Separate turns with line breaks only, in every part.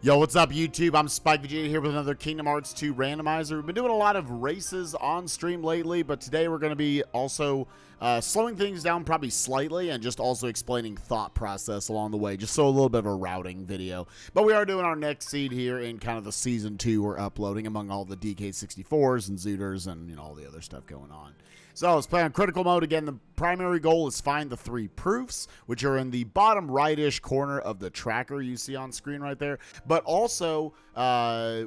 Yo, what's up, YouTube? I'm spikevegeta here with another Kingdom Hearts 2 randomizer. We've been doing a lot of races on stream lately, but today we're going to be also slowing things down probably slightly and just also explaining thought process along the way, just so a little bit of a routing video. But we are doing our next seed here in kind of the Season 2 we're uploading among all the DK64s and Zooters and, you know, all the other stuff going on. So let's play on critical mode. Again, the primary goal is find the 3 proofs, which are in the bottom right-ish corner of the tracker you see on screen right there. But also,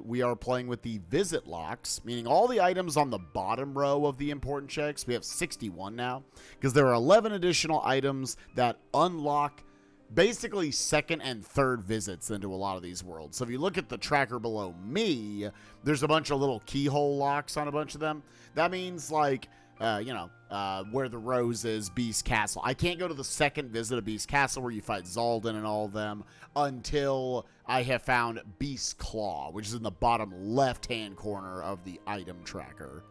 we are playing with the visit locks, meaning all the items on the bottom row of the important checks. We have 61 now, because there are 11 additional items that unlock basically second and third visits into a lot of these worlds. So if you look at the tracker below me, there's a bunch of little keyhole locks on a bunch of them. That means, like, where the rose is, Beast Castle. I can't go to the second visit of Beast Castle where you fight Zaldin and all of them until I have found Beast Claw, which is in the bottom left-hand corner of the item tracker.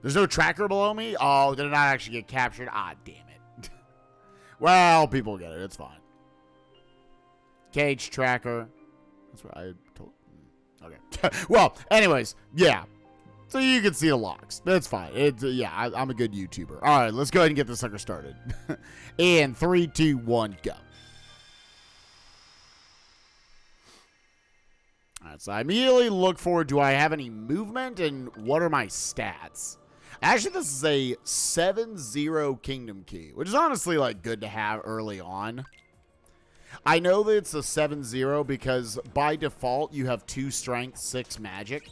There's no tracker below me? Oh, did it not actually get captured? Ah, damn it. Well, people get it. It's fine. KH tracker. That's what I told. Okay. Well, anyways, yeah. So you can see the locks. That's fine. Yeah, I'm a good YouTuber. All right, let's go ahead and get this sucker started. And 3, 2, 1, go. All right, so I immediately look for, do I have any movement and what are my stats? Actually, this is a 7-0 Kingdom Key, which is honestly like good to have early on. I know that it's a 7-0 because by default you have 2 strength, 6 magic.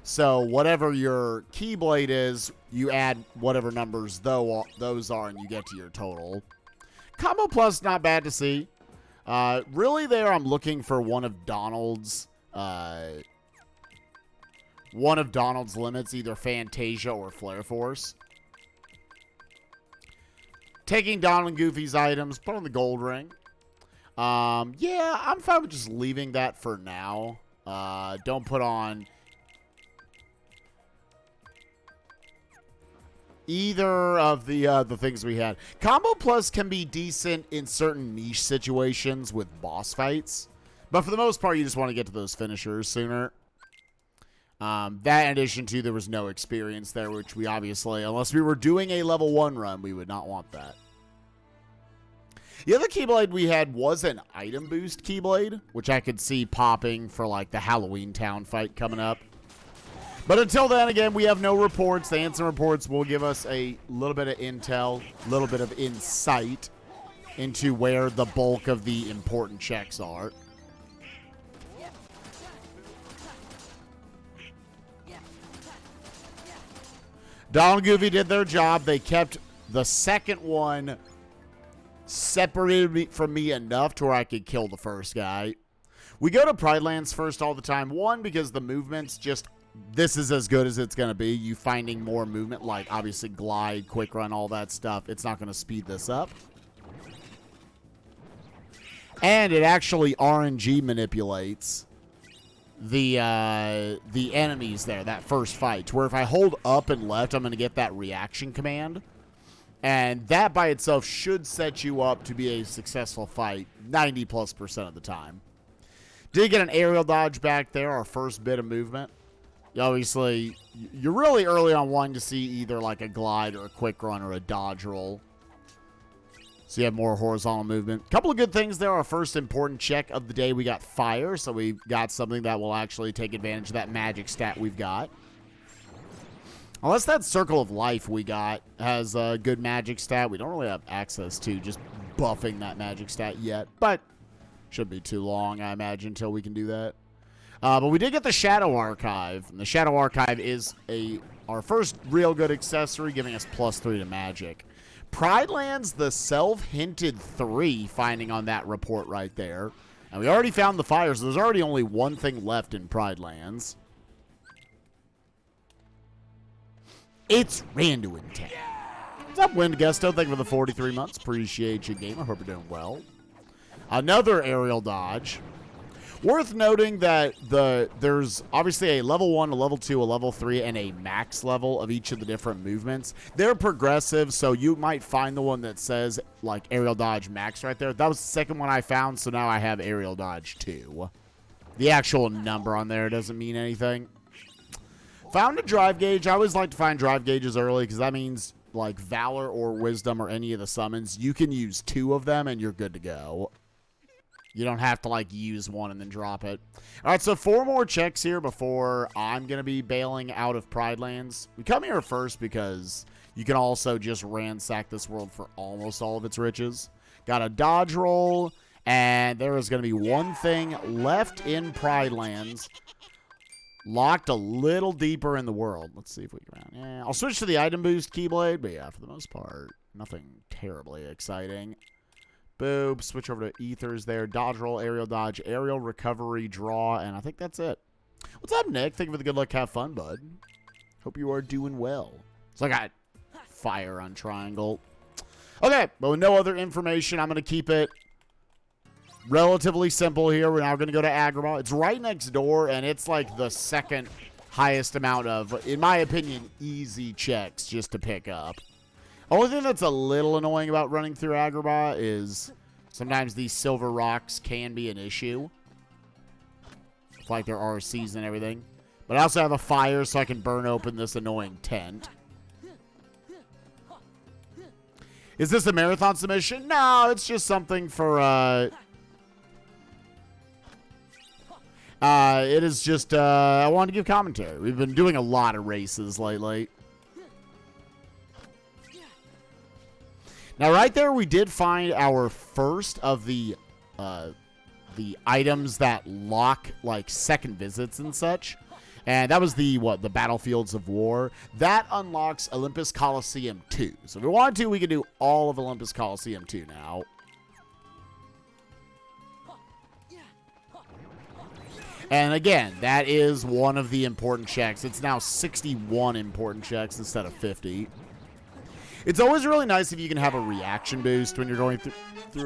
So whatever your Keyblade is, you add whatever numbers those are, and you get to your total. Combo Plus, not bad to see. Really, there I'm looking for one of Donald's limits, either Fantasia or Flare Force. Taking Donald and Goofy's items, put on the gold ring. Yeah, I'm fine with just leaving that for now. Don't put on either of the things we had. Combo Plus can be decent in certain niche situations with boss fights, but for the most part, you just want to get to those finishers sooner. That in addition to, there was no experience there, which we obviously, unless we were doing a level 1 run, we would not want that. The other Keyblade we had was an item boost Keyblade, which I could see popping for like the Halloween Town fight coming up. But until then, again, we have no reports. The Ansem reports will give us a little bit of intel, a little bit of insight into where the bulk of the important checks are. Donald and Goofy did their job. They kept the second one separated from me enough to where I could kill the first guy. We go to Pride Lands first all the time. One, because the movement's just... This is as good as it's going to be. You finding more movement, like obviously glide, quick run, all that stuff. It's not going to speed this up. And it actually RNG manipulates the enemies there, that first fight. To where if I hold up and left, I'm going to get that reaction command. And that by itself should set you up to be a successful fight 90+% of the time. Did get an aerial dodge back there, our first bit of movement. Obviously, you're really early on wanting to see either like a glide or a quick run or a dodge roll. So you have more horizontal movement. Couple of good things there. Our first important check of the day, we got fire. So we got something that will actually take advantage of that magic stat we've got. Unless that Circle of Life we got has a good magic stat. We don't really have access to just buffing that magic stat yet. But shouldn't be too long, I imagine, until we can do that. But we did get the Shadow Archive, and the Shadow Archive is our first real good accessory, giving us +3 to magic. Pride Lands, the self-hinted 3 finding on that report right there. And we already found the fire, so there's already only one thing left in Pride Lands. It's Randomizer Town. What's up, Wind Gusto? Thank you for the 43 months. Appreciate you, game. I hope you're doing well. Another aerial dodge. Worth noting that there's obviously a level 1, a level 2, a level 3, and a max level of each of the different movements. They're progressive, so you might find the one that says, like, aerial dodge max right there. That was the second one I found, so now I have aerial dodge 2. The actual number on there doesn't mean anything. Found a drive gauge. I always like to find drive gauges early because that means, like, Valor or Wisdom or any of the summons, you can use 2 of them and you're good to go. You don't have to, like, use one and then drop it. All right, so 4 more checks here before I'm going to be bailing out of Pride Lands. We come here first because you can also just ransack this world for almost all of its riches. Got a dodge roll, and there is going to be one thing left in Pride Lands. Locked a little deeper in the world. Let's see if we can. Yeah, I'll switch to the item boost Keyblade, but yeah, for the most part, nothing terribly exciting. Boop, switch over to ethers there. Dodge roll, aerial dodge, aerial recovery, draw, and I think that's it. What's up, Nick? Thank you for the good luck. Have fun, bud. Hope you are doing well. So I got fire on triangle. Okay, but with no other information, I'm going to keep it relatively simple here. We're now going to go to Agrabah. It's right next door, and it's like the second highest amount of, in my opinion, easy checks just to pick up. Only thing that's a little annoying about running through Agrabah is sometimes these silver rocks can be an issue. Like their RCs and everything. But I also have a fire so I can burn open this annoying tent. Is this a marathon submission? No, it's just something for, it is just, I wanted to give commentary. We've been doing a lot of races lately. Now, right there, we did find our first of the items that lock, like, second visits and such. And that was the Battlefields of War. That unlocks Olympus Coliseum 2. So if we wanted to, we could do all of Olympus Coliseum 2 now. And again, that is one of the important checks. It's now 61 important checks instead of 50. It's always really nice if you can have a reaction boost when you're going through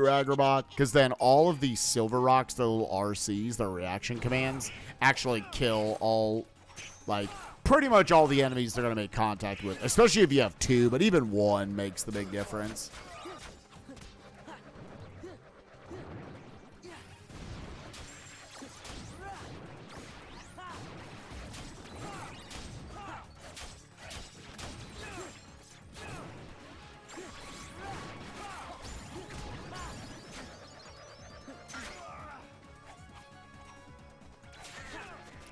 Agrabah, because then all of these silver rocks, the little RCs, the reaction commands, actually kill all, like, pretty much all the enemies they're going to make contact with, especially if you have 2, but even 1 makes the big difference.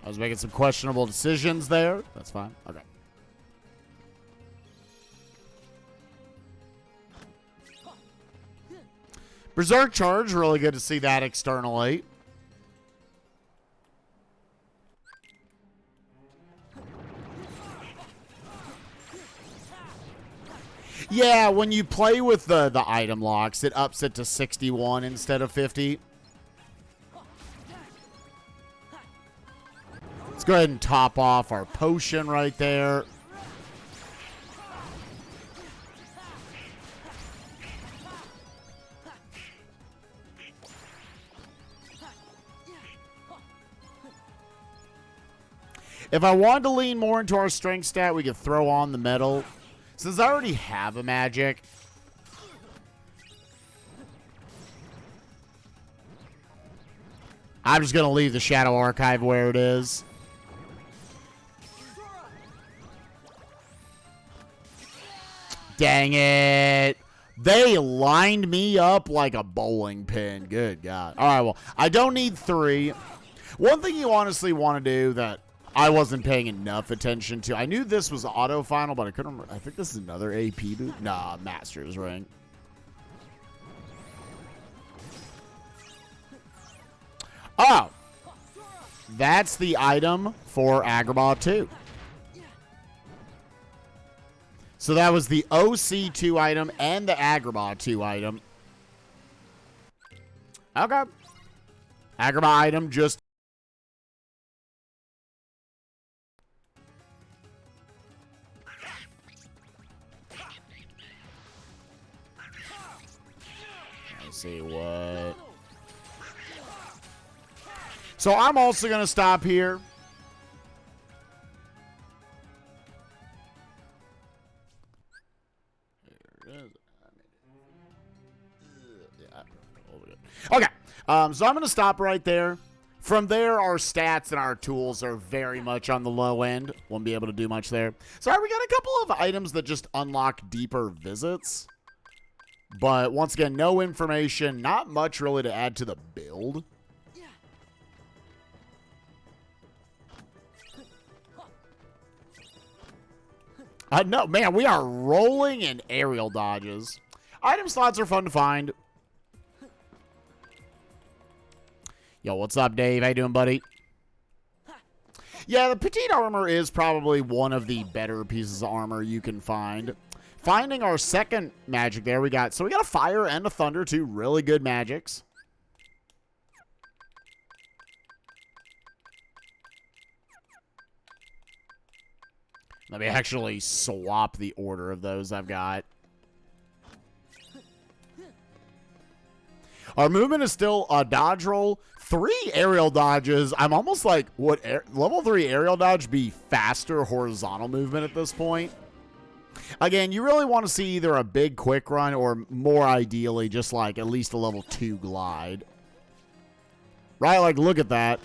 I was making some questionable decisions there. That's fine. Okay. Berserk Charge. Really good to see that externally. Yeah, when you play with the item locks, it ups it to 61 instead of 50. Let's go ahead and top off our potion right there. If I wanted to lean more into our strength stat, we could throw on the metal. Since I already have a magic, I'm just going to leave the Shadow Archive where it is. Dang it. They lined me up like a bowling pin. Good God. All right, well, I don't need 3. One thing you honestly want to do that I wasn't paying enough attention to. I knew this was auto final, but I couldn't remember. I think this is another AP boot. Nah, Master's Ring. Oh. That's the item for Agrabah 2. So that was the OC2 item and the Agrabah 2 item. Okay. Agrabah item just... Let's see what... So I'm also going to stop here. Okay, so I'm going to stop right there. From there, our stats and our tools are very much on the low end. Won't be able to do much there. So we got a couple of items that just unlock deeper visits. But once again, no information. Not much really to add to the build. No, man, we are rolling in aerial dodges. Item slots are fun to find. Yo, what's up, Dave? How you doing, buddy? Yeah, the petite armor is probably one of the better pieces of armor you can find. Finding our second magic there, we got a fire and a thunder, two really good magics. Let me actually swap the order of those I've got. Our movement is still a dodge roll, 3 aerial dodges. I'm almost like, would level 3 aerial dodge be faster horizontal movement at this point? Again, you really want to see either a big quick run or more ideally just like at least a level 2 glide. Right? Like, look at that.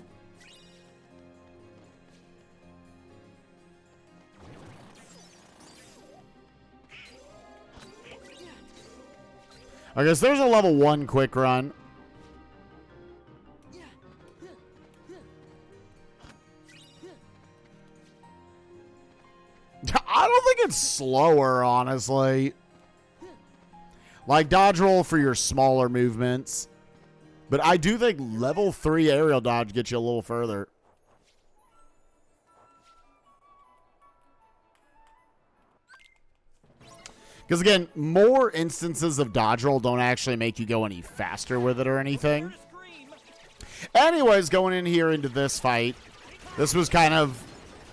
I guess there's a level 1 quick run. I don't think it's slower, honestly. Like, dodge roll for your smaller movements. But I do think level 3 aerial dodge gets you a little further. Because, again, more instances of dodge roll don't actually make you go any faster with it or anything. Anyways, going in here into this fight, this was kind of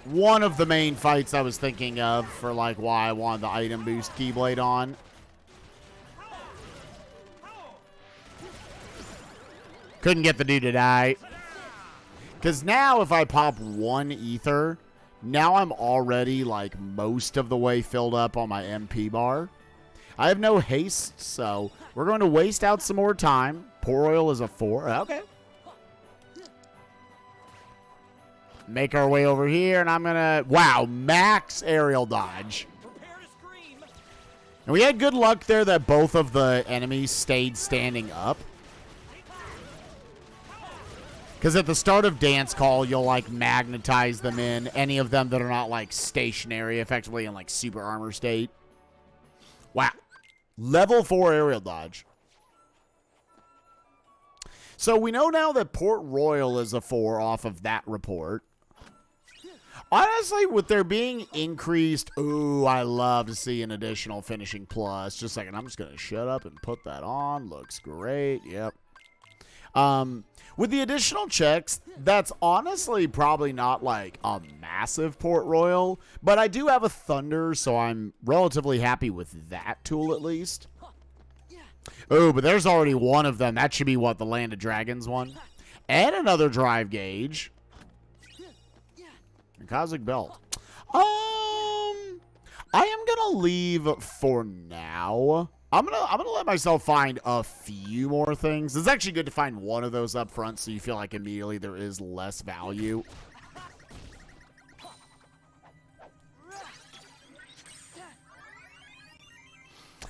one of the main fights I was thinking of for, like, why I wanted the item boost Keyblade on. Couldn't get the dude to die. Because now if I pop 1 ether, now I'm already, like, most of the way filled up on my MP bar. I have no haste, so we're going to waste out some more time. Pour oil is a 4. Okay. Make our way over here, and I'm going to... Wow, max aerial dodge. And we had good luck there that both of the enemies stayed standing up. Because at the start of Dance Call, you'll, like, magnetize them in. Any of them that are not, like, stationary, effectively in, like, super armor state. Wow. Level 4 aerial dodge. So we know now that Port Royal is a 4 off of that report. Honestly, with there being increased... Ooh, I love to see an additional finishing plus. Just a second. I'm just going to shut up and put that on. Looks great. Yep. With the additional checks, that's honestly probably not like a massive Port Royal, but I do have a Thunder, so I'm relatively happy with that tool at least. Oh, but there's already one of them. That should be what, the Land of Dragons one? And another drive gauge. And Cosmic Belt. I am gonna leave for now. I'm gonna let myself find a few more things. It's actually good to find one of those up front so you feel like immediately there is less value.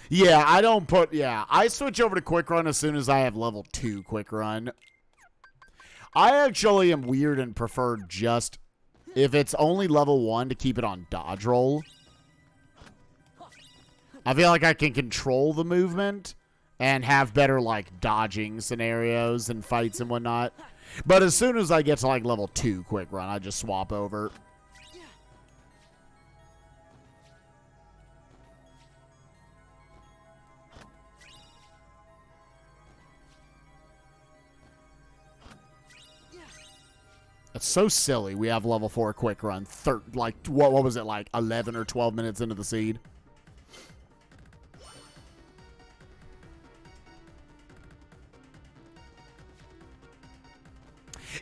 Yeah, I switch over to Quick Run as soon as I have level 2 Quick Run. I actually am weird and prefer just, if it's only level 1, to keep it on dodge roll. I feel like I can control the movement and have better, like, dodging scenarios and fights and whatnot. But as soon as I get to, like, level 2 Quick Run, I just swap over. That's so silly. We have level 4 Quick Run. Like, what was it, like 11 or 12 minutes into the seed?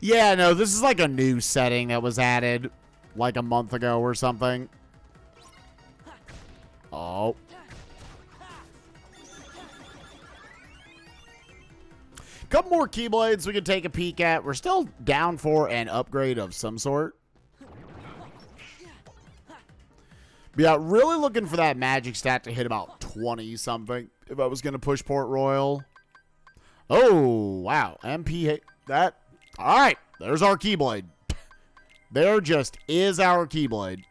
Yeah, no, this is like a new setting that was added like a month ago or something. Oh. Couple more Keyblades we can take a peek at. We're still down for an upgrade of some sort. But yeah, really looking for that magic stat to hit about 20 something if I was going to push Port Royal. Oh, wow. MP, that. All right, there's our Keyblade. There just is our Keyblade.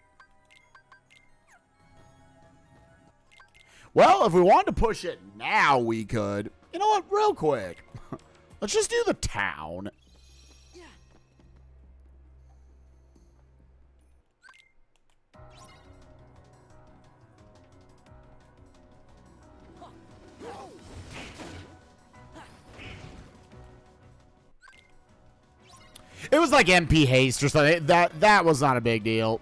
Well, if we wanted to push it now, we could. You know what? Real quick. Let's just do the town. It was like MP haste or something. That was not a big deal.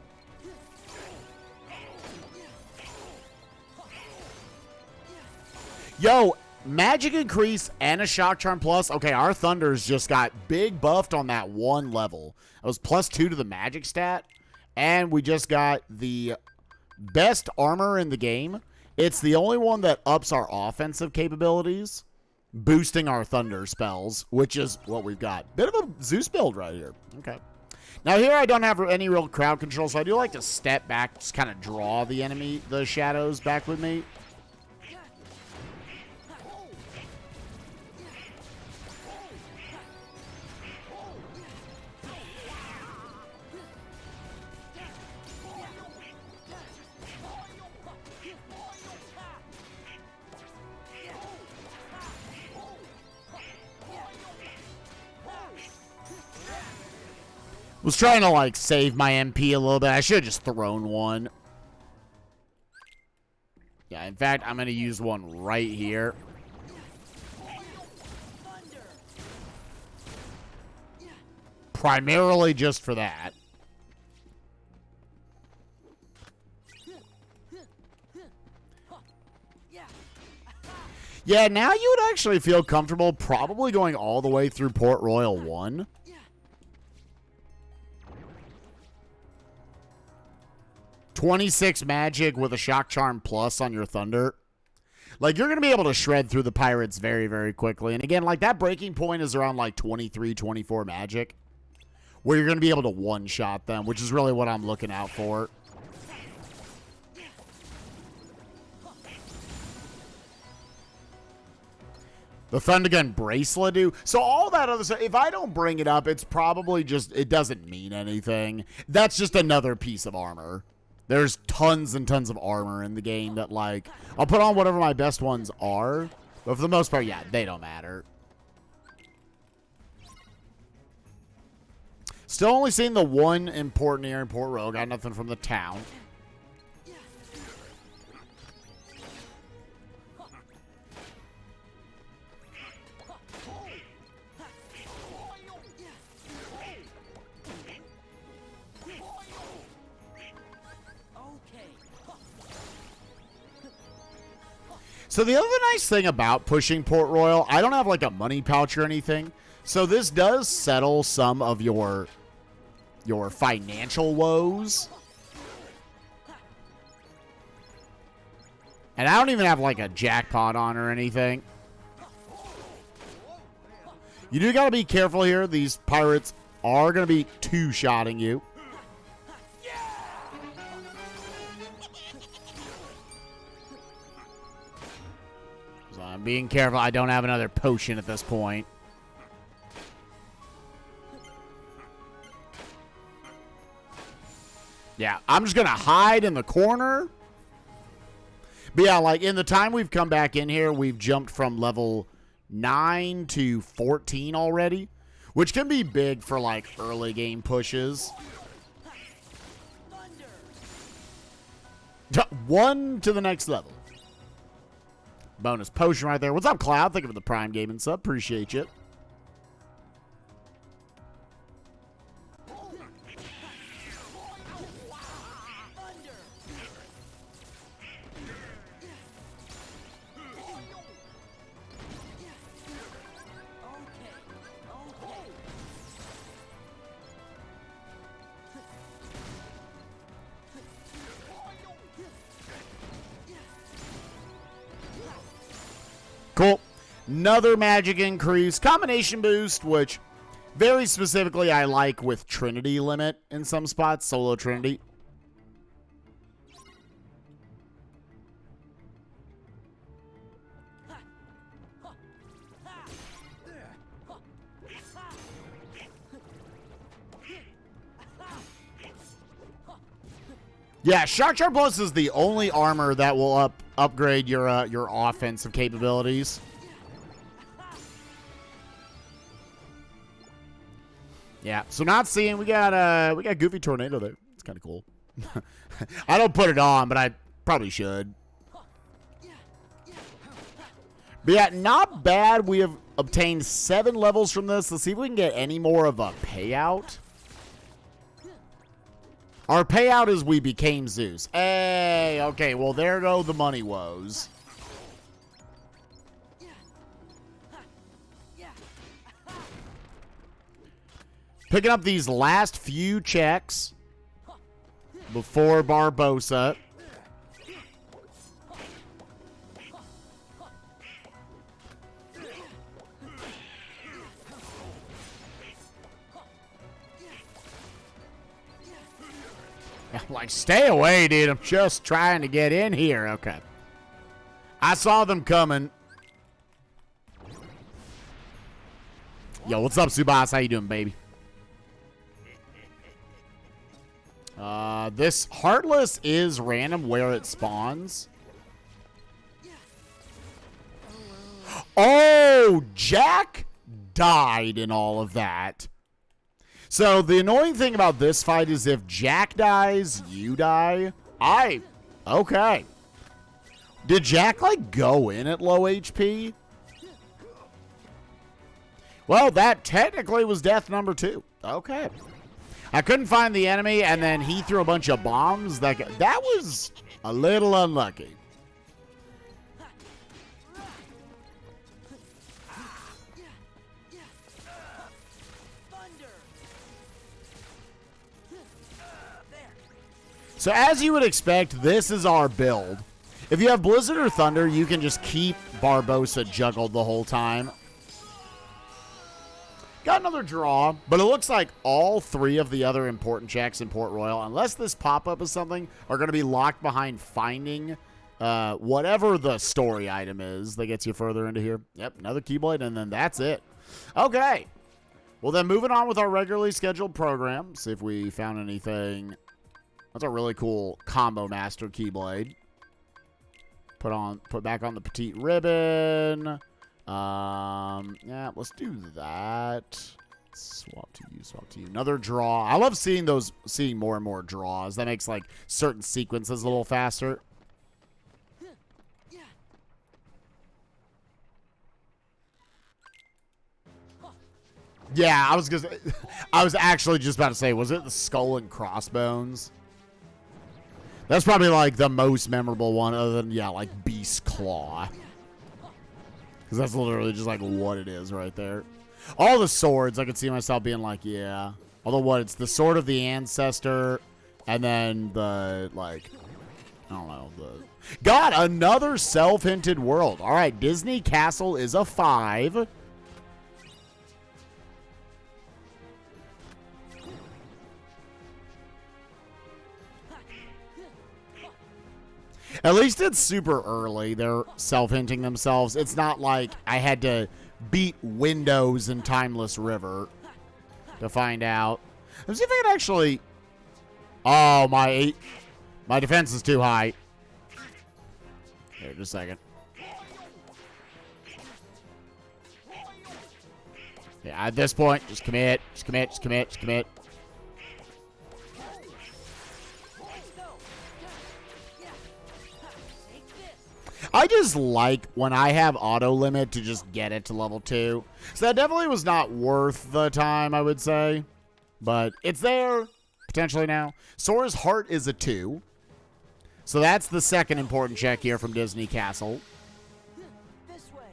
Yo, magic increase and a shock charm plus. Okay, our Thunders just got big buffed on that one level. It was +2 to the magic stat. And we just got the best armor in the game. It's the only one that ups our offensive capabilities, boosting our Thunder spells, which is what we've got. Bit of a Zeus build right here. Okay. Now here I don't have any real crowd control, so I do like to step back, just kind of draw the enemy, the shadows back with me. Was trying to, like, save my MP a little bit. I should have just thrown one. Yeah, in fact, I'm going to use one right here. Primarily just for that. Yeah, now you would actually feel comfortable probably going all the way through Port Royal 1. 26 magic with a shock charm plus on your Thunder. Like, you're going to be able to shred through the pirates very, very quickly. And again, like, that breaking point is around, like, 23, 24 magic, where you're going to be able to one-shot them, which is really what I'm looking out for. The Thundergun bracelet do. So all that other stuff, if I don't bring it up, it's probably just, it doesn't mean anything. That's just another piece of armor. There's tons and tons of armor in the game that, like, I'll put on whatever my best ones are. But for the most part, yeah, they don't matter. Still only seeing the one important here in Port Royal. Got nothing from the town. So the other nice thing about pushing Port Royal, I don't have like a money pouch or anything. So this does settle some of your financial woes. And I don't even have like a jackpot on or anything. You do got to be careful here. These pirates are going to be two-shotting you. So I'm being careful. I don't have another potion at this point. Yeah, I'm just going to hide in the corner. But yeah, like in the time we've come back in here, we've jumped from level 9 to 14 already, which can be big for like early game pushes. 1 to the next level. Bonus potion right there. What's up, Cloud? Thank you for the Prime Gaming sub. Appreciate you. Another magic increase. Combination boost, which very specifically I like with Trinity limit in some spots. Solo Trinity. Yeah, Shock Charge Plus is the only armor that will upgrade your offensive capabilities. Yeah, so not seeing we got Goofy Tornado there. It's kind of cool. I don't put it on, but I probably should. But yeah, not bad. We have obtained 7 levels from this. Let's see if we can get any more of a payout. Our payout is we became Zeus. Hey, okay, well, there go the money woes. Picking up these last few checks before Barbossa. I'm like, stay away, dude. I'm just trying to get in here. Okay. I saw them coming. Yo, what's up, Subas? How you doing, baby? This Heartless is random where it spawns. Oh, Jack died in all of that. So the annoying thing about this fight is if Jack dies, you die. Okay. Did Jack, like, go in at low HP? Well, that technically was death number 2. Okay. I couldn't find the enemy, and then he threw a bunch of bombs. That was a little unlucky. So as you would expect, this is our build. If you have Blizzard or Thunder, you can just keep Barbossa juggled the whole time. Got another draw, but it looks like all 3 of the other important checks in Port Royal, unless this pop-up is something, are going to be locked behind finding whatever the story item is that gets you further into here. Yep, another Keyblade, and then that's it. Okay. Well, then moving on with our regularly scheduled program. See if we found anything. That's a really cool Combo Master Keyblade. Put back on the Petite Ribbon. Yeah, let's do that. Swap to you. Another draw. I love seeing more and more draws. That makes, like, certain sequences a little faster. Yeah, I was actually just about to say, was it the Skull and Crossbones? That's probably, like, the most memorable one, other than, yeah, like, Beast Claw. Because that's literally just, like, what it is right there. All the swords, I could see myself being like, yeah. Although, it's the Sword of the Ancestor, and then the, like, I don't know. God, another self-hinted world. All right, Disney Castle is a 5. At least it's super early. They're self-hinting themselves. It's not like I had to beat Windows and Timeless River to find out. Let's see if I can actually... Oh, my defense is too high. Here, just a second. Yeah, at this point, just commit. Just commit. I just like when I have auto limit to just get it to level 2. So that definitely was not worth the time, I would say. But it's there, potentially now. Sora's Heart is a 2. So that's the second important check here from Disney Castle.
This way.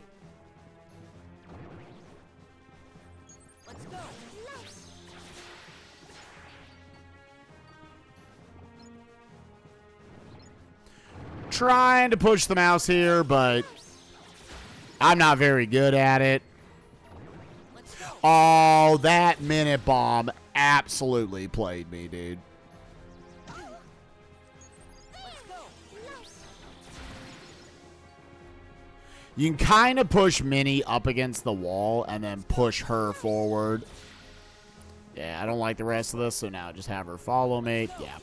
Let's go.
Trying to push the mouse here, but I'm not very good at it.
Let's go.
Oh, that minute bomb absolutely played me, dude.
Let's go.
You can kind of push Minnie up against the wall and then push her forward. Yeah, I don't like the rest of this, so now just have her follow me. Yeah.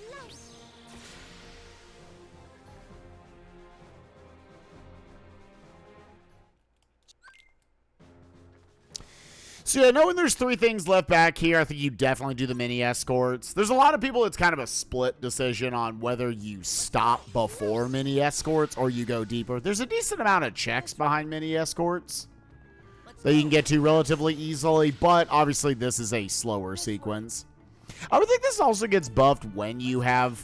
So yeah, knowing there's 3 things left back here, I think you definitely do the mini escorts. There's a lot of people, it's kind of a split decision on whether you stop before mini escorts or you go deeper. There's a decent amount of checks behind mini escorts that you can get to relatively easily, but obviously this is a slower sequence. I would think this also gets buffed when you have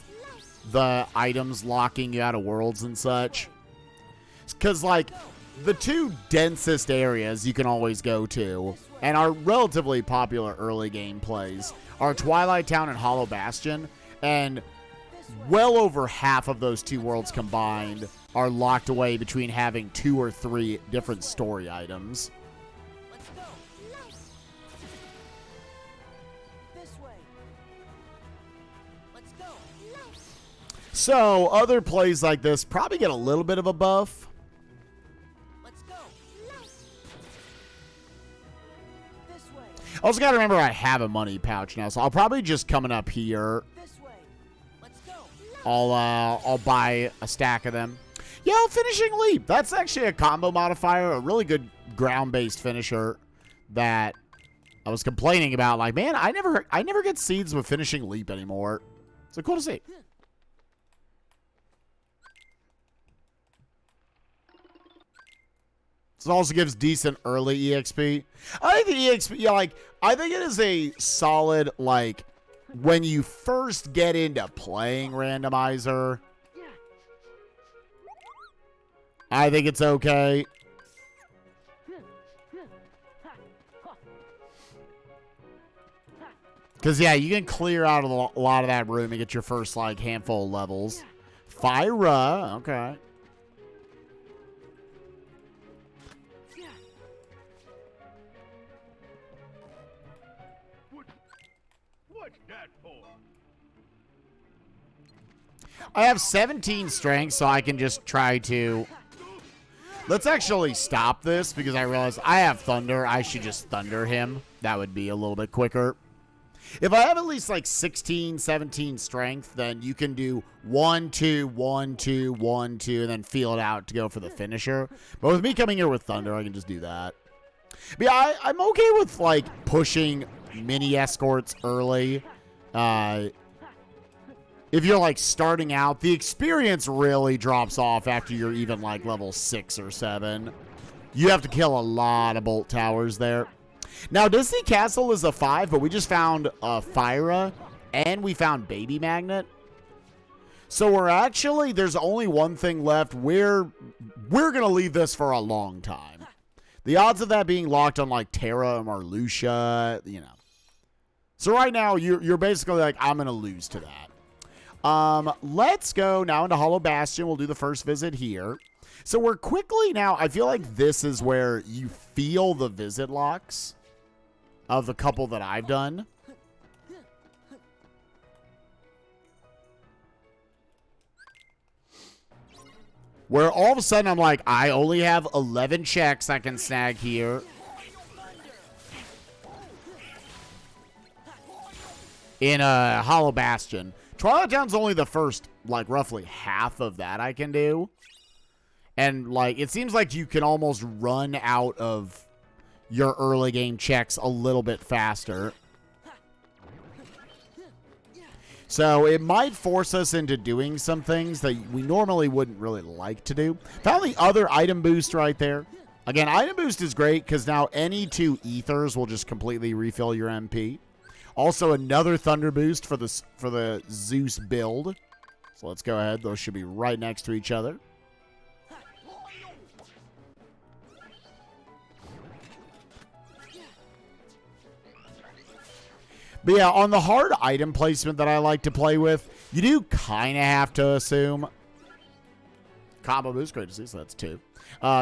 the items locking you out of worlds and such. Because, like, the 2 densest areas you can always go to and are relatively popular early game plays are Twilight Town and Hollow Bastion, and well over half of those 2 worlds combined are locked away between having 2 or 3 different story items.
Let's go. This way. Let's go.
So other plays like this probably get a little bit of a buff.
Let's go. This way.
Also got to remember I have a money pouch now, so I'll probably just coming up here.
This way. Let's go.
I'll buy a stack of them. Yo, finishing leap. That's actually a combo modifier, a really good ground-based finisher that I was complaining about. Like, man, I never get seeds with finishing leap anymore. So cool to see. This also gives decent early EXP. I think the EXP, yeah, like, I think it is a solid, like, when you first get into playing Randomizer, I think it's okay. Because, yeah, you can clear out a lot of that room and get your first, like, handful of levels. Fyra, okay.
What's that for?
I have 17 strength, so I can just try to... Let's actually stop this, because I realize I have Thunder. I should just Thunder him. That would be a little bit quicker. If I have at least like 16, 17 strength, then you can do 1, 2, 1, 2, 1, 2, and then feel it out to go for the finisher. But with me coming here with Thunder, I can just do that. But yeah, I'm okay with like pushing mini escorts early. If you're like starting out, the experience really drops off after you're even like level 6 or 7. You have to kill a lot of bolt towers there. Now, Disney Castle is a 5, but we just found Fyra, and we found Baby Magnet. So we're actually, there's only one thing left. We're going to leave this for a long time. The odds of that being locked on like Terra or Marluxia, you know. So right now, you're basically like, I'm going to lose to that. Let's go now into Hollow Bastion. We'll do the first visit here. So we're quickly now, I feel like this is where you feel the visit locks of the couple that I've done. Where all of a sudden I'm like, I only have 11 checks I can snag here. In a Hollow Bastion. Twilight Town's only the first, like, roughly half of that I can do. And, like, it seems like you can almost run out of your early game checks a little bit faster. So it might force us into doing some things that we normally wouldn't really like to do. Found the other item boost right there. Again, item boost is great because now any 2 ethers will just completely refill your MP. Also, another thunder boost for the Zeus build. So let's go ahead. Those should be right next to each other. But yeah, on the hard item placement that I like to play with, you do kind of have to assume. combo boost. Great to see. So that's 2.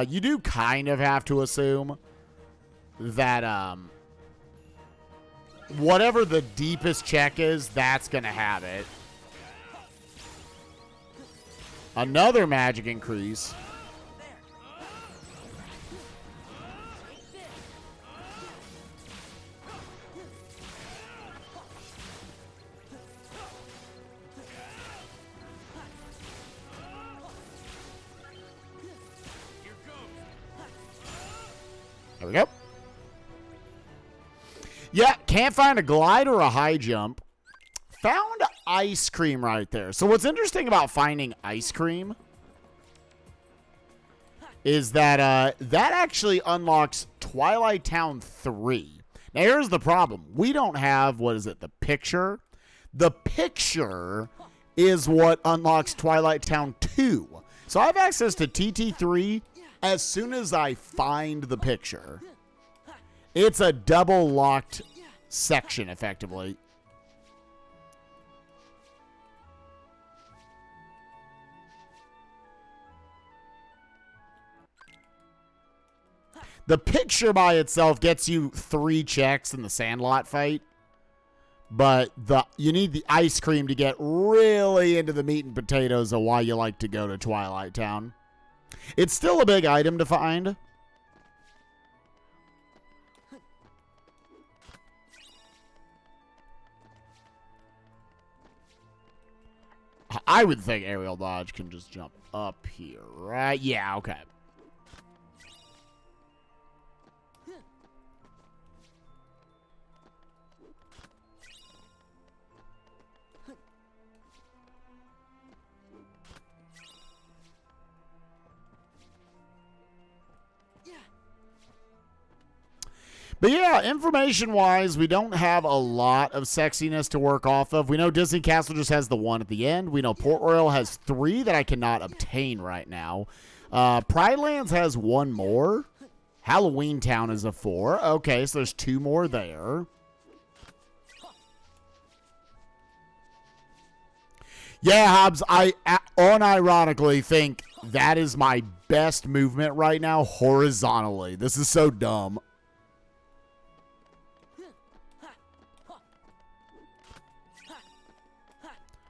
You do kind of have to assume that whatever the deepest check is, that's going to have it. Another magic increase. There we go. Yeah, can't find a glide or a high jump. Found ice cream right there. So what's interesting about finding ice cream is that that actually unlocks Twilight Town 3. Now here's the problem. We don't have, what is it, the picture? The picture is what unlocks Twilight Town 2. So I have access to TT3 as soon as I find the picture. It's a double locked section, effectively. The picture by itself gets you 3 checks in the Sandlot fight. But you need the ice cream to get really into the meat and potatoes of why you like to go to Twilight Town. It's still a big item to find. I would think aerial dodge can just jump up here, right? Yeah, okay. But yeah, information-wise, we don't have a lot of sexiness to work off of. We know Disney Castle just has the 1 at the end. We know Port Royal has 3 that I cannot obtain right now. Pride Lands has 1 more. Halloween Town is a 4. Okay, so there's 2 more there. Yeah, Hobbs, I unironically think that is my best movement right now horizontally. This is so dumb.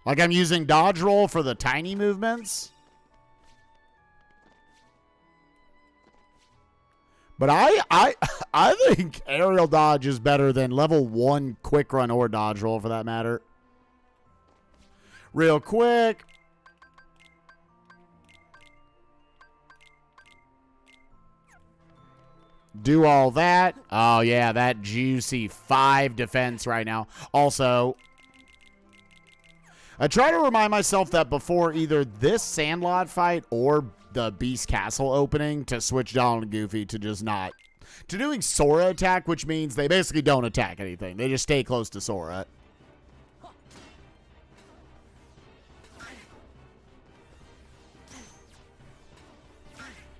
Like I'm using dodge roll for the tiny movements. But I think aerial dodge is better than level 1 quick run or dodge roll for that matter. Real quick. Do all that. Oh yeah, that juicy 5 defense right now. Also, I try to remind myself that before either this Sandlot fight or the Beast Castle opening to switch Donald and Goofy to just not. To doing Sora attack, which means they basically don't attack anything. They just stay close to Sora.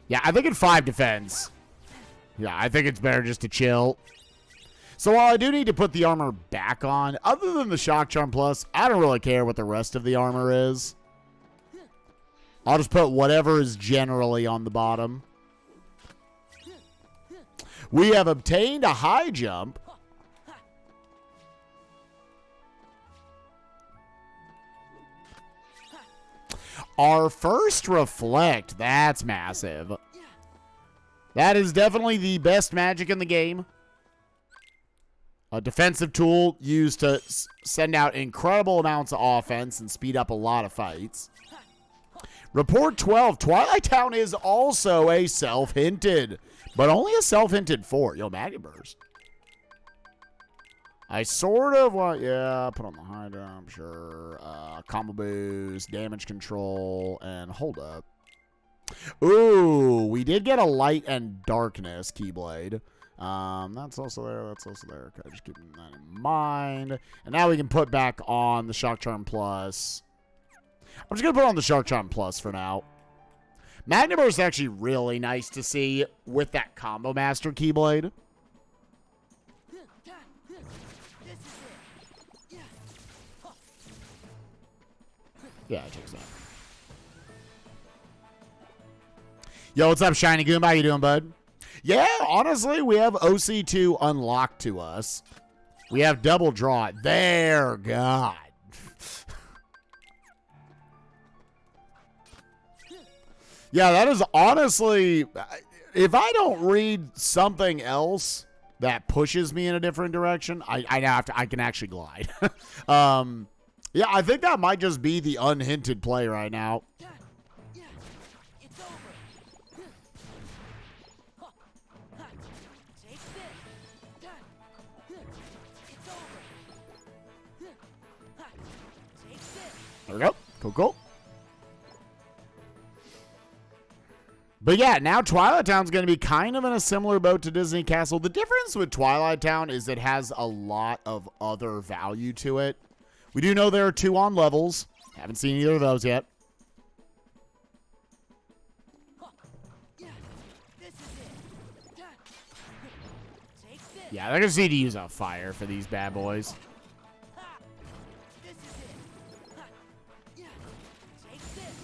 Yeah, I think in 5 defense. Yeah, I think it's better just to chill. So while I do need to put the armor back on, other than the Shock Charm Plus, I don't really care what the rest of the armor is. I'll just put whatever is generally on the bottom. We have obtained a high jump. Our first reflect, that's massive. That is definitely the best magic in the game. A defensive tool used to send out incredible amounts of offense and speed up a lot of fights. Report 12. Twilight Town is also a self-hinted, but only a self-hinted 4. Yo, Magnet Burst. I sort of want, yeah, put on the high jump, sure. Combo boost, damage control, and hold up. Ooh, we did get a light and darkness Keyblade. That's also there. That's also there. Okay, just keeping that in mind. And now we can put back on the Shock Charm Plus. I'm just going to put on the Shock Charm Plus for now. Magnet Burst is actually really nice to see with that Combo Master Keyblade. Yeah, it takes that. Yo, what's up, Shiny Goomba? How you doing, bud? Yeah, honestly, we have OC2 unlocked to us. We have double draw. There, God. Yeah, that is honestly, if I don't read something else that pushes me in a different direction, I now have to, I can actually glide. Yeah, I think that might just be the unhinted play right now.
It's over. Take this. It's over. Take this.
There we go. Cool, cool. But yeah, now Twilight Town's going to be kind of in a similar boat to Disney Castle. The difference with Twilight Town is it has a lot of other value to it. We do know there are 2 on levels. Haven't seen either of those yet.
This is it. Take this.
Yeah, they're going to need to use a fire for these bad boys.
This is it. Take this.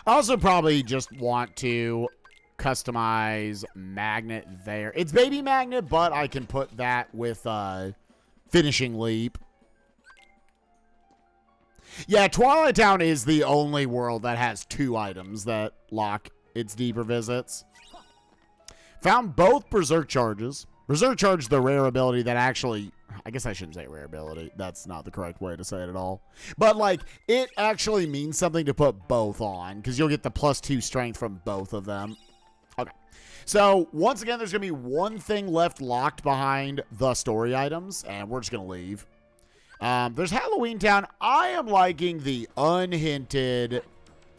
I also probably just want to customize magnet there. It's baby magnet, but I can put that with finishing leap. Yeah, Twilight Town is the only world that has 2 items that lock its deeper visits. Found both Berserk charges. Berserk charge, the rare ability that actually, I guess I shouldn't say rare ability. That's not the correct way to say it at all. But, like, it actually means something to put both on, because you'll get the +2 strength from both of them. Okay. So, once again, there's going to be one thing left locked behind the story items, and we're just going to leave. There's Halloween Town. I am liking the unhinted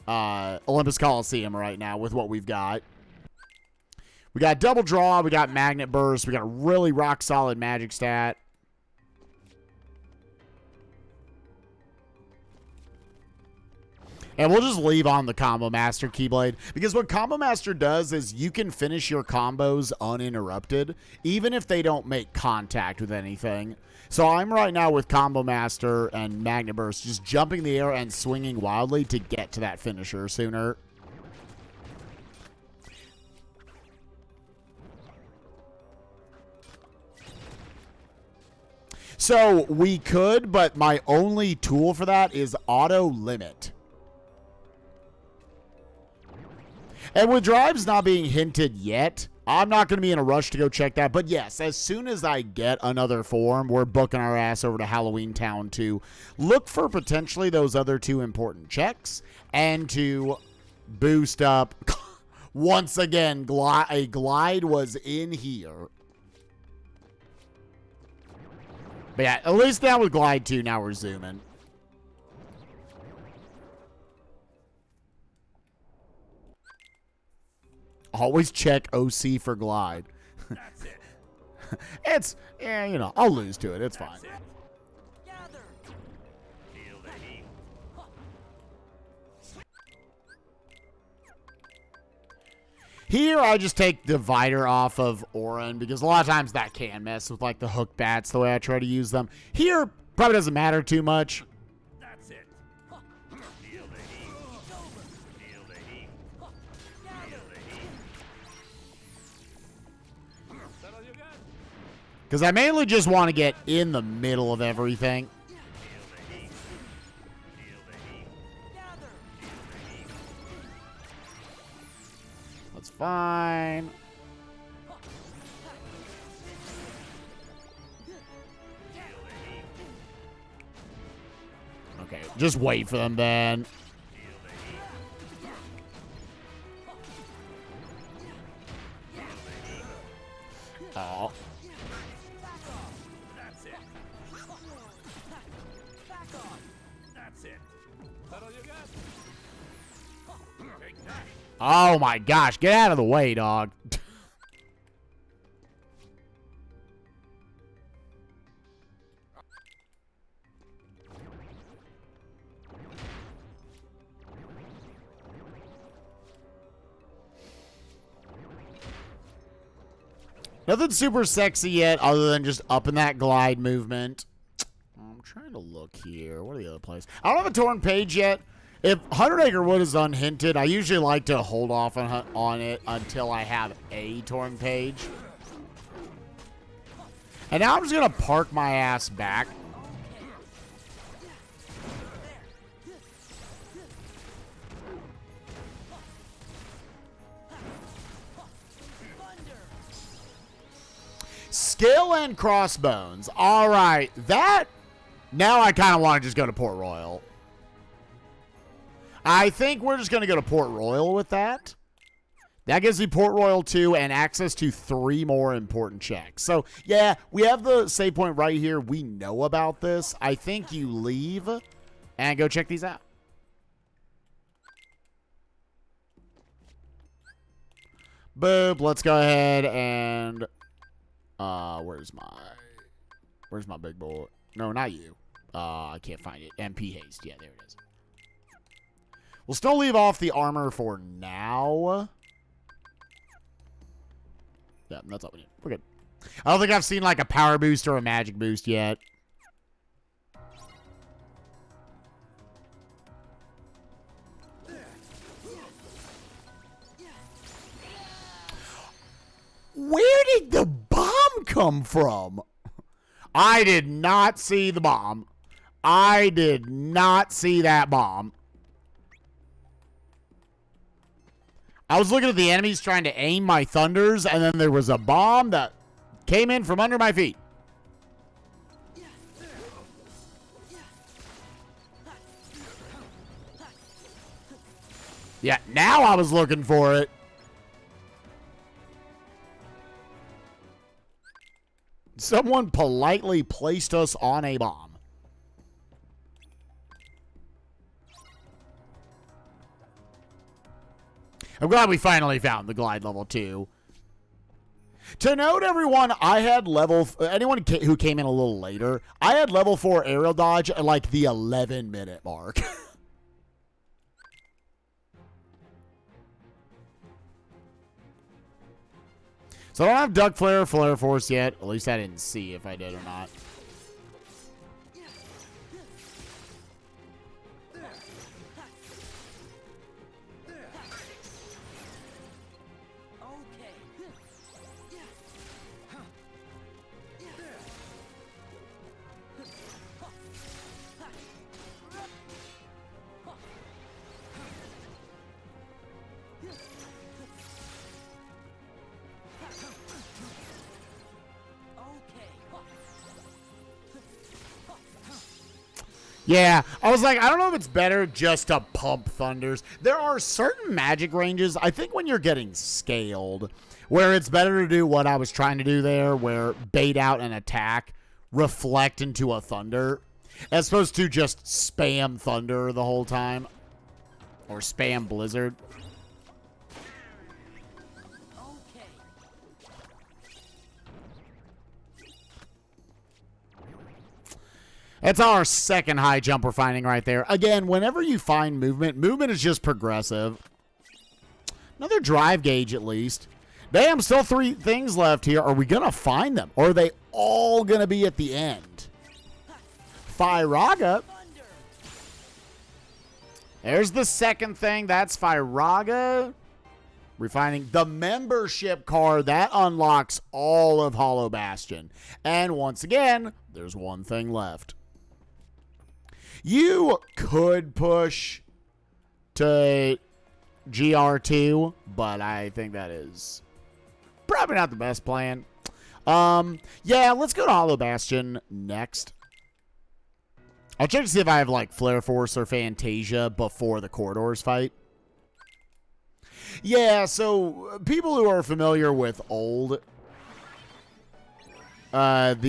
Olympus Coliseum right now with what we've got. We got double draw. We got magnet burst. We got a really rock solid magic stat. And we'll just leave on the Combo Master Keyblade, because what Combo Master does is you can finish your combos uninterrupted, even if they don't make contact with anything. So I'm right now with Combo Master and Magnet Burst, just jumping the air and swinging wildly to get to that finisher sooner. So we could, but my only tool for that is auto limit. And with drives not being hinted yet, I'm not going to be in a rush to go check that. But yes, as soon as I get another form, we're booking our ass over to Halloween Town to look for potentially those other 2 important checks and to boost up. Once again, a glide was in here. But yeah, at least now with Glide 2, now we're zooming. Always check OC for Glide.
That's it.
It's, yeah, you know, I'll lose to it. It's fine.
That's it.
Gather.
Feel the heat.
Here, I just take Divider off of Orin, because a lot of times that can mess with, like, the hook bats, the way I try to use them. Here, probably doesn't matter too much.
That's it. Feel the heat. Feel the heat. Feel the heat. Is that all you got?
Because I mainly just want to get in the middle of everything.
Feel the heat. Feel the heat.
Gather.
Feel the heat.
That's fine.
Feel the heat.
Okay, just wait for them then.
Feel the heat. Feel the heat.
Oh,
That's it.
Back off.
That's it. Is that all you got? Take that.
oh my gosh, get out of the way, dog. Nothing super sexy yet other than just up in that glide movement. I'm trying to look here. What are the other places? I don't have a torn page yet. If 100 Acre Wood is unhinted, I usually like to hold off on it until I have a torn page. And now I'm just going to park my ass back. Skill and crossbones. All right. That, now I kind of want to just go to Port Royal. I think we're just going to go to Port Royal with that. That gives me Port Royal 2 and access to 3 more important checks. So, yeah, we have the save point right here. We know about this. I think you leave and go check these out. Boop. Let's go ahead and... where's my big boy? No, not you. I can't find it. MP haste. Yeah, there it is. We'll still leave off the armor for now. Yeah, that's all we need. We're good. I don't think I've seen like a power boost or a magic boost yet. Where did the bomb come from? I did not see the bomb. I did not see that bomb. I was looking at the enemies trying to aim my thunders, and then there was a bomb that came in from under my feet. Yeah, now I was looking for it. Someone politely placed us on a bomb. I'm glad we finally found the glide level 2. To note, everyone, I had anyone who came in a little later, I had level 4 aerial dodge at like the 11-minute mark. So I don't have Duck Flare or Flare Force yet. At least I didn't see if I did or not. Yeah, I was like, I don't know if it's better just to pump thunders. There are certain magic ranges, I think when you're getting scaled, where it's better to do what I was trying to do there, where bait out an attack, reflect into a thunder, as opposed to just spam thunder the whole time, or spam blizzard. That's our second high jump we're finding right there. Again, whenever you find movement is just progressive. Another drive gauge at least. Damn, still 3 things left here. Are we going to find them? Or are they all going to be at the end? Firaga. There's the second thing. That's Firaga. Refining the membership card. That unlocks all of Hollow Bastion. And once again, there's one thing left. You could push to GR2, but I think that is probably not the best plan. Yeah, let's go to Hollow Bastion next. I'll check to see if I have like Flare Force or Fantasia before the Corridors fight. Yeah, so people who are familiar with the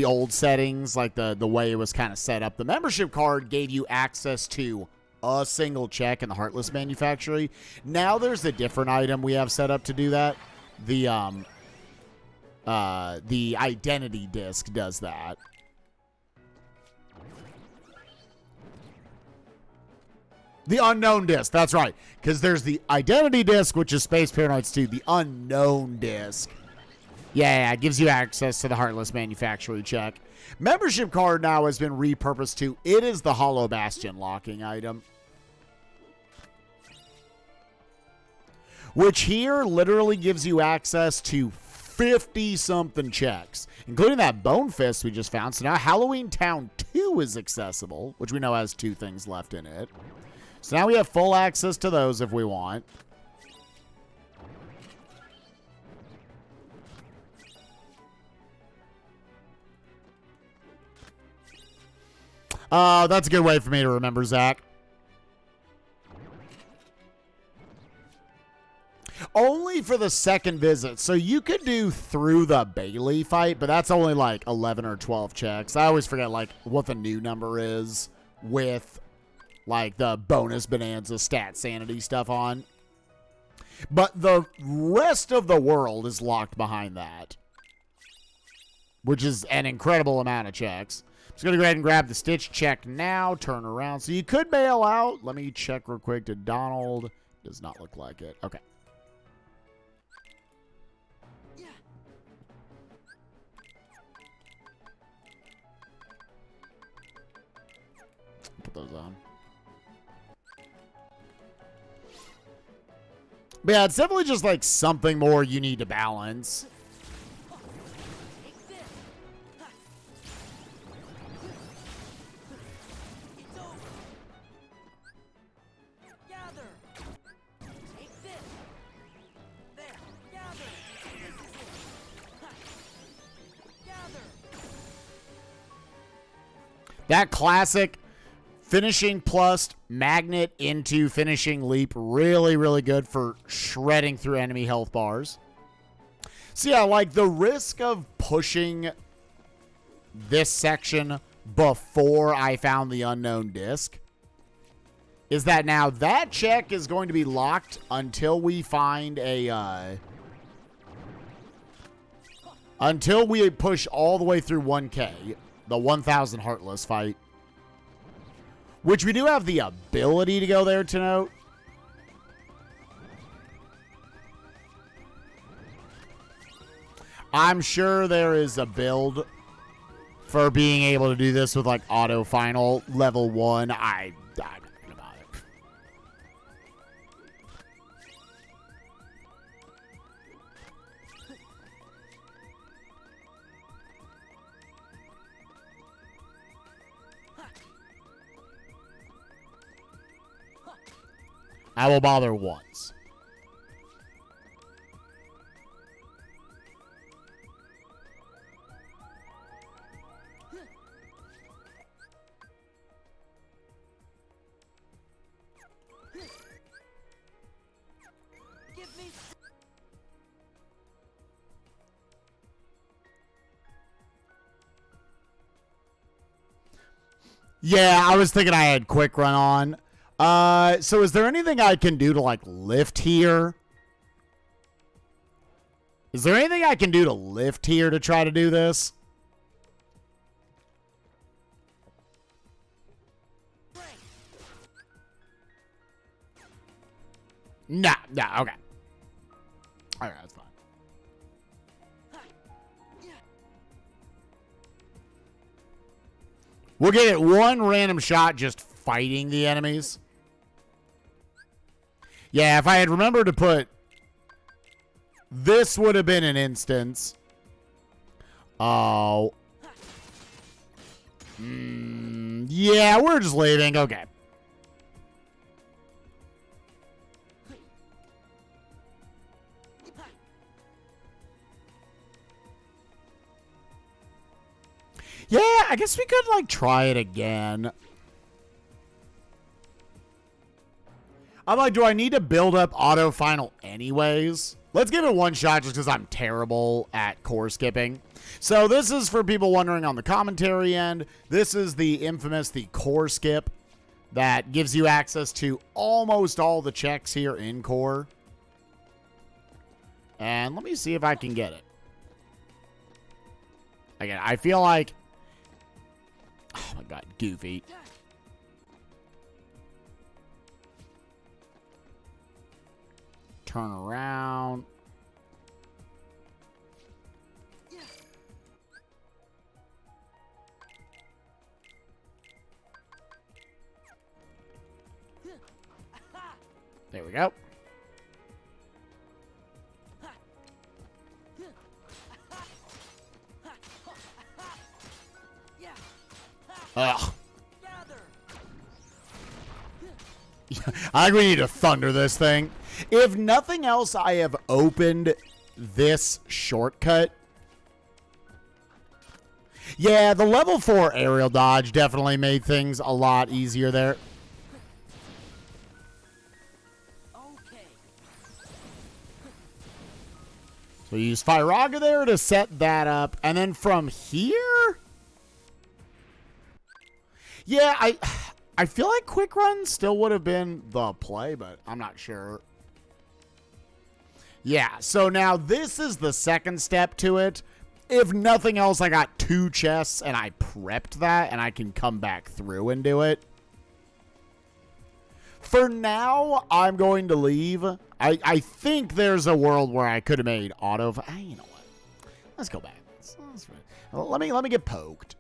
old settings, like the way it was kind of set up, the membership card gave you access to a single check in the Heartless Manufactory. Now there's a different item we have set up to do that. The identity disc does that. The unknown disc, that's right. Because there's the identity disc, which is Space Paranoids 2, the unknown disc. Yeah, it gives you access to the Heartless Manufacturer check. Membership card now has been repurposed to, it is the Hollow Bastion locking item. Which here literally gives you access to 50-something checks, including that Bone Fist we just found. So now Halloween Town 2 is accessible, which we know has 2 things left in it. So now we have full access to those if we want. That's a good way for me to remember, Zach. Only for the second visit. So you could do through the Bailey fight, but that's only like 11 or 12 checks. I always forget like what the new number is with like the bonus bonanza stat sanity stuff on. But the rest of the world is locked behind that, which is an incredible amount of checks. Just going to go ahead and grab the Stitch check now. Turn around. So you could bail out. Let me check real quick to Donald. Does not look like it. Okay. Put those on. But yeah, it's definitely just like something more you need to balance. That classic finishing plus magnet into finishing leap, really, really good for shredding through enemy health bars. So yeah, like the risk of pushing this section before I found the unknown disc is that now that check is going to be locked until we find a, until we push all the way through 1K. The 1,000 Heartless fight. Which we do have the ability to go there, to note. I'm sure there is a build for being able to do this with like auto final level 1. I'm not thinking about it. I will bother once.
Give me.
Yeah, I was thinking I had quick run on. So is there anything I can do to like lift here? Is there anything I can do to lift here to try to do this? Nah, okay. Alright, that's fine. We'll get it one random shot just fighting the enemies. Yeah, if I had remembered to put... This would have been an instance. Oh. Yeah, we're just leaving. Okay. Yeah, I guess we could, like, try it again. I'm like, do I need to build up auto final anyways? Let's give it one shot just because I'm terrible at core skipping. So this is for people wondering on the commentary end. This is the infamous, the core skip that gives you access to almost all the checks here in core. And let me see if I can get it. Again, I feel like... Oh my god, Goofy. Turn around. There we go. Ugh. I think we need to thunder this thing. If nothing else, I have opened this shortcut. Yeah, the level 4 aerial dodge definitely made things a lot easier there.
Okay.
So you use Firaga there to set that up. And then from here... Yeah, I feel like Quick Run still would have been the play, but I'm not sure. Yeah, so now this is the second step to it. If nothing else, I got 2 chests, and I prepped that, and I can come back through and do it. For now, I'm going to leave. I think there's a world where I could have made auto... You know what? Let's go back. Let me get poked.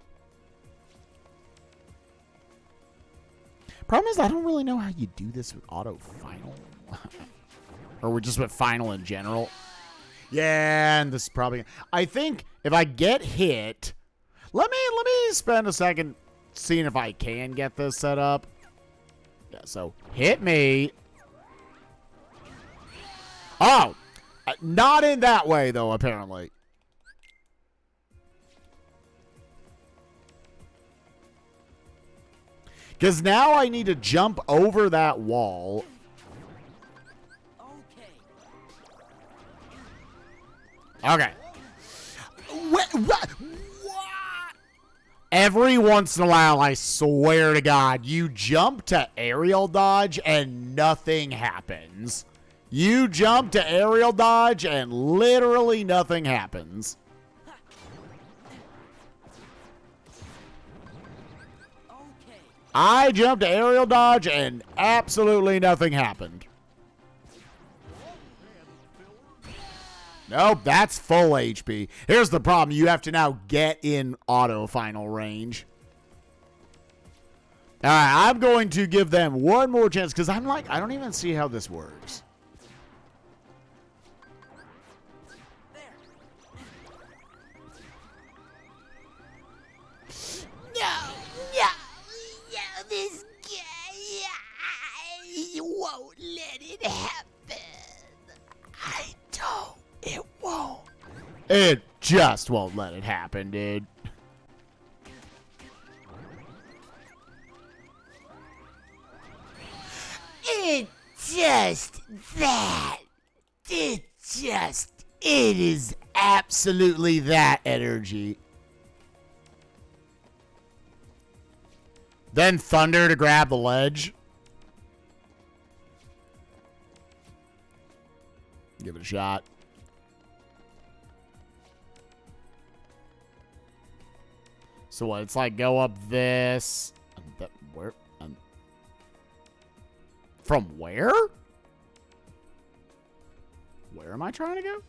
Problem is, I don't really know how you do this with auto final. Or we're just with final in general. Yeah, and this is probably... I think if I get hit... Let me spend a second seeing if I can get this set up. Yeah, so hit me. Oh! Not in that way, though, apparently. Because now I need to jump over that wall. Okay. What? Every once in a while, I swear to God, you jump to aerial dodge and nothing happens. You jump to aerial dodge and literally nothing happens. I jumped to aerial dodge and absolutely nothing happened. Nope, that's full HP. Here's the problem. You have to now get in auto final range. All right, I'm going to give them one more chance because I'm like, I don't even see how this works.
This guy, you won't let it happen. I don't. It won't.
It just won't let it happen, dude.
It just that. It is
Absolutely that energy. Then thunder to grab the ledge. Give it a shot. So what? It's like go up this. Where? From where? Where am I trying to go?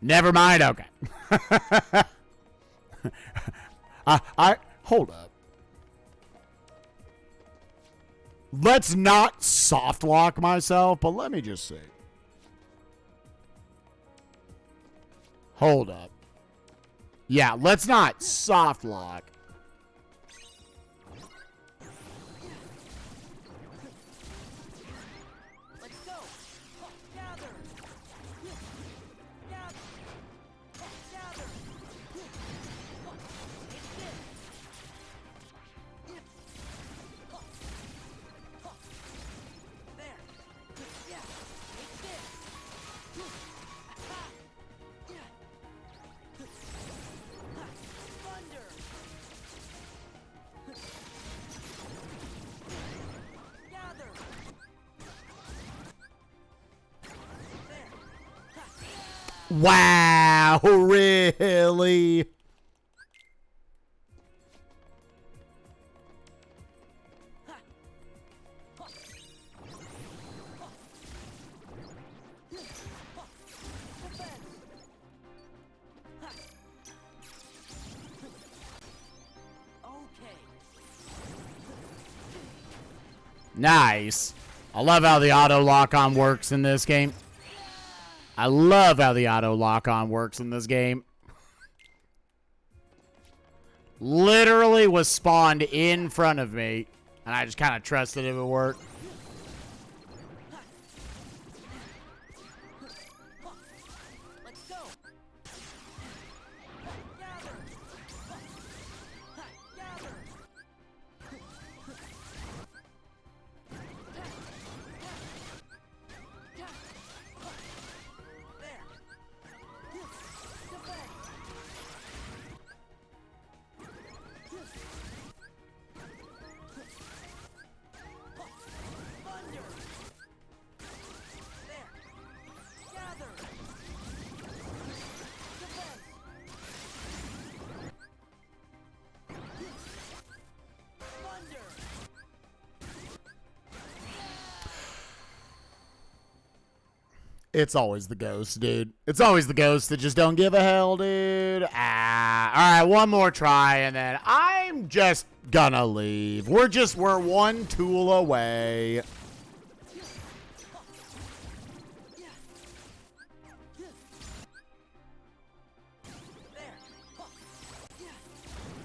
Never mind. Okay. Hold up. Let's not soft lock myself, but let me just see. Hold up. Yeah, let's not soft lock.
Let's go. Gather. Gather. Gather. There. Yeah. Take this. Thunder. Gather.
Wow, really? Nice. I love how the auto lock-on works in this game. I love how the auto lock-on works in this game. Literally was spawned in front of me, and I just kind of trusted it would work.
Let's go. Gather. Gather. There. Defend. Thunder. There. Gather. Defend. Thunder.
It's always the ghost, dude. It's always the ghosts that just don't give a hell, dude. Ah. All right, one more try, and then I'm just gonna leave. We're one tool away.
There.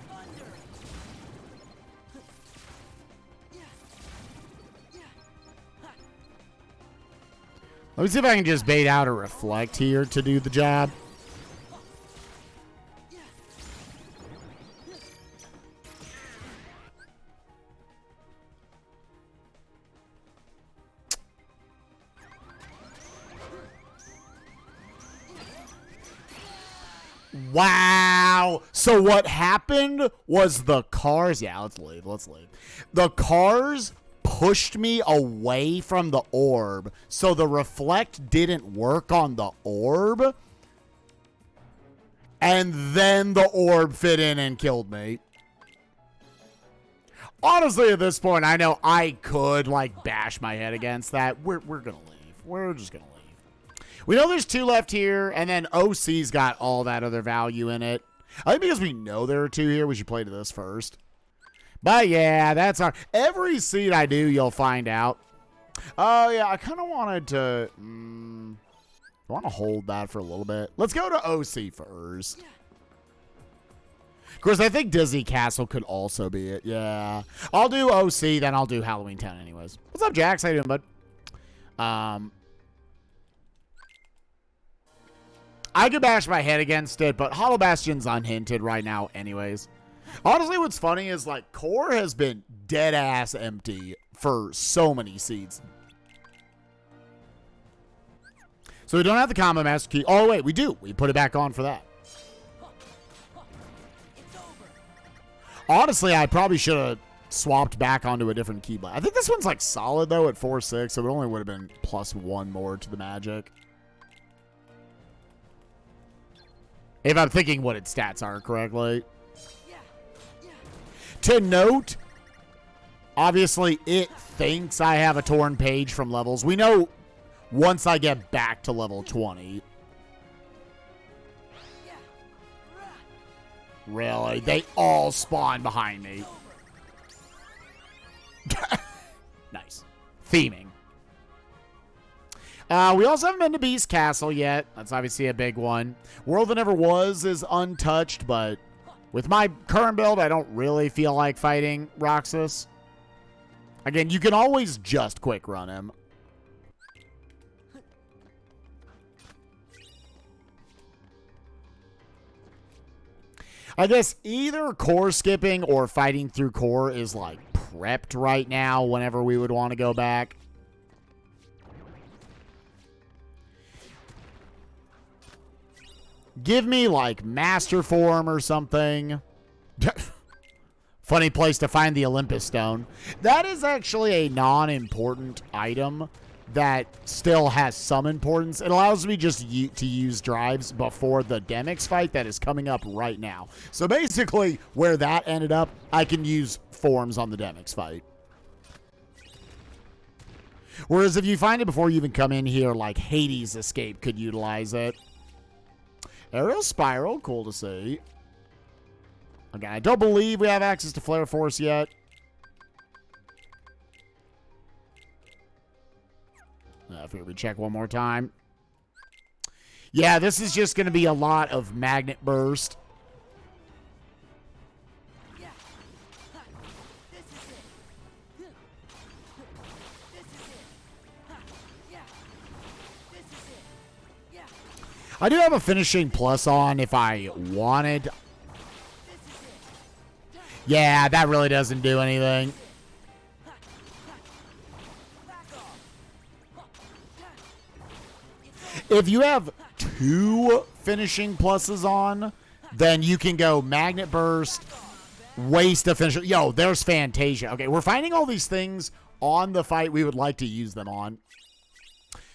Thunder.
Let me see if I can just bait out a reflect here to do the job. Wow. So what happened was the cars. Yeah, let's leave. Let's leave. The cars pushed me away from the orb. So the reflect didn't work on the orb. And then the orb fit in and killed me. Honestly, at this point, I know I could, like, bash my head against that. We're going to leave. We're just going to leave. We know there's 2 left here, and then OC's got all that other value in it. I think because we know there are 2 here, we should play to this first. But, yeah, that's our... Every seed I do, you'll find out. Oh, yeah, I kind of wanted to... I want to hold that for a little bit. Let's go to OC first. Of course, I think Disney Castle could also be it. Yeah. I'll do OC, then I'll do Halloween Town anyways. What's up, Jax? How you doing, bud? I could bash my head against it, but Hollow Bastion's unhinted right now anyways. Honestly, what's funny is, like, core has been dead-ass empty for so many seeds. So we don't have the combo master key. Oh, wait, we do. We put it back on for that. Honestly, I probably should have swapped back onto a different keyblade. I think this one's, like, solid, though, at 4-6, so it only would have been +1 more to the magic. If I'm thinking what its stats are correctly. To note, obviously, it thinks I have a torn page from levels. We know once I get back to level 20. Really? They all spawn behind me. Nice. Theming. We also haven't been to Beast Castle yet. That's obviously a big one. World That Never Was is untouched, but with my current build, I don't really feel like fighting Roxas. Again, you can always just quick run him. I guess either core skipping or fighting through core is, like, prepped right now whenever we would want to go back. Give me, like, Master Form or something. Funny place to find the Olympus Stone. That is actually a non-important item that still has some importance. It allows me just to use drives before the Demyx fight that is coming up right now. So basically, where that ended up, I can use forms on the Demyx fight. Whereas if you find it before you even come in here, like Hades Escape could utilize it. Aerial Spiral, cool to see. Again, I don't believe we have access to Flare Force yet. If we check one more time. Yeah, this is just going to be a lot of magnet burst.
Yeah. Ha. This is it. This is it. Ha. Yeah. This is it. Yeah.
I do have a finishing plus on if I wanted.
This is it.
Yeah, that really doesn't do anything.
Ha. Ha. Back off. Ha. Yeah. It's over.
If you have 2 finishing pluses on, then you can go magnet burst, waste a finisher. Yo, there's Fantasia. Okay, we're finding all these things on the fight we would like to use them on.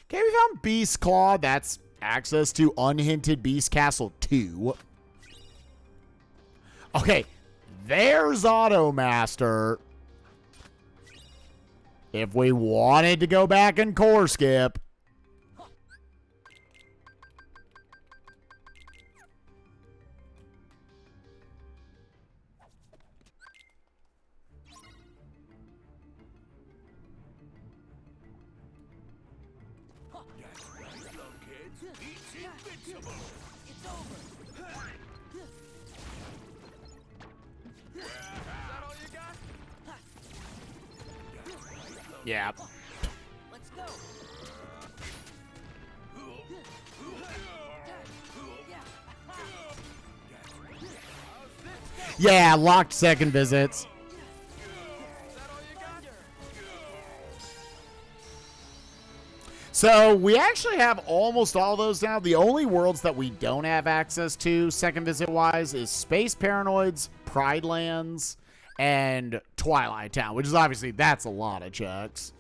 Okay, we found Beast Claw. That's access to Unhinted Beast Castle 2. Okay, there's Auto Master. If we wanted to go back and core skip.
That's right, little kids. He's invincible.
It's over.
Is that all you got?
Yeah.
Let's go.
Yeah, locked second visits.
Is that all you got?
So we actually have almost all those now. The only worlds that we don't have access to second visit wise is Space Paranoids, Pride Lands, and Twilight Town, which is obviously that's a lot of checks.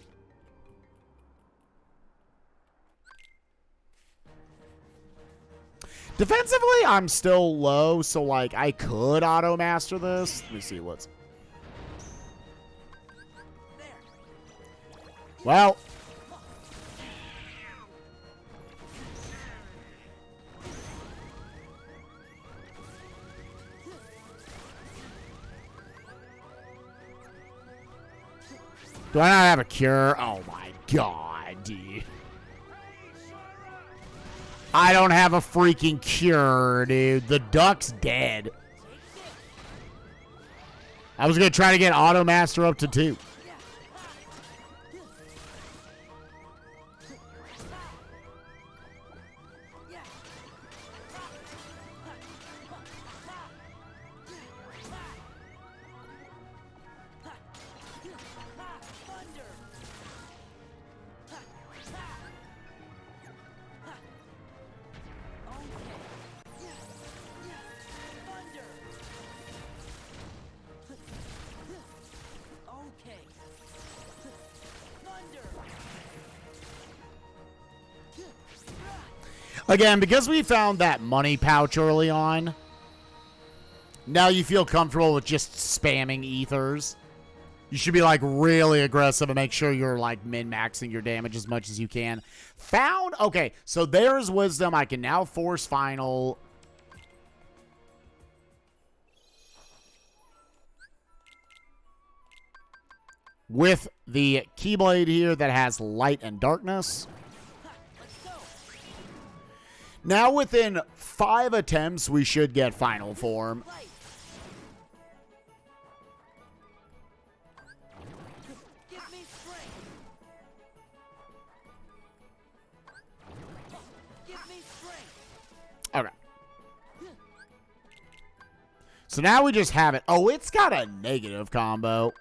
Defensively, I'm still low, so like I could auto master this. Let me see what's.
There.
Well, do I not have a cure? Oh my god, dude. I don't have a freaking cure, dude. The duck's dead. I was going to try to get Auto Master up to 2. Again, because we found that money pouch early on, now you feel comfortable with just spamming ethers. You should be, like, really aggressive and make sure you're, like, min-maxing your damage as much as you can. Found? Okay, so there's Wisdom. I can now force Final. With the Keyblade here that has Light and Darkness. Now within 5 attempts, we should get Final Form.
Give me strength. Give me strength.
Okay. So now we just have it. Oh, it's got a negative combo.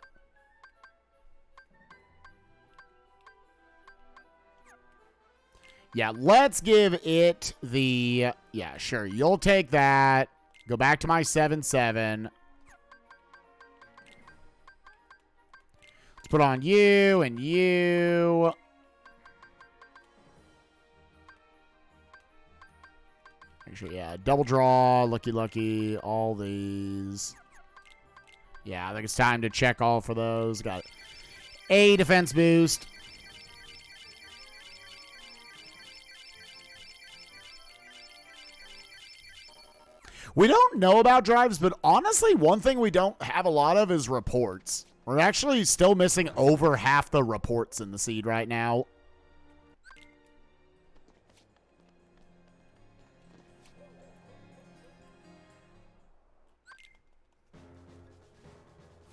Yeah, let's give it the... Yeah, sure. You'll take that. Go back to my 7-7. Let's put on you and you. Actually, yeah, double draw, lucky, all these. Yeah, I think it's time to check all for those. Got a defense boost. We don't know about drives, but honestly, one thing we don't have a lot of is reports. We're actually still missing over half the reports in the seed right now.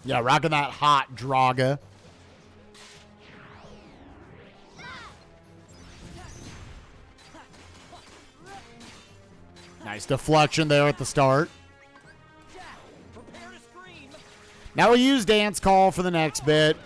Yeah, rocking that hot Draga. Nice deflection there at the start.
Prepare to scream.
Now we'll use Dance Call for the next bit.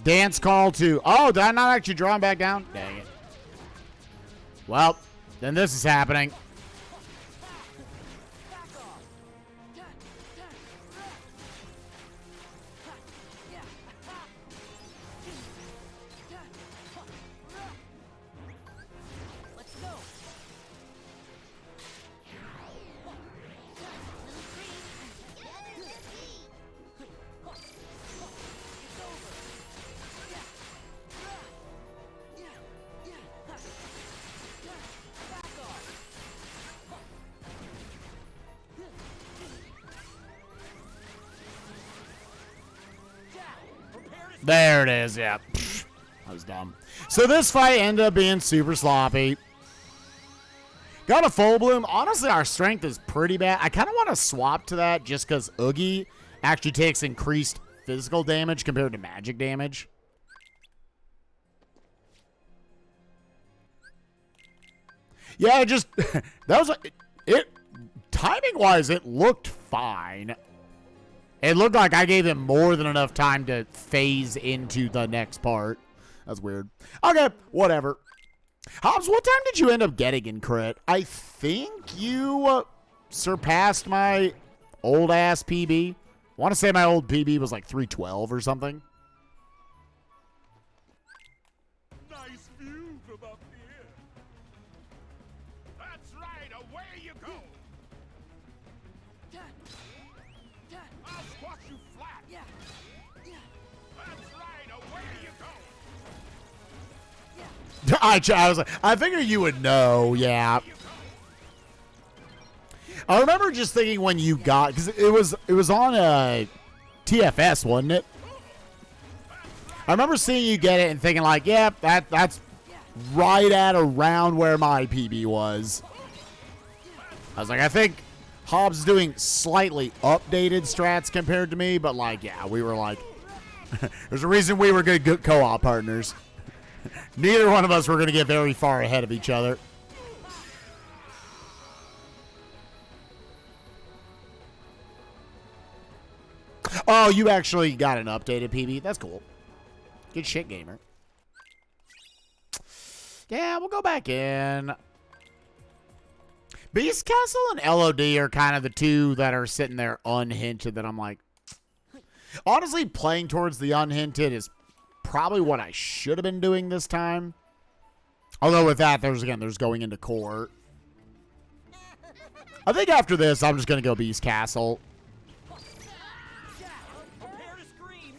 Dance Call to... Oh, did I not actually draw him back down? Dang it. Well, then this is happening.
Let's go.
There it is, yeah. Pfft, that was dumb. So this fight ended up being super sloppy. Got a full bloom. Honestly, our strength is pretty bad. I kind of want to swap to that just because Oogie actually takes increased physical damage compared to magic damage. Yeah, it just... that was... Timing-wise, it looked fine. It looked like I gave him more than enough time to phase into the next part. That's weird. Okay, whatever. Hobbs, what time did you end up getting in crit? I think you surpassed my old-ass PB. I want to say my old PB was like 312 or something.
Nice view from up here. That's right. Away you go. I'll squash you flat.
Yeah.
That's right. Away you go.
I was like, I figured you would know, yeah. I remember just thinking when you got, because it was on TFS, wasn't it? I remember seeing you get it and thinking like, yeah, that's right at around where my PB was. I was like, I think Hobbs is doing slightly updated strats compared to me, but like, yeah, we were like, there's a reason we were good co-op partners. Neither one of us were going to get very far ahead of each other. Oh, you actually got an updated PB. That's cool. Good shit, gamer. Yeah, we'll go back in. Beast Castle and LOD are kind of the two that are sitting there unhinted that I'm like... Honestly, playing towards the unhinted is probably what I should have been doing this time. Although with that, there's going into court. I think after this, I'm just going to go Beast Castle.
Prepare to scream.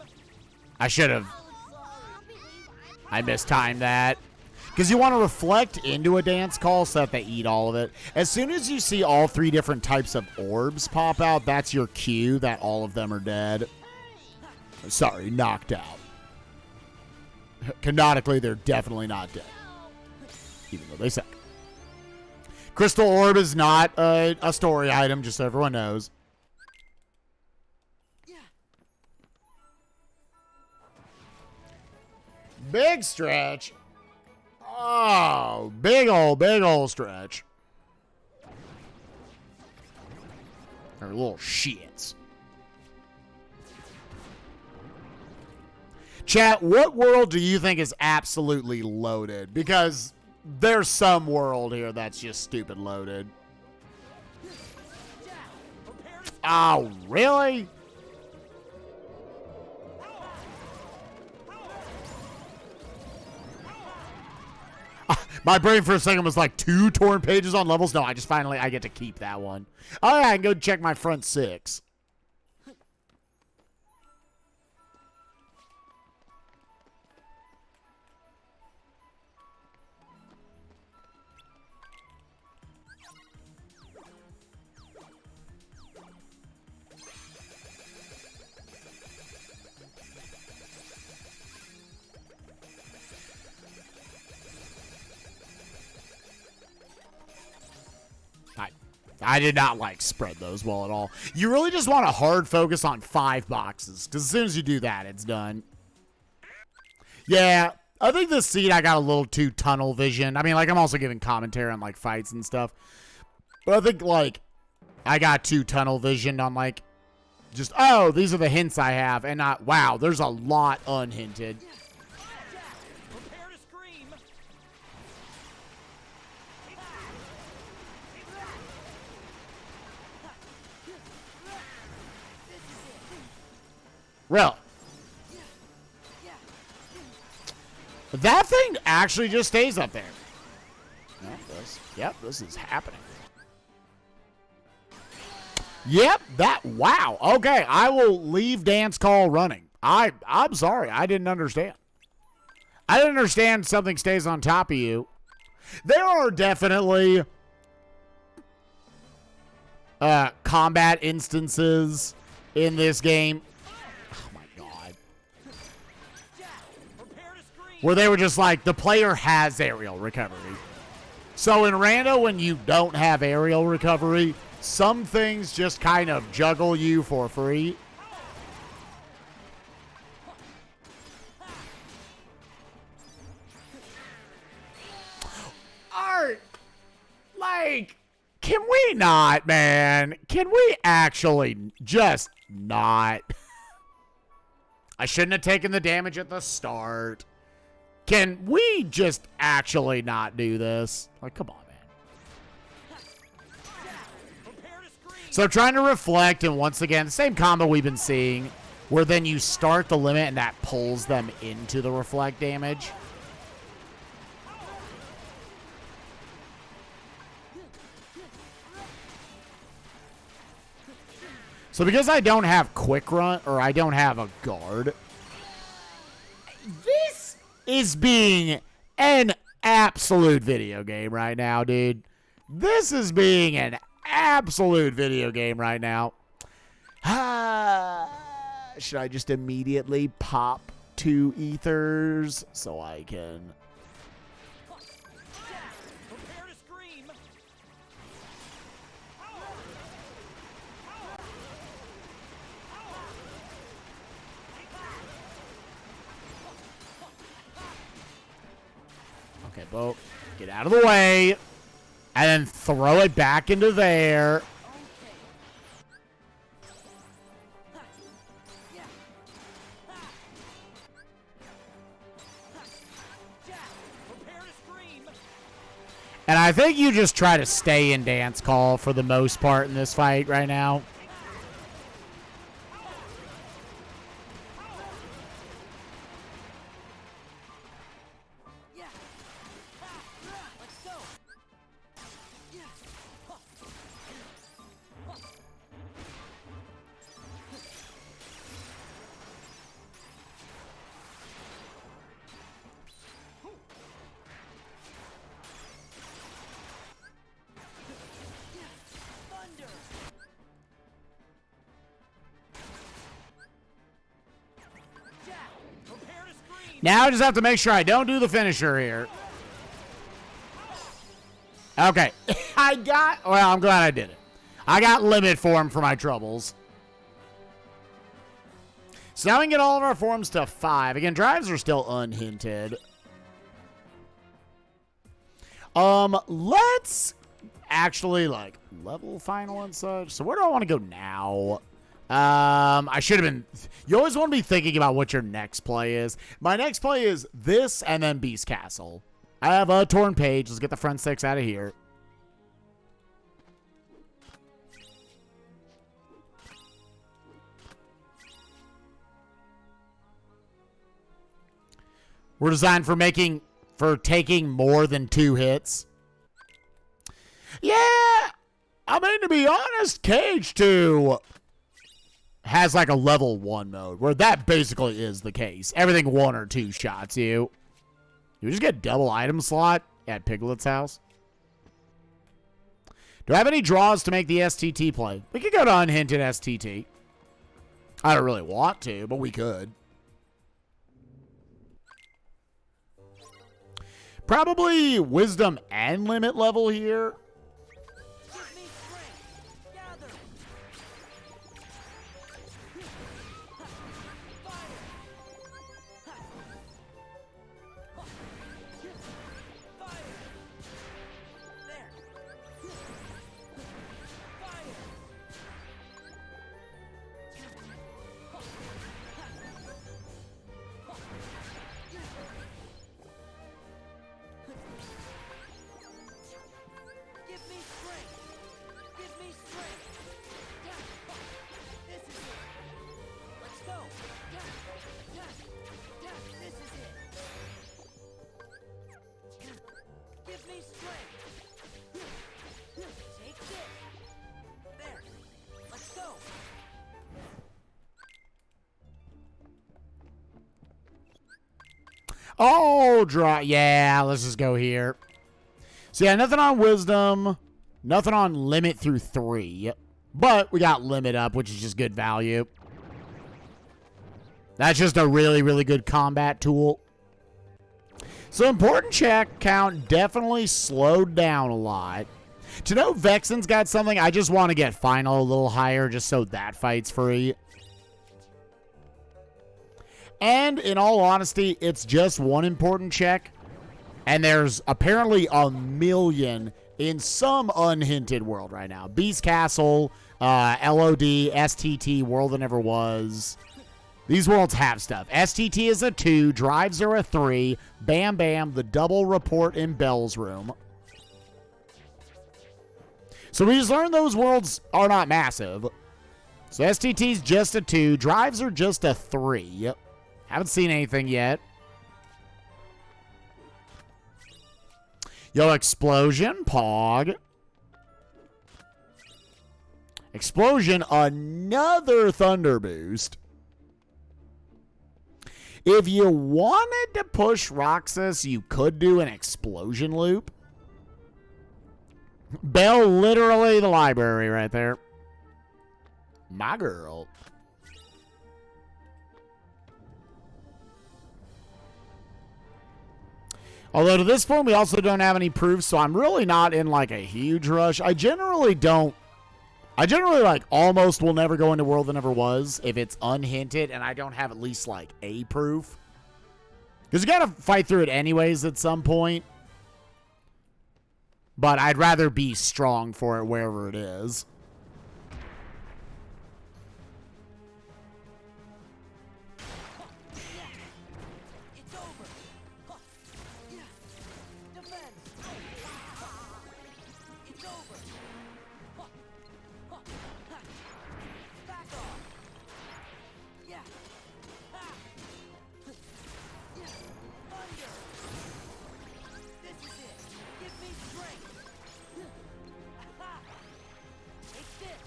I should have. I mistimed that. Because you want to reflect into a dance call so that they eat all of it. As soon as you see all three different types of orbs pop out, that's your cue that all of them are dead. Sorry, knocked out. Canonically, they're definitely not dead. Even though they suck. Crystal Orb is not a story item, just so everyone knows. Big stretch. Oh, big old stretch. They're little shits. Chat, what world do you think is absolutely loaded? Because there's some world here that's just stupid loaded. Oh, really? My brain for a second was like 2 torn pages on levels. No, I get to keep that one. Oh, yeah, I can go check my front 6. I did not like spread those well at all. You really just want to hard focus on 5 boxes, because as soon as you do that, it's done. Yeah, I think this seed I got a little too tunnel vision. I mean, like, I'm also giving commentary on, like, fights and stuff. But I think, like, I got too tunnel visioned on, like, just, oh, these are the hints I have, and not, wow, there's a lot unhinted.
Prepare to scream.
Really? That thing actually just stays up there. Yep, this is happening. Yep, wow. Okay, I will leave dance call running. I'm sorry, I didn't understand. I didn't understand something stays on top of you. There are definitely combat instances in this game. Oh my god. Where they were just like, the player has aerial recovery. So in Rando, when you don't have aerial recovery, some things just kind of juggle you for free. Art, like, can we not, man? Can we actually just not? I shouldn't have taken the damage at the start. Can we just actually not do this? Like, come on, man. So trying to reflect, and once again, the same combo we've been seeing, where then you start the limit and that pulls them into the reflect damage. So because I don't have quick run, or I don't have a guard, this is being an absolute video game right now, dude. This is being an absolute video game right now. Should I just immediately pop 2 ethers so I can...
Prepare to scream.
Okay, Bo, get out of the way. And then throw it back into there. And I think you just try to stay in dance call for the most part in this fight right now. Now I just have to make sure I don't do the finisher here. Okay. Well, I'm glad I did it. I got limit form for my troubles. So now we can get all of our forms to 5. Again, drives are still unhinted. Let's actually, like, level final and such. So where do I want to go now? I should have been... You always want to be thinking about what your next play is. My next play is this and then Beast Castle. I have a torn page. Let's get the front 6 out of here. We're designed for taking more than 2 hits. Yeah! I mean, to be honest, KH2 has like a level 1 mode where that basically is the case. Everything 1 or 2 shots you. You just get double item slot at Piglet's house. Do I have any draws to make the STT play? We could go to unhinted STT. I don't really want to, but we could. Probably wisdom and limit level here.
Give me strength.
Oh, dry. Yeah, let's just go here. So, yeah, nothing on wisdom. Nothing on limit through 3. But we got limit up, which is just good value. That's just a really, really good combat tool. So, important check count definitely slowed down a lot. To know Vexen's got something, I just want to get final a little higher just so that fight's free. And in all honesty, it's just one important check. And there's apparently a million in some unhinted world right now. Beast Castle, LOD, STT, World That Never Was. These worlds have stuff. STT is a 2, drives are a 3, Bam Bam, the double report in Bell's room. So we just learned those worlds are not massive. So STT's just a 2, drives are just a 3. Haven't seen anything yet. Yo, Explosion, Pog. Explosion, another Thunder Boost. If you wanted to push Roxas, you could do an Explosion loop. Bell, literally the library right there. My girl. Although to this point, we also don't have any proofs, so I'm really not in like a huge rush. I generally like almost will never go into World That Never Was if it's unhinted and I don't have at least like a proof. Because you gotta fight through it anyways at some point. But I'd rather be strong for it wherever it is.
It's over. Huh. Yeah. Defense. It's over. Huh. Huh. Ha. Back off. Yeah. Ha. Yeah. Thunder. This is it. Give me strength. Ha. Take this.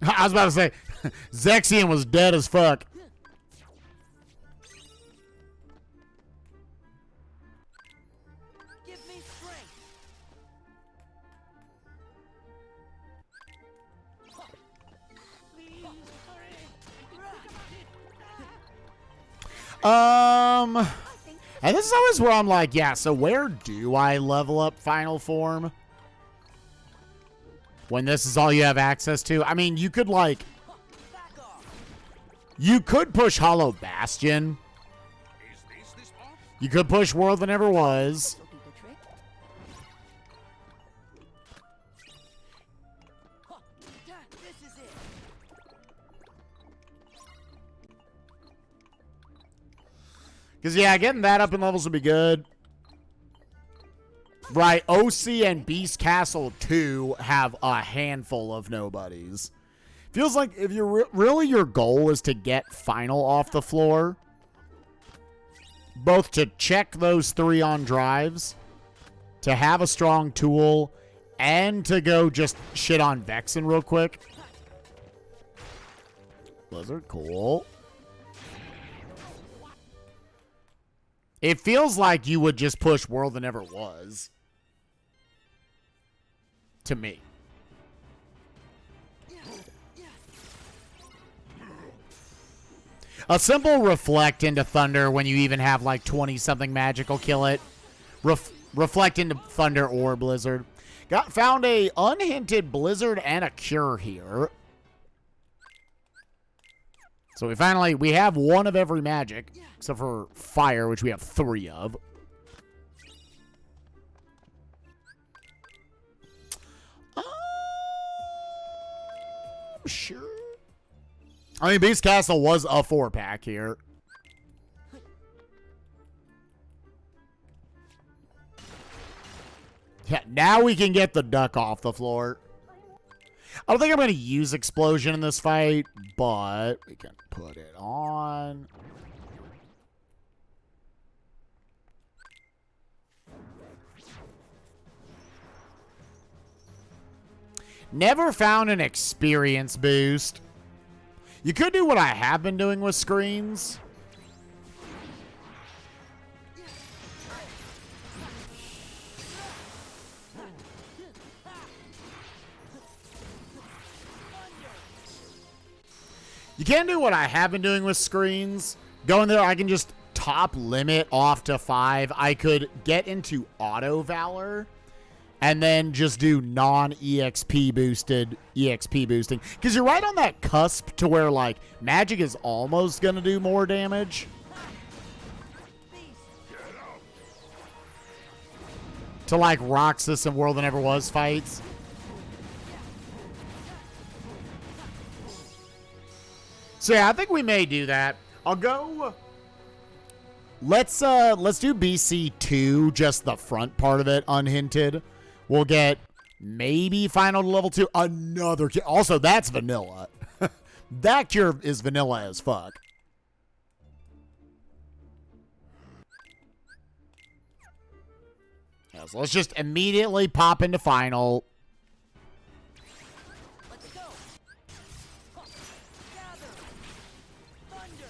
I was about to say, Zexion was dead as fuck.
Give me strength. Please hurry.
And this is always where I'm like, yeah, so where do I level up final form? When this is all you have access to? I mean, you could like,
Back off.
you could push Hollow Bastion.
Is this off?
You could push World That Never Was.
This'll do the trick. Huh. Yeah, this is it.
Because, yeah, getting that up in levels would be good. Right, OC and Beast Castle 2 have a handful of nobodies. Feels like if you're really your goal is to get final off the floor, both to check those 3 on drives, to have a strong tool, and to go just shit on Vexen real quick. Blizzard, cool. It feels like you would just push World That Never Was. To me. A simple reflect into Thunder when you even have like 20-something magic will kill it. Reflect into Thunder or Blizzard. Found a unhinted Blizzard and a Cure here. So we have one of every magic, except for Fire, which we have 3 of. Sure. I mean, Beast Castle was a 4-pack here. Yeah, now we can get the duck off the floor. I don't think I'm going to use explosion in this fight, but we can put it on. Never found an experience boost. You could do what I have been doing with screens. You can do what I have been doing with screens. Go in there, I can just top limit off to 5. I could get into auto valor and then just do non-EXP boosted EXP boosting. Because you're right on that cusp to where, like, magic is almost going to do more damage. To, like, Roxas and World That Never Was fights. So yeah, I think we may do that. I'll go. Let's do BC2, just the front part of it, unhinted. We'll get maybe final to level 2. Another cure. Also, that's vanilla. That cure is vanilla as fuck. Yeah, so let's just immediately pop into final.
Let's go. Gather. Thunder.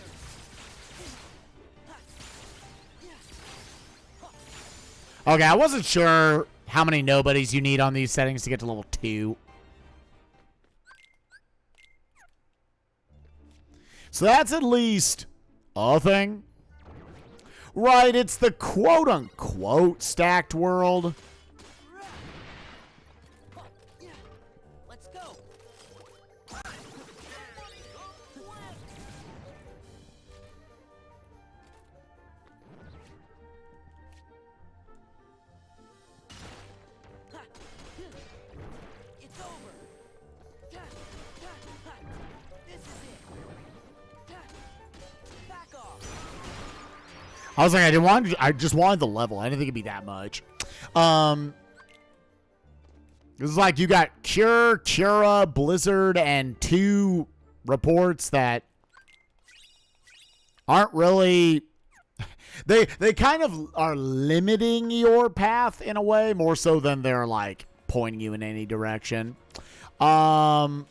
Okay, I wasn't sure how many nobodies you need on these settings to get to level 2. So that's at least a thing. Right, it's the quote-unquote stacked world.
Let's go. It's over. This is it. Back off.
I was like, I just wanted the level. I didn't think it'd be that much. This is like you got Cure, Cura, Blizzard, and 2 reports that aren't really. They kind of are limiting your path in a way more so than they're like pointing you in any direction. Where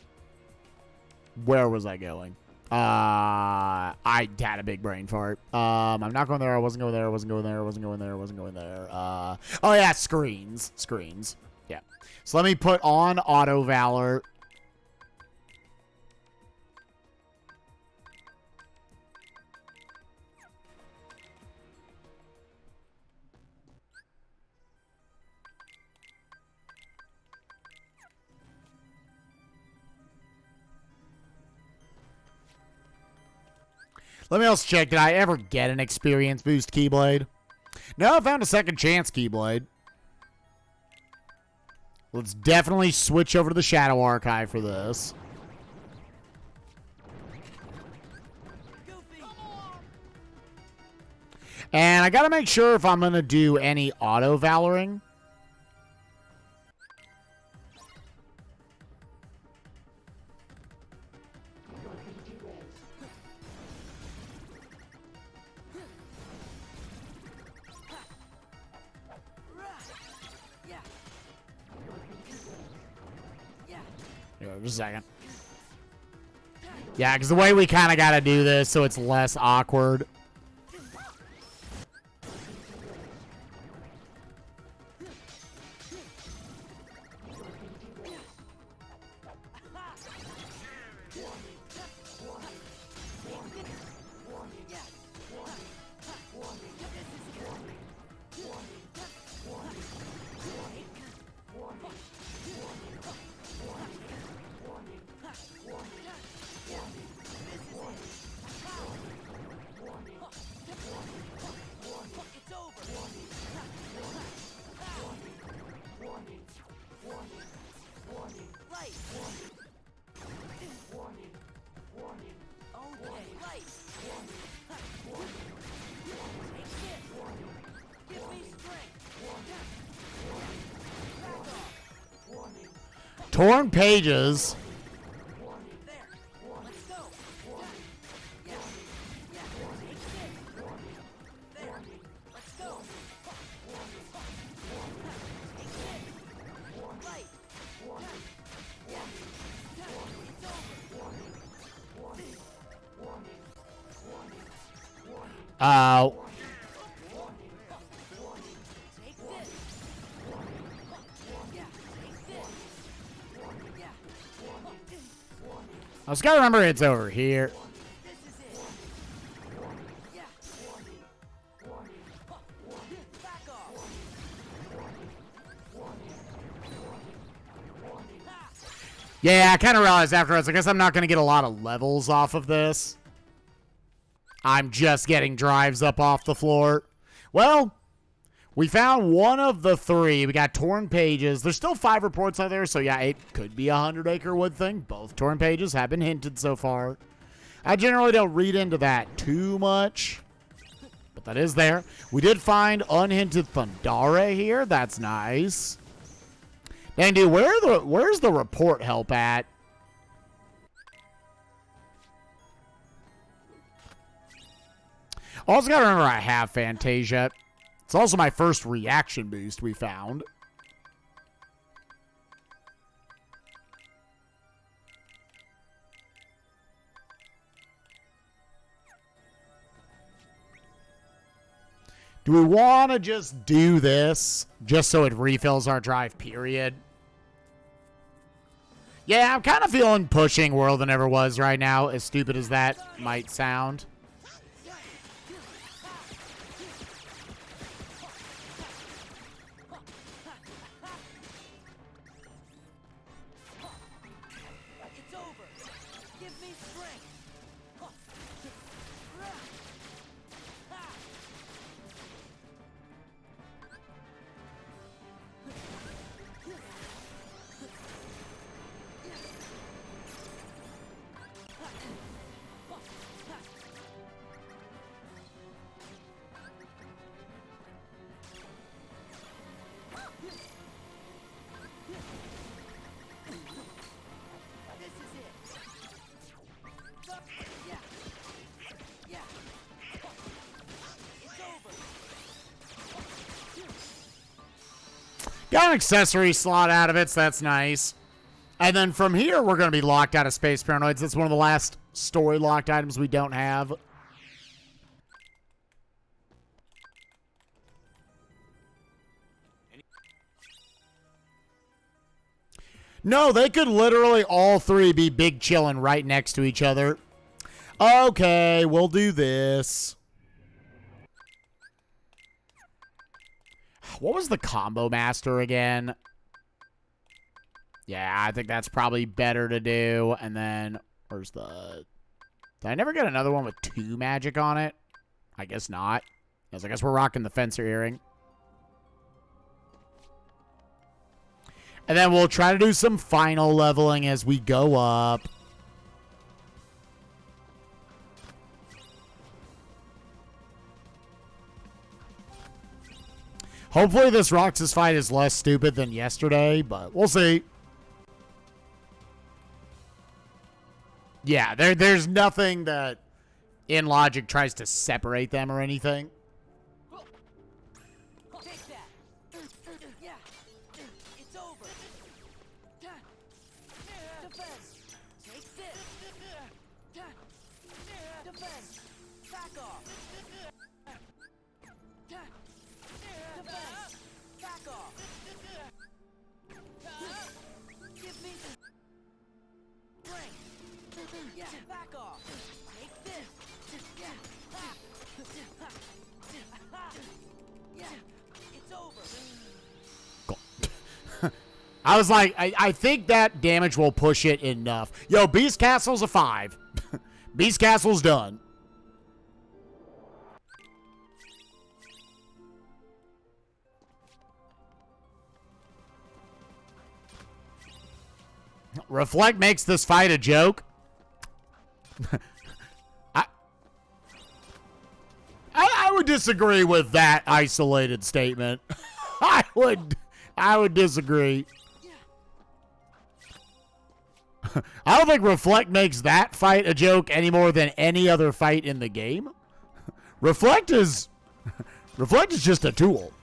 was I going? I had a big brain fart. I'm not going there. I wasn't going there. I wasn't going there. I wasn't going there. I wasn't going there. Oh yeah, screens. Yeah. So let me put on auto valor. Let me also check, did I ever get an experience boost Keyblade? No, I found a second chance Keyblade. Let's definitely switch over to the Shadow Archive for this.
Goofy.
And I gotta make sure if I'm gonna do any auto valoring.
Yeah. Yeah.
Here, just a second. Yeah, because the way we kind of gotta do this so it's less awkward. Torn pages.
There. Let's go. Yeah. Yeah. Take this. There. Let's go. Take this. Right. Yeah. It's over. Take this. Yeah. Take this. Yeah.
I just gotta remember it's over here.
This is it. Yeah. Back off.
Yeah, I kind of realized afterwards, I guess I'm not going to get a lot of levels off of this. I'm just getting drives up off the floor. Well, we found one of the three. We got torn pages. There's still 5 reports out there, so yeah, it could be a 100-acre wood thing. Both torn pages have been hinted so far. I generally don't read into that too much, but that is there. We did find unhinted Thundara here. That's nice. Dang, dude, where's the report help at? Also gotta remember I have Fantasia. It's also my first reaction boost we found. Do we want to just do this just so it refills our drive, period? Yeah, I'm kind of feeling pushing World That Never Was right now, as stupid as that might sound.
It's over. Give me strength. This is it. Yeah. Yeah. It's over.
Got an accessory slot out of it, so that's nice. And then from here, we're going to be locked out of Space Paranoids. That's one of the last story locked items we don't have. No, they could literally all three be big chillin' right next to each other. Okay, we'll do this. What was the combo master again? Yeah, I think that's probably better to do. And then, where's the... Did I never get another one with 2 magic on it? I guess not. I guess we're rocking the Fencer Earring. And then we'll try to do some final leveling as we go up. Hopefully this Roxas fight is less stupid than yesterday, but we'll see. Yeah, there's nothing that in logic tries to separate them or anything.
Take that. Yeah. It's over. Defense. Take this. Defense. Back off. Defense. Back off. Give me strength. Yeah. Back off. Take this. Yeah. Yeah. It's over.
I was like, I think that damage will push it enough. Yo, Beast Castle's a 5. Beast Castle's done. Reflect makes this fight a joke. I would disagree with that isolated statement. I would disagree. I don't think Reflect makes that fight a joke any more than any other fight in the game. Reflect is just a tool.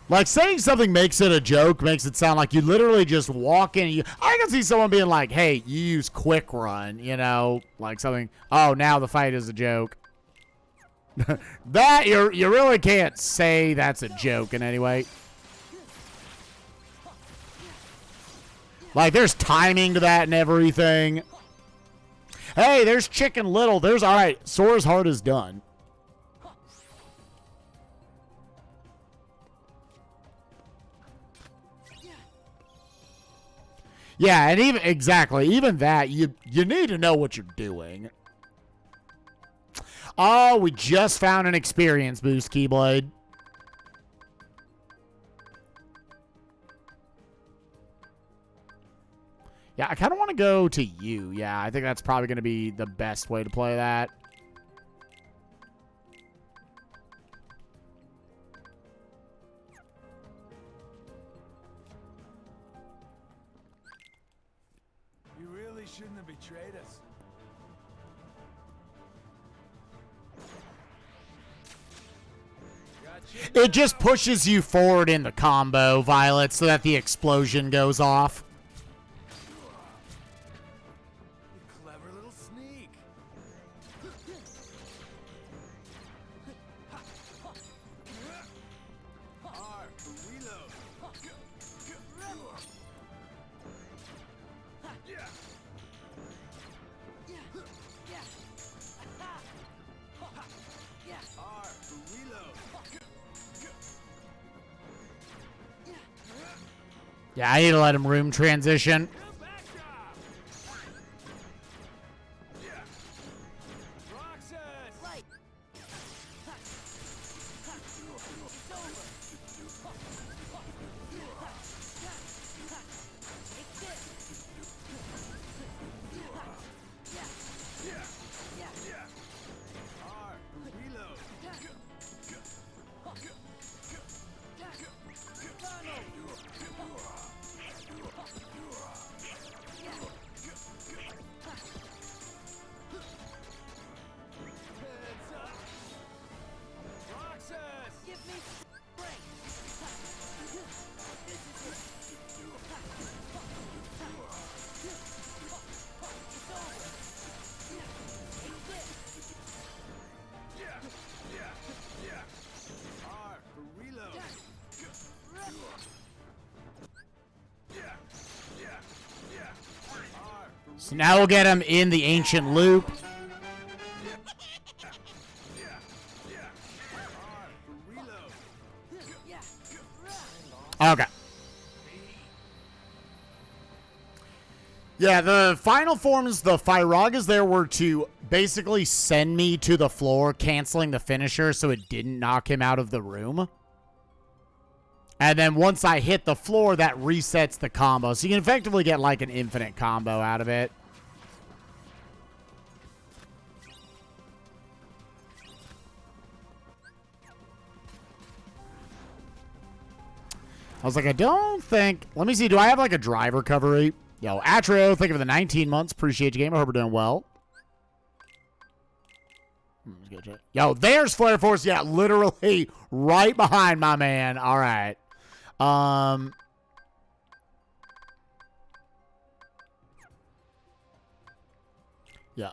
Like, saying something makes it a joke makes it sound like you literally just walk in. I can see someone being like, hey, you use quick run, you know, like something. Oh, now the fight is a joke. That, you really can't say that's a joke in any way. Like, there's timing to that and everything. Hey, there's Chicken Little. There's, all right, Sora's heart is done. Yeah, and even that, you need to know what you're doing. Oh, we just found an experience boost, Keyblade. Yeah, I kind of want to go to you. Yeah, I think that's probably going to be the best way to play that.
You really shouldn't have betrayed us.
It just pushes you forward in the combo, Violet, so that the explosion goes off.
You clever little sneak. R, reload. R, reload.
Yeah, I need to let him room transition.
Roxas!
Right.
R, reload. Heads up. Roxas!
Give me strength. This is it. It's over. Take this.
R, reload. R,
So now we'll get him in the ancient loop.
reload.
Okay. Yeah, the final forms, the Firagas there were to basically send me to the floor, canceling the finisher so it didn't knock him out of the room. And then once I hit the floor, that resets the combo. So you can effectively get like an infinite combo out of it. I was like, I don't think... Let me see. Do I have like a drive recovery? Yo, Atrio, thank you for the 19 months. Appreciate you, game. I hope we're doing well. Yo, there's Flare Force. Yeah, literally right behind my man. All right. Yeah,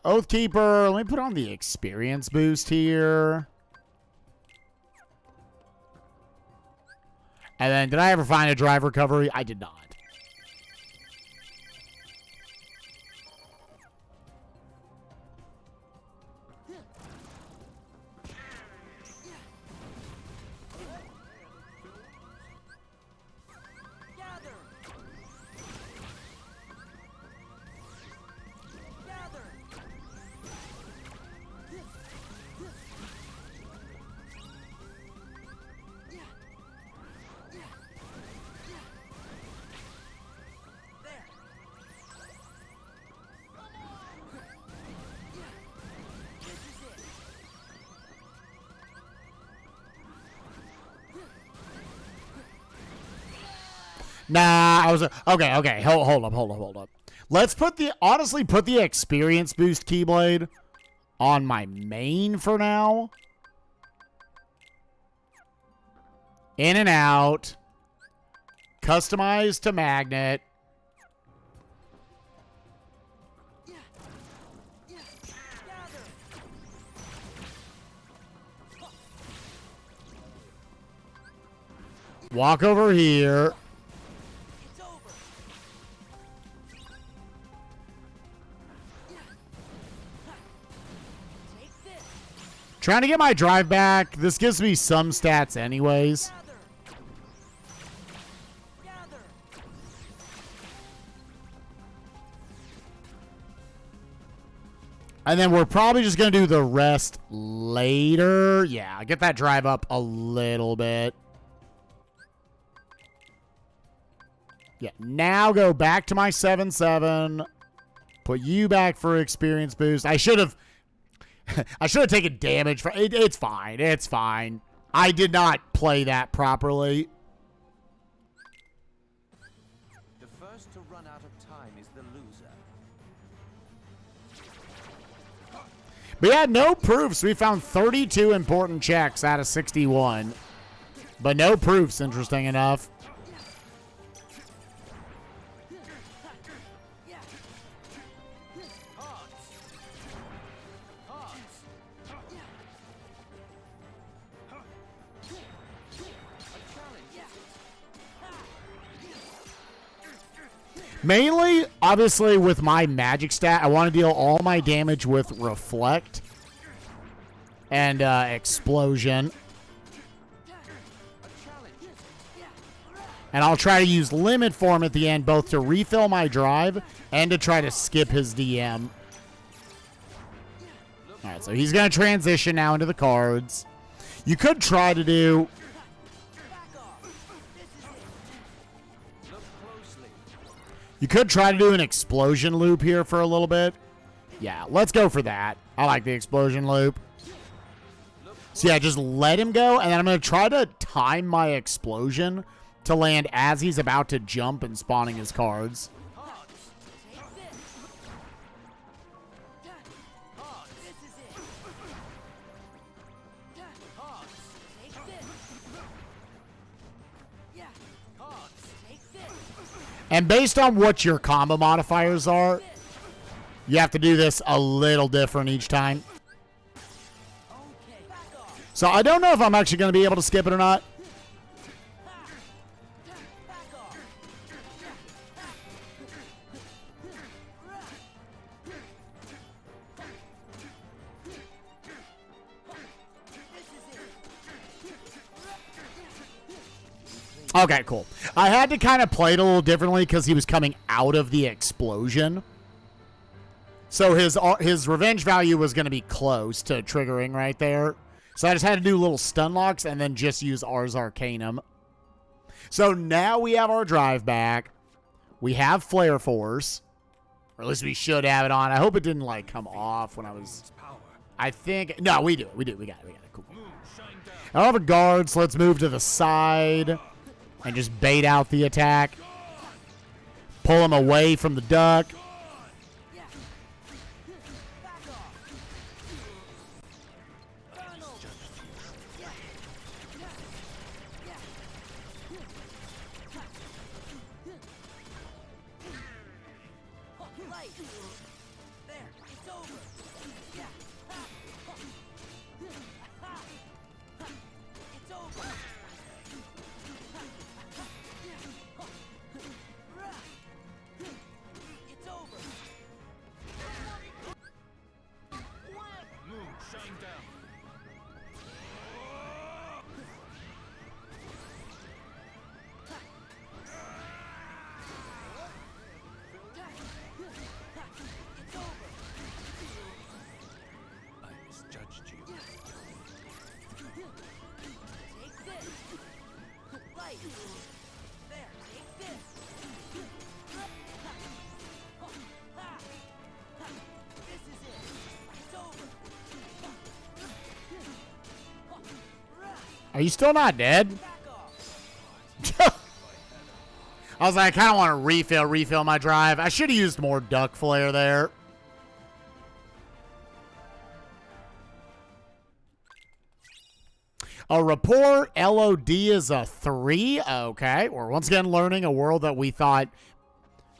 Oathkeeper. Let me put on the experience boost here. And then, did I ever find a drive recovery? I did not.
Gather. Gather.
Nah, I was okay. Hold up. Let's honestly put the experience boost Keyblade on my main for now. In and out. Customized to magnet. Walk over here.
It's over. Take this.
Trying to get my drive back. This gives me some stats anyways.
Gather.
And then we're probably just going to do the rest later. Yeah, get that drive up a little bit. Yeah, now go back to my 7-7. Put you back for experience boost. I should have taken damage for it. It's fine. It's fine. I did not play that properly.
The first to run out of time is the loser.
But yeah, no proofs. We found 32 important checks out of 61. But no proofs, interesting enough. Mainly, obviously, with my magic stat, I want to deal all my damage with Reflect and Explosion. And I'll try to use Limit Form at the end, both to refill my drive and to try to skip his DM. Alright, so he's going to transition now into the cards. You could try to do... You could try to do an explosion loop here for a little bit. Yeah, let's go for that. I like the explosion loop. So yeah, just let him go, and then I'm going to try to time my explosion to land as he's about to jump and spawning his cards. And based on what your combo modifiers are, you have to do this a little different each time. So I don't know if I'm actually going to be able to skip it or not. Okay, cool. I had to kind of play it a little differently because he was coming out of the explosion. So his revenge value was going to be close to triggering right there. So I just had to do little stun locks and then just use Ars Arcanum. So now we have our drive back. We have Flare Force. Or at least we should have it on. I hope it didn't, like, come off when I was... I think... No, we do. We got it. Cool. I don't have a guard, so let's move to the side. And just bait out the attack. Pull him away from the duck. Are you still not dead? I I was like, I kind of want to refill my drive. I should have used more duck flare there. A rapport LOD is a 3. Okay. We're once again learning a world that we thought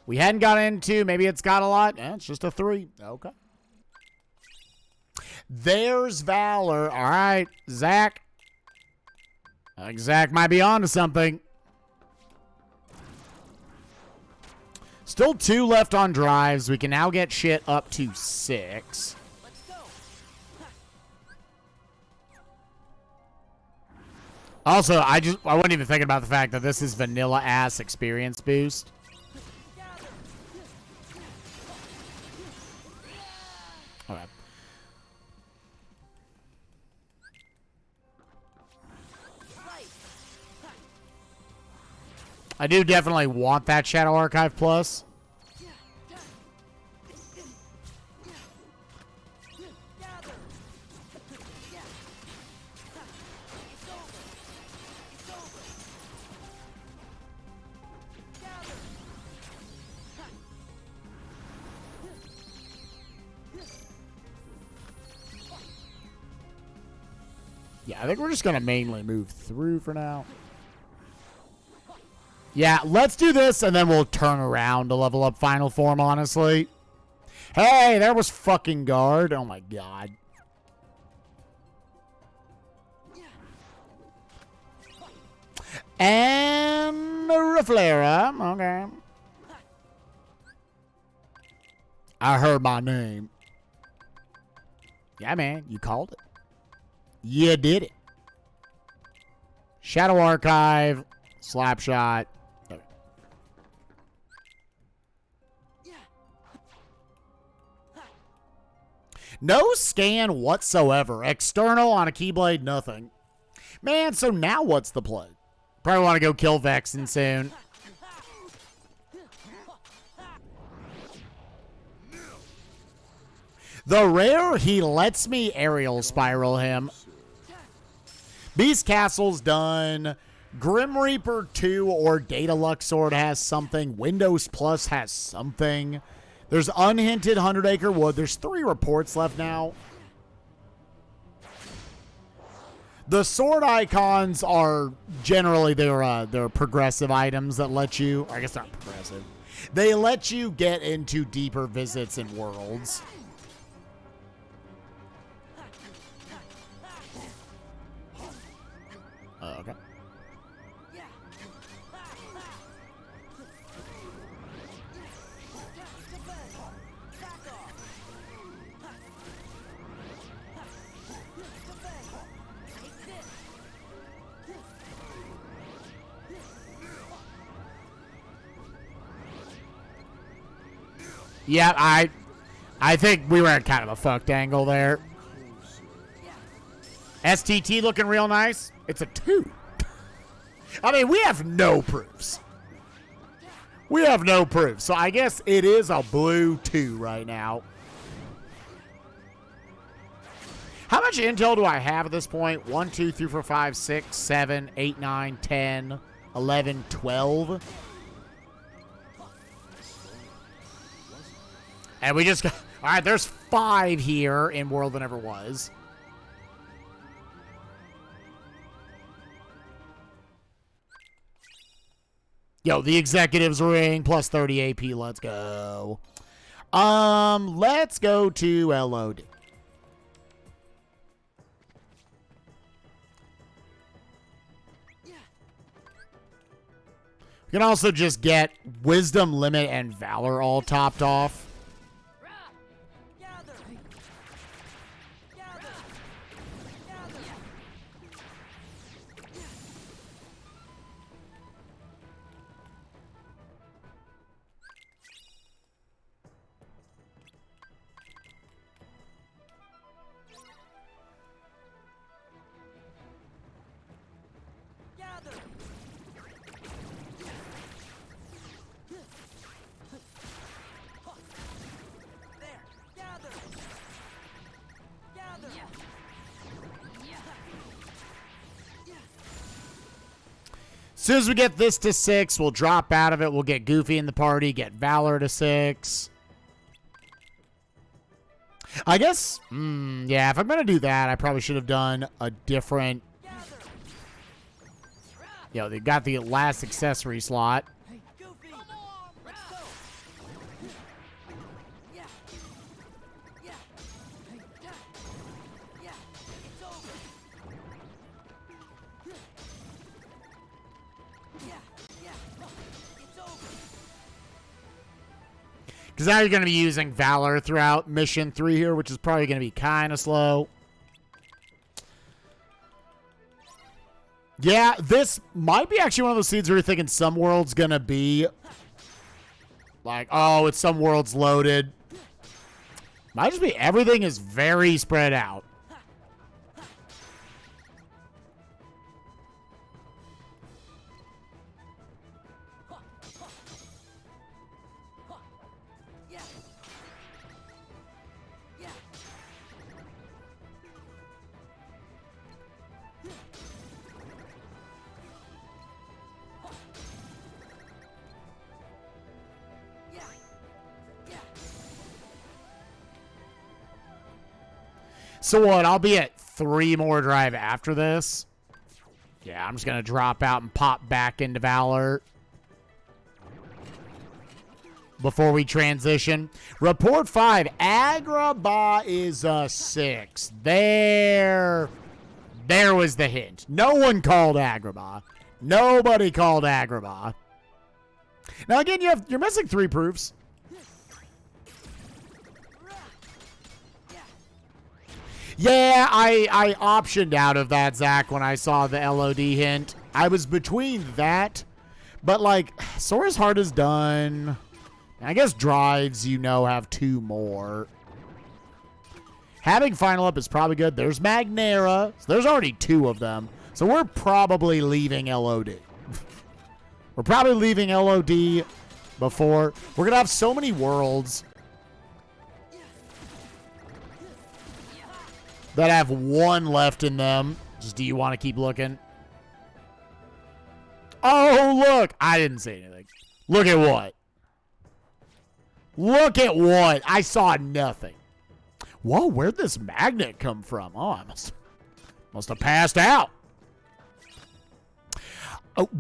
we hadn't got into. Maybe it's got a lot. Yeah, it's just a 3. Okay. There's Valor. All right, Zach. I think Zach might be on to something. Still 2 left on drives. We can now get shit up to 6.
Let's go.
Also, I wasn't even thinking about the fact that this is vanilla ass experience boost.
Gather.
Okay.
Right.
I do definitely want that Shadow Archive Plus.
Gather. Yeah. It's over. It's over. Gather.
Yeah, I think we're just going to mainly move through for now. Yeah, let's do this, and then we'll turn around to level up Final Form, honestly. Hey, there was fucking guard. Oh, my God. And Reflera. Okay. I heard my name. Yeah, man, you called it. You did it. Shadow Archive, Slapshot. Okay. No scan whatsoever. External on a Keyblade, nothing. Man, so now what's the play? Probably want to go kill Vexen soon. The rare, he lets me aerial spiral him. Beast Castle's done. Grim Reaper 2 or Data Luxord has something. Windows Plus has something. There's Unhinted 100 Acre Wood. There's 3 reports left now. The sword icons are generally they're progressive items that let you, I guess not progressive. They let you get into deeper visits and worlds. Okay. Yeah, I think we were at kind of a fucked angle there. STT looking real nice. It's a 2. I mean, we have no proofs. We have no proof. So I guess it is a blue 2 right now. How much intel do I have at this point? 1, 2, 3, 4, 5, 6, 7, 8, 9, 10, 11, 12. And we just got... All right, there's 5 here in World That Never Was. Yo, the Executive's Ring plus 30 AP. Let's go. Let's go to LOD. We can also just get Wisdom, Limit, and Valor all topped off.
Gather. Gather. Gather. Gather.
soon as we get this to 6, we'll drop out of it. We'll get Goofy in the party, get Valor to 6. I guess, yeah, if I'm going to do that, I probably should have done a different... Yo, they got the last accessory slot.
Hey, Goofy! Let's go! Yeah! Yeah! Hey, yeah! Yeah! It's over! Yeah! Yeah! It's over!
Because now you're going to be using Valor throughout Mission 3 here, which is probably going to be kind of slow. Yeah, this might be actually one of those seeds where you're thinking some world's going to be like, oh, it's some world's loaded. Might just be everything is very spread out.
Yeah! Yeah! Yeah! Yeah!
So what? I'll be at 3 more drive after this. Yeah, I'm just going to drop out and pop back into Valor before we transition. Report 5. Agrabah is a 6. There was the hint. No one called Agrabah. Nobody called Agrabah. Now, again, you're missing 3 proofs. Yeah, I optioned out of that, Zach, when I saw the LOD hint. I was between that, but, like, Sora's Heart is done. And I guess Drives, have 2 more. Having Final Up is probably good. There's Magnera. So there's already 2 of them. So we're probably leaving LOD. We're probably leaving LOD before. We're going to have so many worlds that have 1 left in them. Just, do you want to keep looking? Oh, look. I didn't say anything. Look at what? Look at what? I saw nothing. Whoa, where'd this magnet come from? Oh, I must have passed out.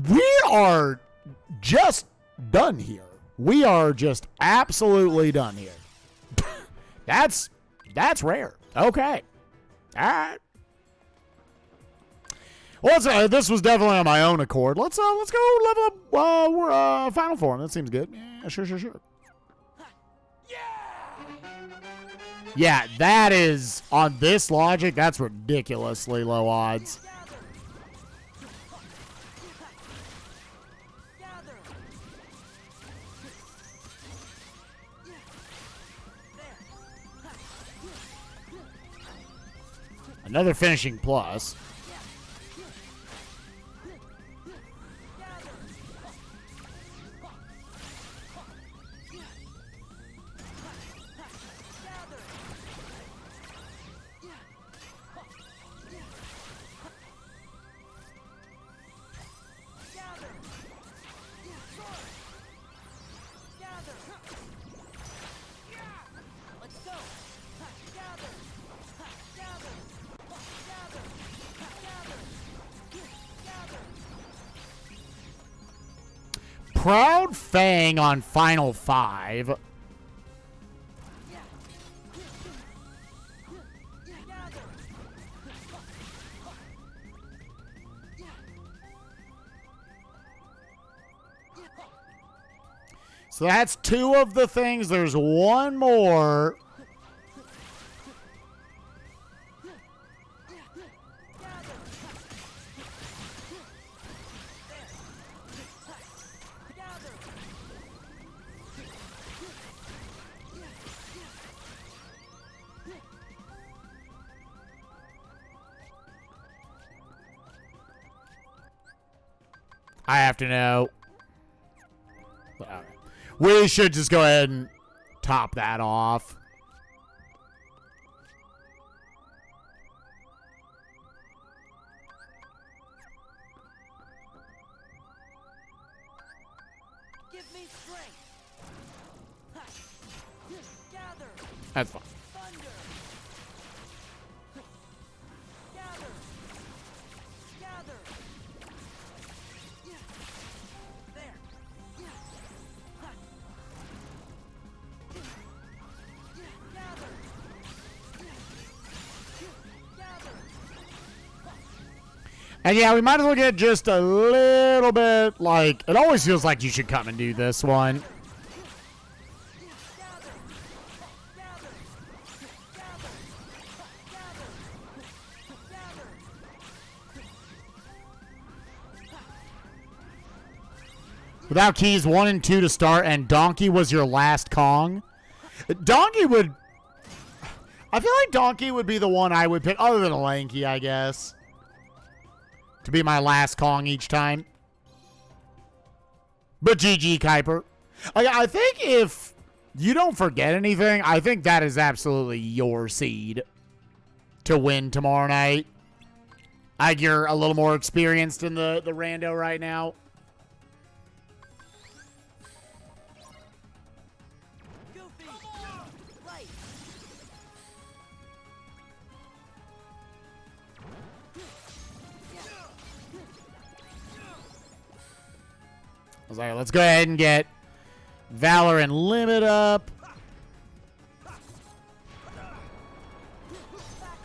We are just done here. We are just absolutely done here. That's rare. Okay. All right. Well, this was definitely on my own accord. Let's go level up Final Form. That seems good. Yeah, sure. Yeah, that is, on this logic, that's ridiculously low odds. Another finishing plus. Proud Fang on Final 5. So that's 2 of the things. There's 1 more. I have to know. All right. We should just go ahead and top that off. That's fine.
Thunder. Gather. Gather. Yeah. There. Yeah. Ha. Yeah. Gather. Yeah. Gather.
And yeah, we might as well get just a little bit, like, it always feels like you should come and do this one. Without keys 1 and 2 to start, and Donkey was your last Kong. Donkey would... I feel like Donkey would be the one I would pick, other than Lanky, I guess, to be my last Kong each time. But GG, Kuiper. I think if you don't forget anything, I think that is absolutely your seed to win tomorrow night. Like, you're a little more experienced in the rando right now.
Goofy. Light.
I was like, let's go ahead and get Valor and Limit up.
Back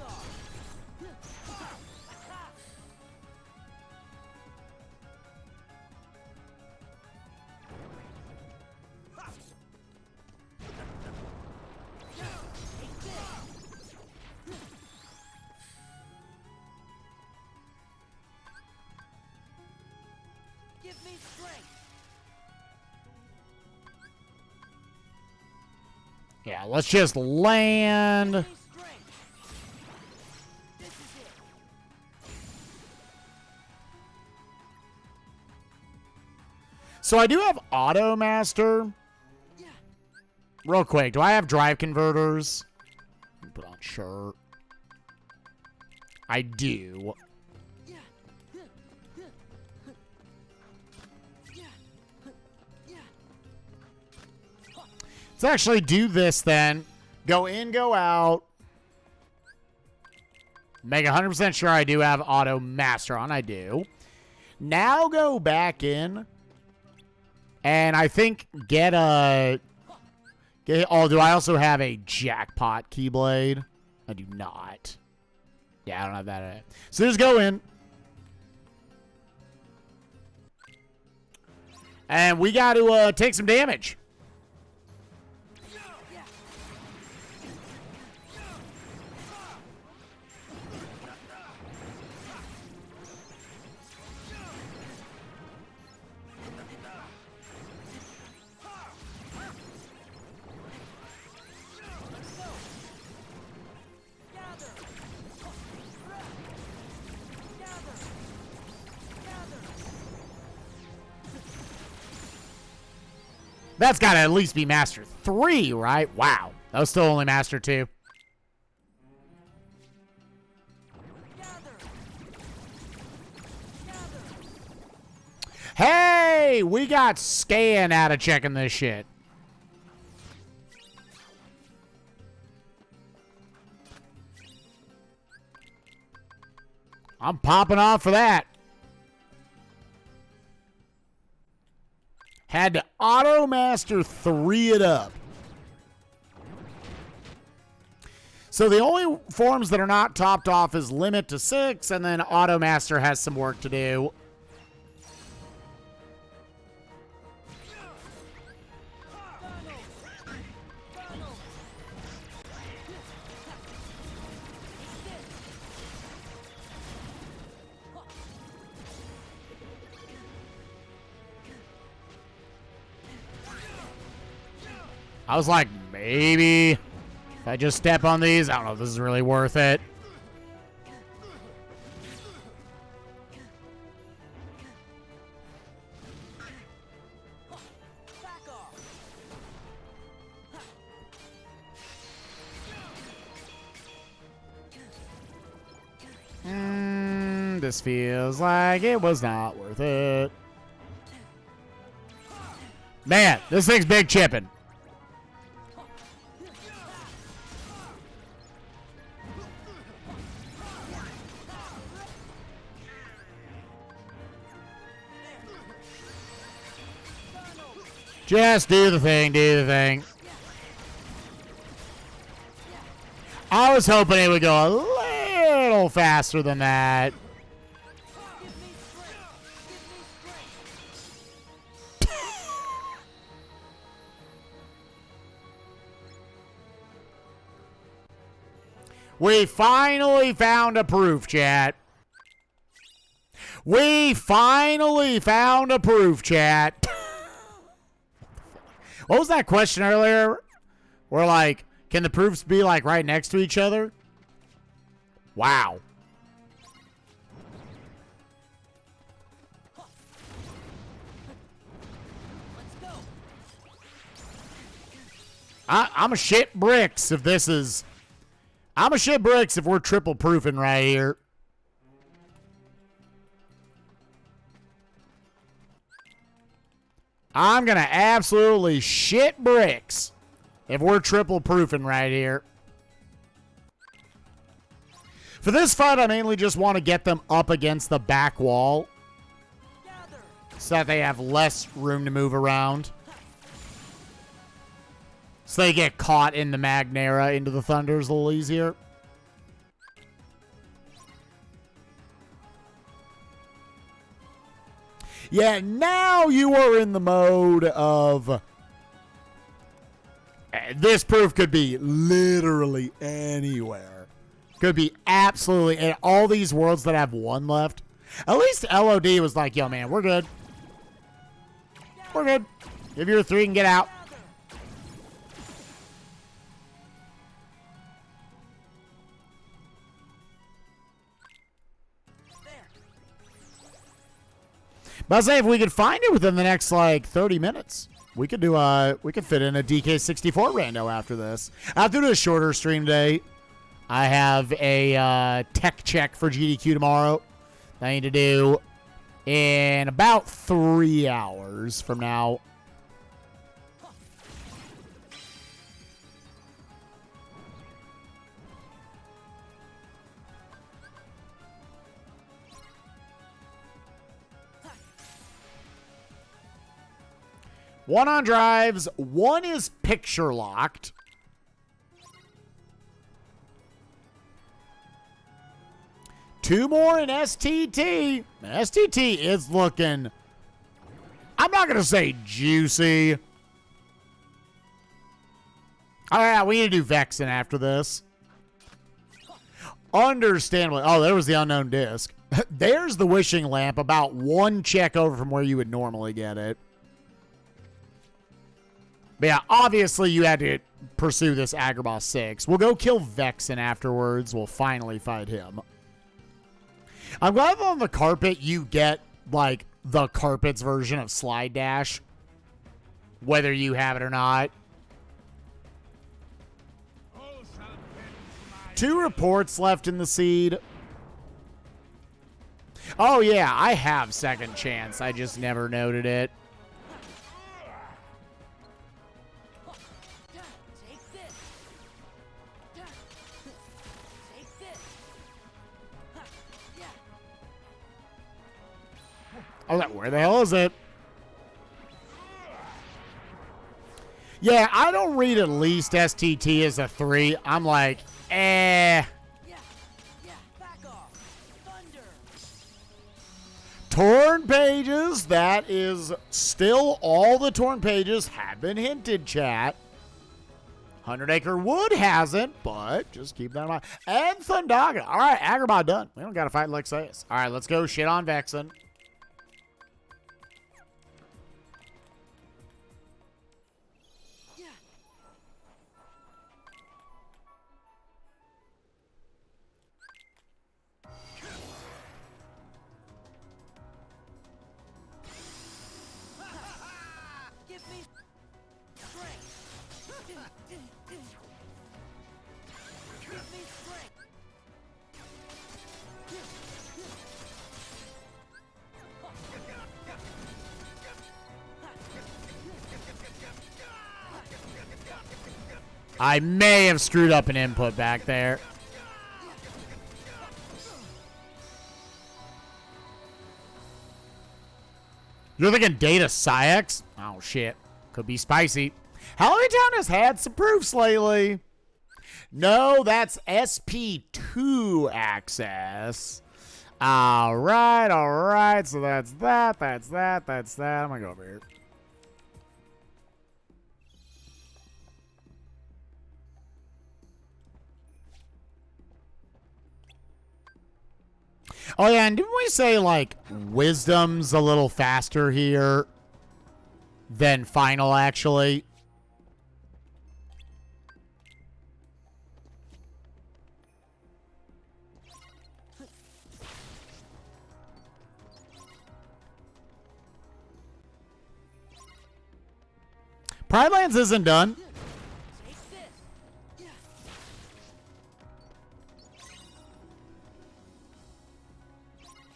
off. Give me strength.
Yeah, let's just land.
Give me strength. This is it.
So I do have Auto Master.
Yeah.
Real quick, do I have drive converters? Put on shirt. I do.
Yeah. Yeah. Yeah.
Let's actually do this then. Go in, go out. Make 100% sure I do have Auto Master on. I do. Now go back in. And I think get a... oh, do I also have a Jackpot Keyblade? I do not. Yeah, I don't have that. So just go in. And we got to take some damage. That's got to at least be Master 3, right? Wow. That was still only Master 2. Hey, we got Scan out of checking this shit. I'm popping off for that. Had to Auto Master 3 it up. So the only forms that are not topped off is Limit to 6, and then Auto Master has some work to do. I was like, maybe if I just step on these, I don't know if this is really worth it. This feels like it was not worth it. Man, this thing's big chipping. Just do the thing, do the thing. I was hoping it would go a little faster than that.
Give me strength. Give me strength.
We finally found a proof, chat. We finally found a proof, chat. What was that question earlier? We're like, can the proofs be like right next to each other? Wow.
Let's go.
I'm a shit bricks if this is... I'm a shit bricks if we're triple proofing right here. I'm going to absolutely shit bricks if we're triple proofing right here. For this fight, I mainly just want to get them up against the back wall
Gather.
so that they have less room to move around. So they get caught in the Magnera into the Thunders a little easier. Yeah, now you are in the mode of... This proof could be literally anywhere. Could be absolutely... In all these worlds that have one left. At least LOD was like, yo, man, we're good. We're good. Give your 3 and get out. But I say if we could find it within the next like 30 minutes, we could do we could fit in a DK64 rando after this. I have to do a shorter stream today. I have a tech check for GDQ tomorrow that I need to do in about 3 hours from now. One on drives, one is picture locked. Two more in STT. STT is looking, I'm not going to say juicy. All right, we need to do Vexen after this. Understandably. Oh, there was the unknown disc. There's the wishing lamp, about one check over from where you would normally get it. But yeah, obviously you had to pursue this Agrabah 6. We'll go kill Vexen afterwards. We'll finally fight him. I'm glad that on the carpet you get, like, the carpet's version of Slide Dash. Whether you have it or not. 2 reports left in the seed. Oh, yeah, I have second chance. I just never noted it.
Take this. Take this. Yeah.
Oh, where the hell is it? Yeah, I don't read at least STT as a 3. I'm like, eh.
Yeah. Back off. Thunder.
Torn pages. That is still all the torn pages have been hinted, chat. 100 Acre Wood hasn't, but just keep that in mind. And Thundaga. All right, Agrabah done. We don't got to fight Lexaeus. All right, let's go shit on Vexen.
Yeah. Give me strength. Give me strength.
I may have screwed up an input back there. You're thinking Data Psyx? Oh, shit. Could be spicy. Halloween Town has had some proofs lately. No, that's SP2 access. All right. So that's that. I'm going to go over here. Oh, yeah, and didn't we say, like, Wisdom's a little faster here than Final, actually? Pride Lands isn't done.
Take this.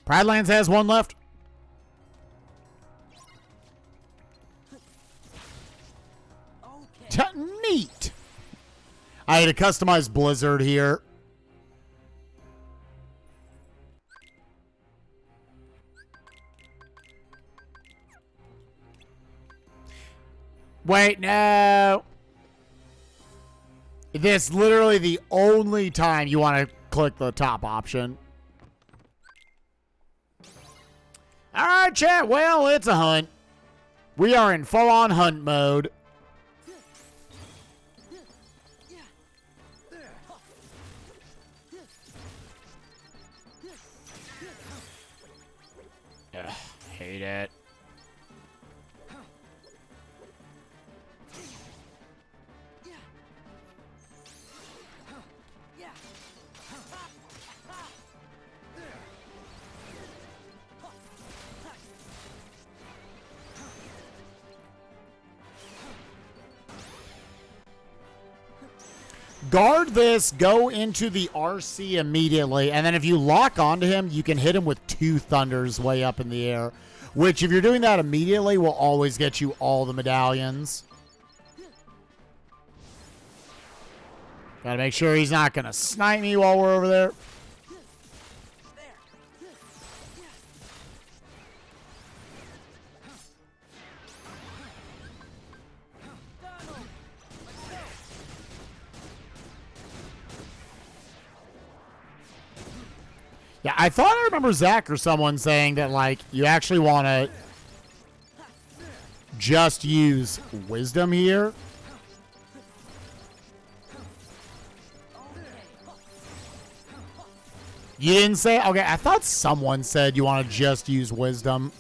Pride Lands has one left.
Okay.
Neat. I had a customized Blizzard here. Wait, no. This is literally the only time you want to click the top option. All right, chat. Well, it's a hunt. We are in full-on hunt mode. Ugh, hate it. Guard this, go into the RC immediately, and then if you lock onto him, you can hit him with 2 thunders way up in the air, which if you're doing that immediately will always get you all the medallions. Gotta make sure he's not gonna snipe me while we're over there. Yeah, I thought I remember Zach or someone saying that, like, you actually want to just use Wisdom here. You didn't say? Okay, I thought someone said you want to just use Wisdom.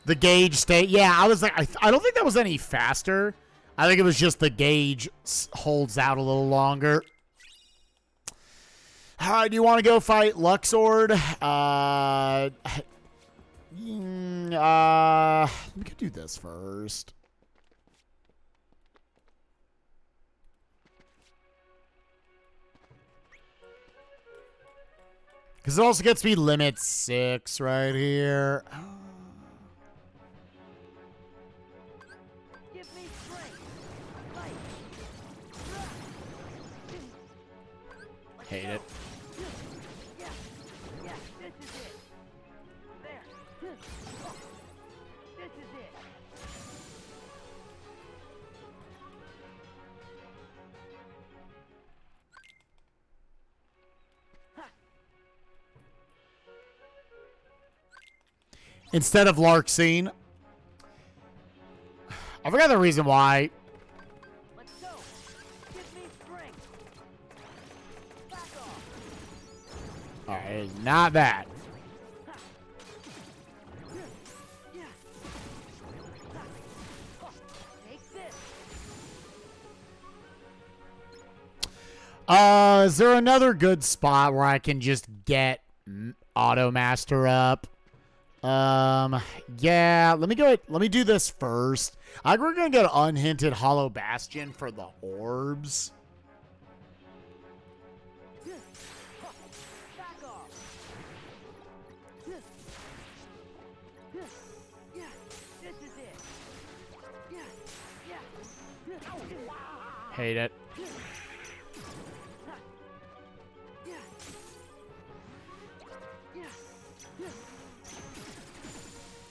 The gauge stay. Yeah, I was like, I don't think that was any faster. I think it was just the gauge holds out a little longer. All right, do you want to go fight Luxord? Let me do this first. Because it also gets me limit 6 right here. Hate it.
Yeah, this is it. There. This is it.
Instead of Larkscene. I forgot the reason why.
Let's go. Give me strength. Back off.
Alright, not that.
Take this.
Is there another good spot where I can just get Auto Master up? Yeah, let me do this first. I think we're gonna get Unhinted Hollow Bastion for the orbs.
Back Yeah, this is it. Yeah, yeah.
Hate it.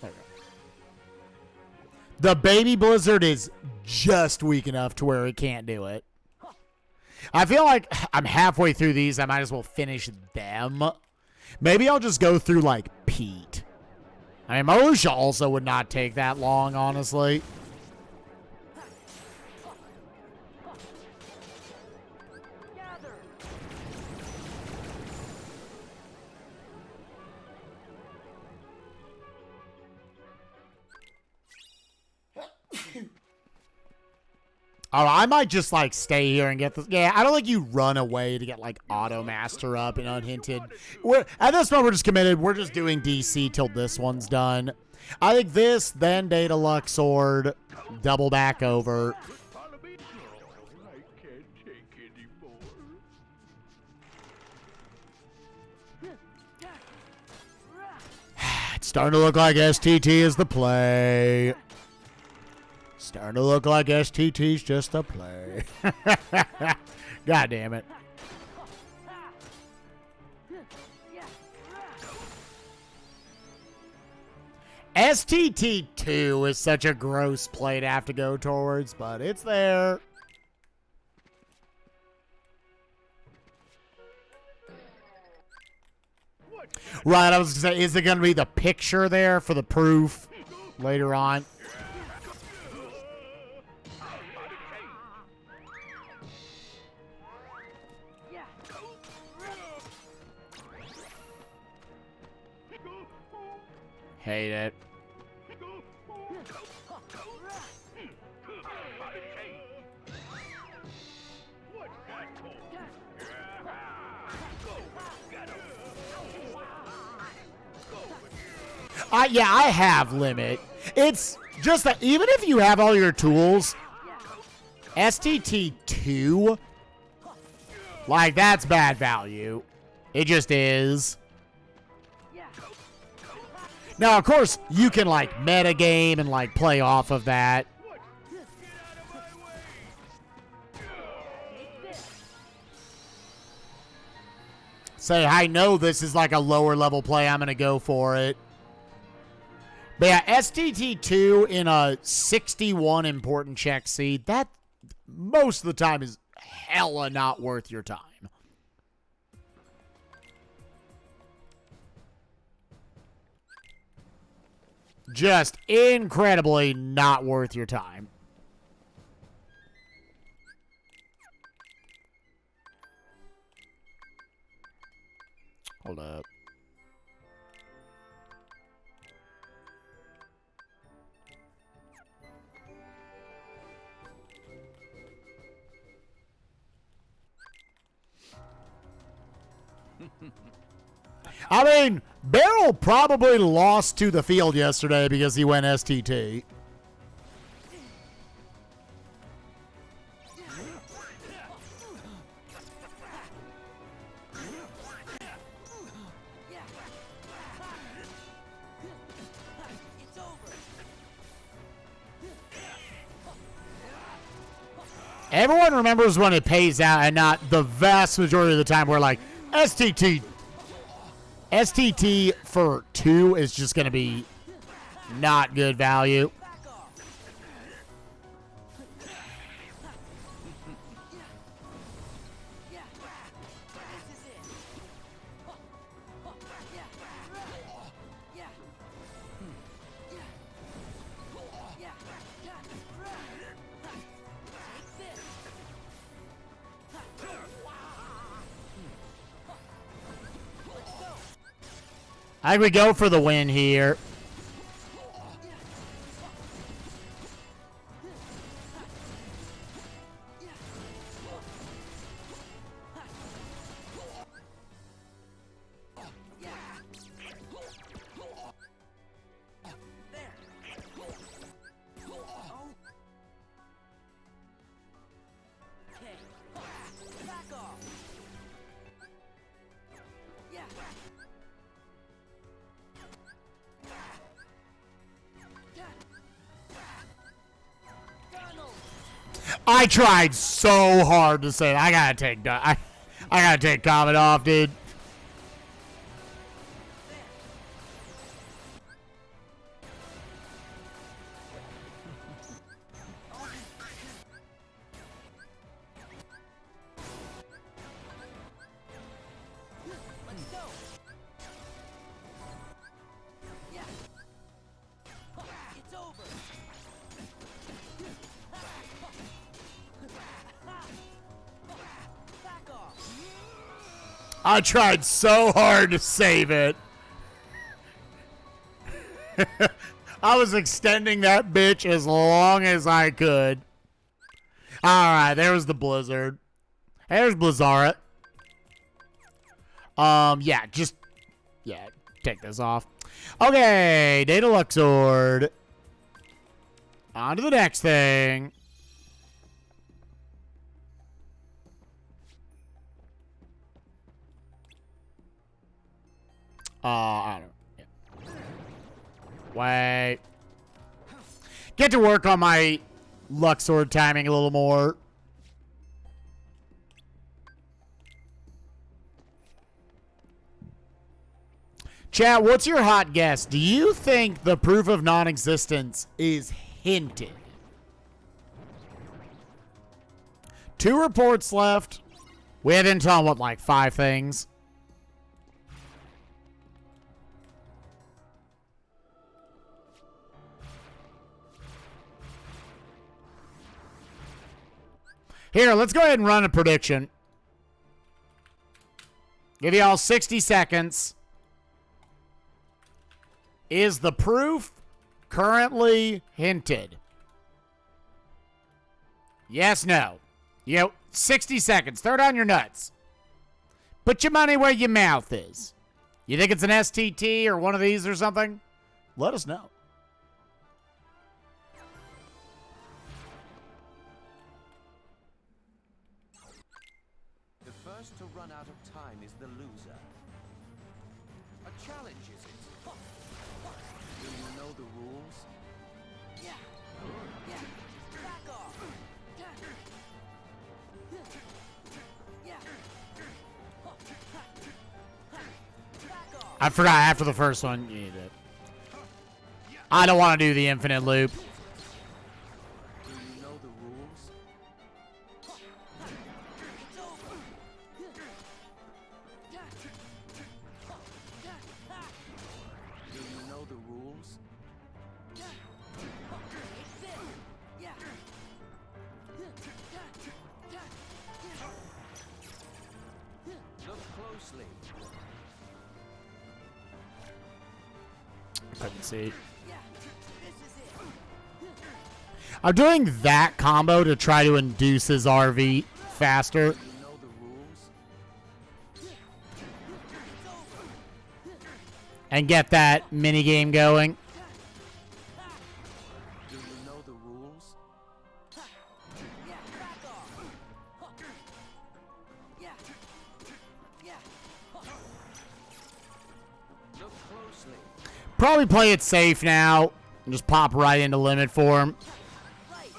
There we go. The baby blizzard is just weak enough to where it can't do it. I feel like I'm halfway through these. I might as well finish them. Maybe I'll just go through, like, Pete. I mean, Marusha also would not take that long, honestly. Oh, I might just, like, stay here and get this. Yeah, I don't think you run away to get, like, Auto Master up and Unhinted. At this point, we're just committed. We're just doing DC till this one's done. I think this, then Data Luxord, double back over. It's starting to look like STT is the play. Starting to look like STT's just a play. God damn it. STT2 is such a gross play to have to go towards, but it's there. Right, I was going to say, is it going to be the picture there for the proof later on? Hate it. Yeah, I have limit. It's just that even if you have all your tools, STT2, like, that's bad value. It just is. Now, of course, you can, like, metagame and, like, play off of that. Say, I know this is, like, a lower level play. I'm going to go for it. But, yeah, STT2 in a 61 important check seed, that most of the time is hella not worth your time. Just incredibly not worth your time. Hold up. I mean, Beryl probably lost to the field yesterday because he went STT. Everyone remembers when it pays out and not the vast majority of the time we're like, STT for 2 is just going to be not good value. I think we go for the win here. I tried so hard to say it. I gotta take Comet off, dude.
Let's go. Yeah. It's over. Back off.
I tried so hard to save it. I was extending that bitch as long as I could. Alright, there was the Blizzard. There's Blizzard. Yeah, take this off. Okay, Data Luxord. On to the next thing. I don't know. Yeah. Wait. Get to work on my Luxord timing a little more. Chat, what's your hot guess? Do you think the proof of non-existence is hinted? 2 reports left. We have intel on, what, like 5 things? Here, let's go ahead and run a prediction. Give y'all 60 seconds. Is the proof currently hinted? Yes, no. 60 seconds. Throw down your nuts. Put your money where your mouth is. You think it's an STT or one of these or something? Let us know.
The first to run out of time is the loser. A challenge, is it? Do you know the rules?
Yeah. Yeah. Back off. Yeah. Yeah. Back off.
I forgot after the first one, you need it. I don't want to do the infinite loop.
Do you know the rules?
It's over.
Do you know the rules?
It's it. Yeah.
Look closely.
Couldn't see.
Yeah. This is it.
I'm doing that combo to try to induce his RV faster.
Do you know the rules?
And get that mini game going.
Do you know the rules?
Yeah. Back off. Yeah. Yeah.
Look closely.
Probably play it safe now. And just pop right into limit for him.
Right.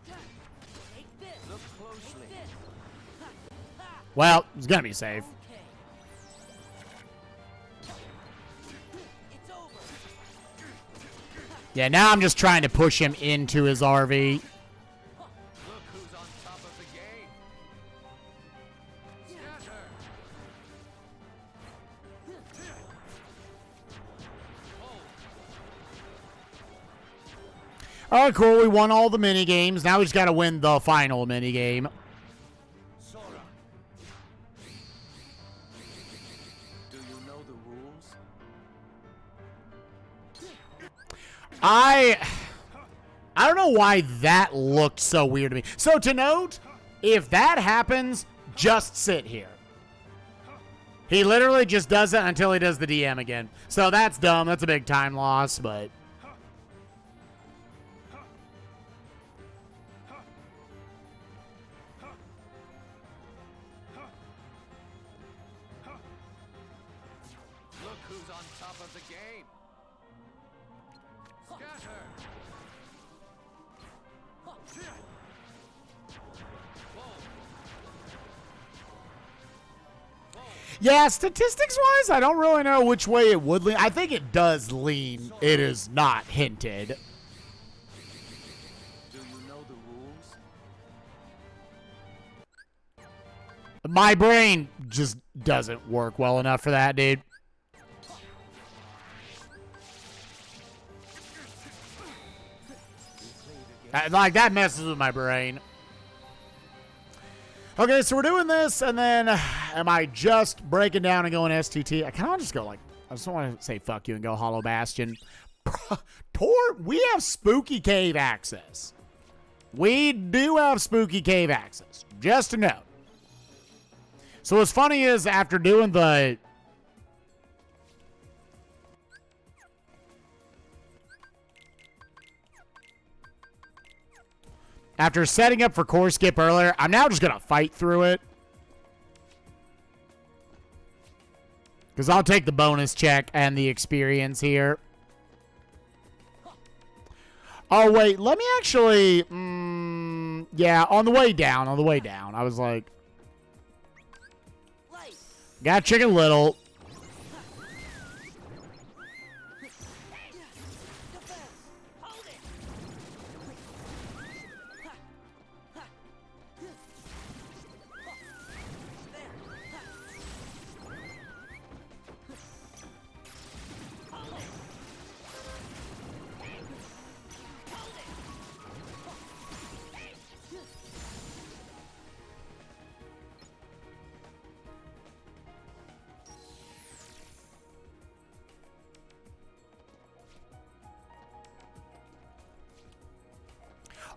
Take this.
Look closely.
This.
Well, it's gonna be safe.
Okay. It's over.
Yeah, now I'm just trying to push him into his RV.
Look who's on top of the game. Scatter.
All right, cool. We won all the mini games. Now we just gotta win the final mini game.
Sora.
Do you know the rules?
I don't know why that looked so weird to me. So to note, if that happens, just sit here. He literally just does it until he does the DM again. So that's dumb. That's a big time loss, but...
Look who's on top of the game. Scatter.
Yeah, statistics-wise, I don't really know which way it would lean. I think it does lean. It is not hinted.
Do you know the rules?
My brain just doesn't work well enough for that, dude. Like, that messes with my brain. Okay, so we're doing this, and then am I just breaking down and going STT? I kind of want to just go, like, I just don't want to say fuck you and go Hollow Bastion. We have spooky cave access. We do have spooky cave access, just to note. So what's funny is after doing the... After setting up for core skip earlier, I'm now just going to fight through it. Because I'll take the bonus check and the experience here. Oh, wait. Let me actually... yeah, on the way down. I was like... Got Chicken Little.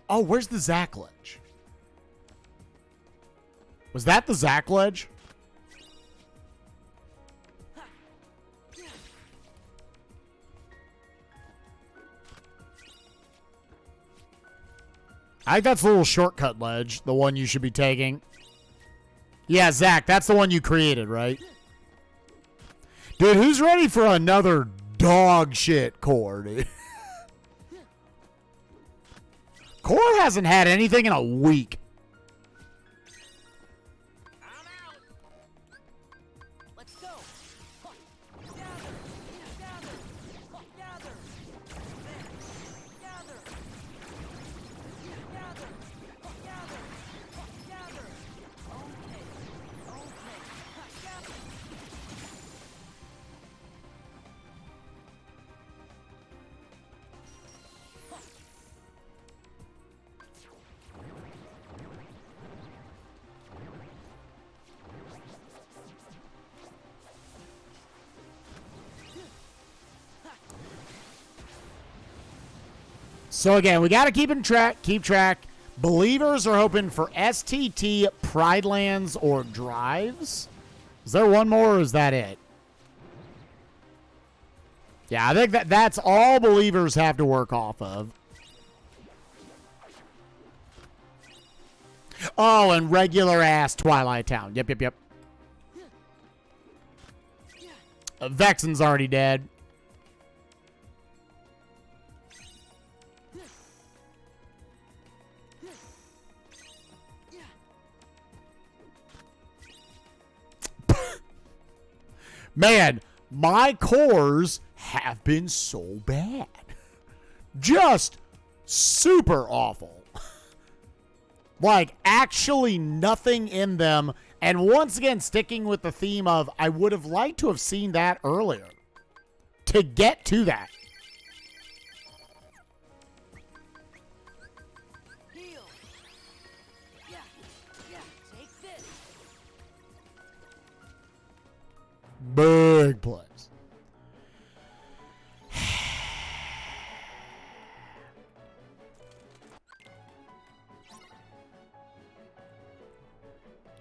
Oh, where's the Zac ledge? Was that the Zac ledge? I think that's the little shortcut ledge, the one you should be taking. Yeah, Zac, that's the one you created, right? Dude, who's ready for another dog shit core, dude? Core hasn't had anything in a week.
I'm out. Let's go. Gather. Gather. Gather. There. Gather. Gather. Gather. Gather. Okay. Gather.
So again, we got to keep track. Believers are hoping for STT, Pride Lands, or Drives. Is there one more, or is that it? Yeah, I think that's all Believers have to work off of. Oh, and regular ass Twilight Town. Yep. Vexen's already dead. Man, my cores have been so bad. Just super awful. Like, actually nothing in them. And once again, sticking with the theme of, I would have liked to have seen that earlier. To get to that.
Heal. Yeah. Take this.
Big plays.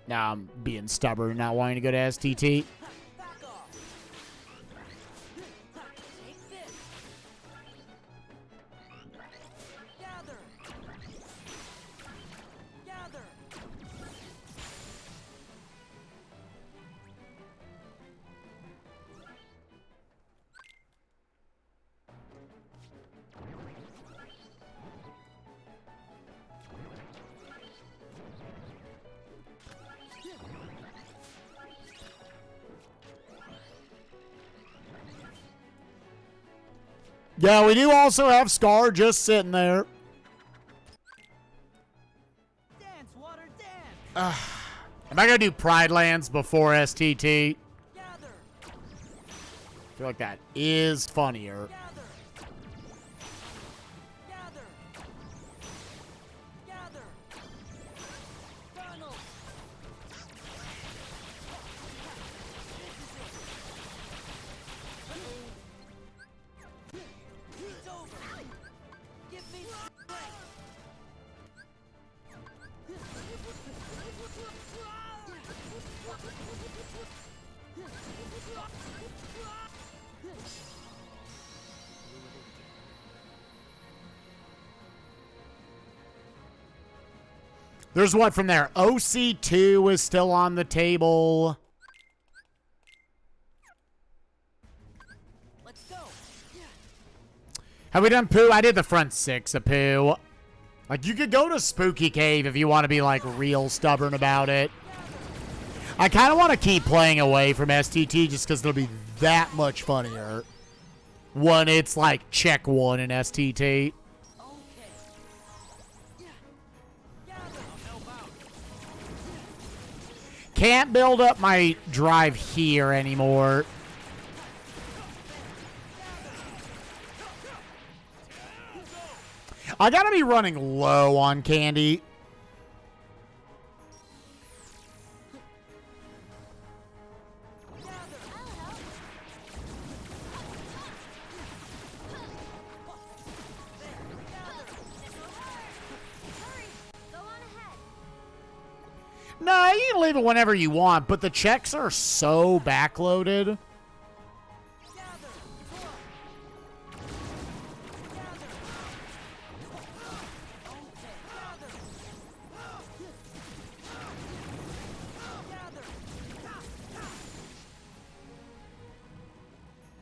Now I'm being stubborn and not wanting to go to STT.
Back off. Take this. Gather. Gather.
Yeah, we do also have Scar just sitting there.
Dance, water, dance.
Am I going to do Pride Lands before STT?
Gather,
I feel like that is funnier.
gather. Gather. Gather. Donald. It's over. Give me strength.
There's what from there? OC2 is still on the table.
Let's go.
Have we done Pooh? I did the front 6 of Pooh. Like, you could go to Spooky Cave if you want to be, like, real stubborn about it. I kind of want to keep playing away from STT just because it'll be that much funnier when it's, like, check 1 in STT. Can't build up my drive here anymore. I gotta be running low on candy. No, you can leave it whenever you want, but the checks are so backloaded.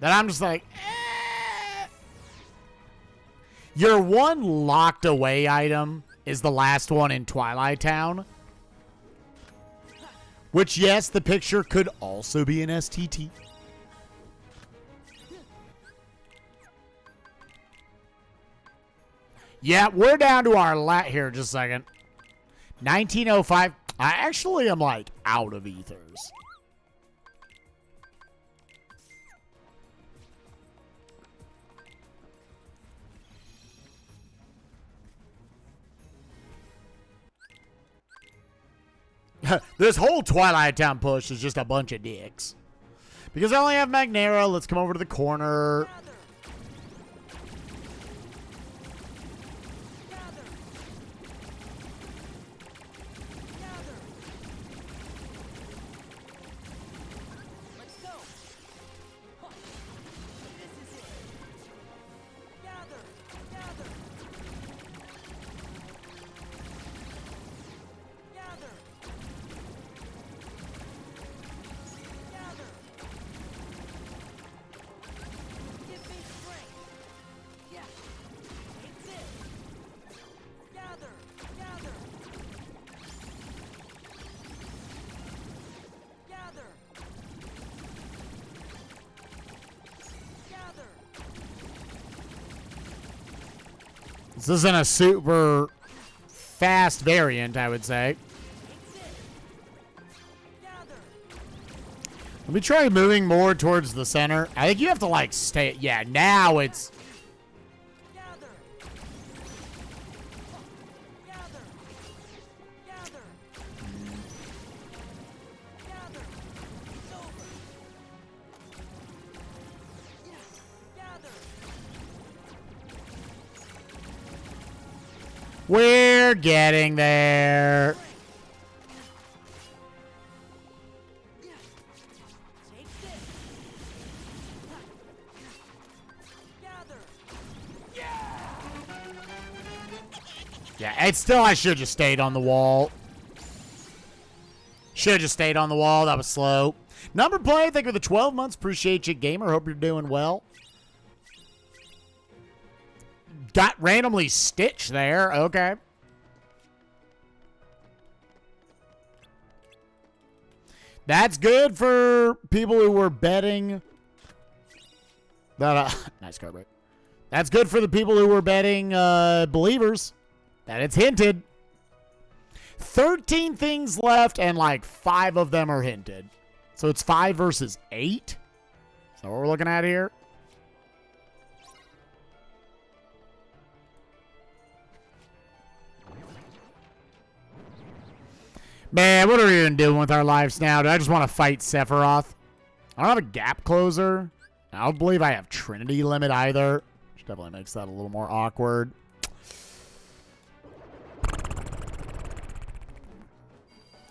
That I'm just like, eh. Your one locked away item is the last one in Twilight Town. Which, yes, the picture could also be an STT. Yeah, we're down to our here just a second. 1905. I actually am, like, out of ethers. This whole Twilight Town push is just a bunch of dicks. Because I only have Magnera, let's come over to the corner.
Let's go. This is it. Gather, gather. Gather. Gather. Give me strength. Yeah. It's it. Gather, gather. Gather. Gather.
This isn't a super fast variant, I would say.
It's it. Gather.
Let me try moving more towards the center. I think you have to, like, stay. Yeah, now it's...
Gather. Gather. Gather. Gather. It's over. Gather.
We're getting there.
Take this. Gather.
Yeah, it's still, I should have just stayed on the wall. Should have just stayed on the wall. That was slow. Number play, thank you for the 12 months. Appreciate you, gamer. Hope you're doing well. Got randomly stitched there. Okay. That's good for people who were betting that, nice card break. That's good for the people who were betting believers that it's hinted. 13 things left, and like 5 of them are hinted. So it's 5 versus 8? Is that what we're looking at here? Man, what are we even doing with our lives now? Do I just want to fight Sephiroth? I don't have a gap closer. I don't believe I have Trinity limit either. Which definitely makes that a little more awkward.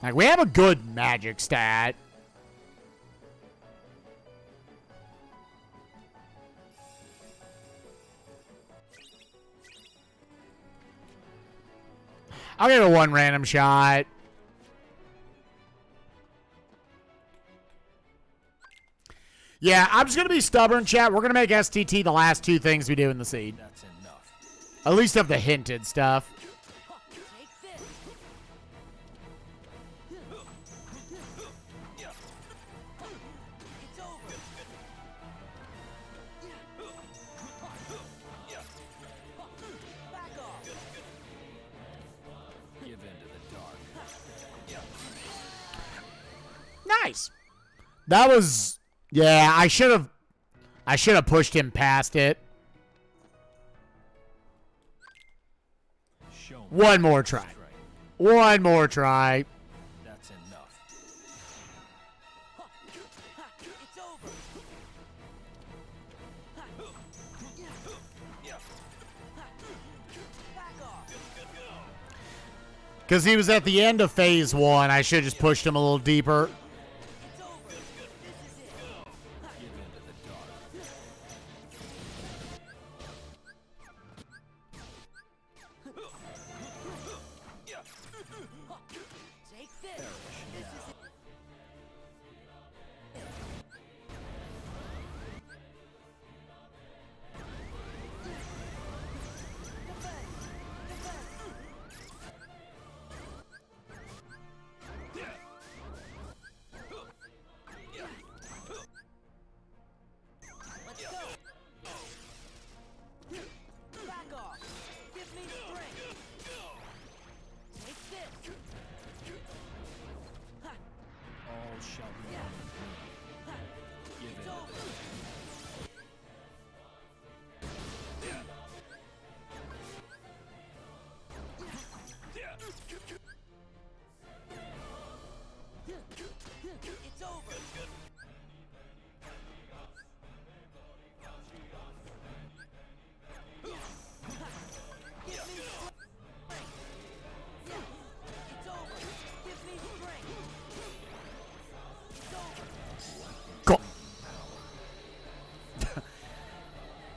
Like, we have a good magic stat. I'll give it one random shot. Yeah, I'm just going to be stubborn, chat. We're going to make STT the last 2 things we do in the seed.
That's enough.
At least of the hinted stuff.
Take this. It's over. Back off.
Give in to the dark.
Nice. That was... Yeah, I should have pushed him past it.
Show me
One more try.
strength.
One more try.
That's enough.
It's over. Back off.
Because he was at the end of phase 1. I should have just pushed him a little deeper.
It's over. This is it.
Give in to the dark.
Take this. This is it. Let's go. Back off. Give me strength. Take this.
All shall be
Yeah.
done. Give in
It's
to
over.
the
It's over. Give me strength. Yeah. It's over. Give me strength. It's over.
Cool.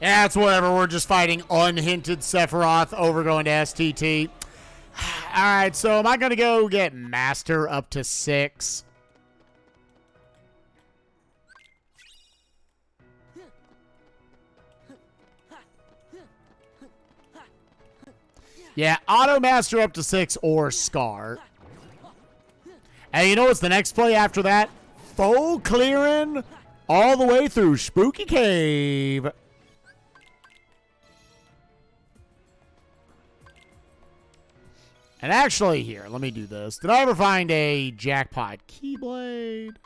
Yeah, it's whatever. We're just fighting unhinted Sephiroth over going to STT. Alright, so am I going to go get Master up to 6? Yeah, Auto Master up to 6 or Scar. And you know what's the next play after that? Full clearing all the way through Spooky Cave. And actually, here, let me do this. Did I ever find a jackpot Keyblade?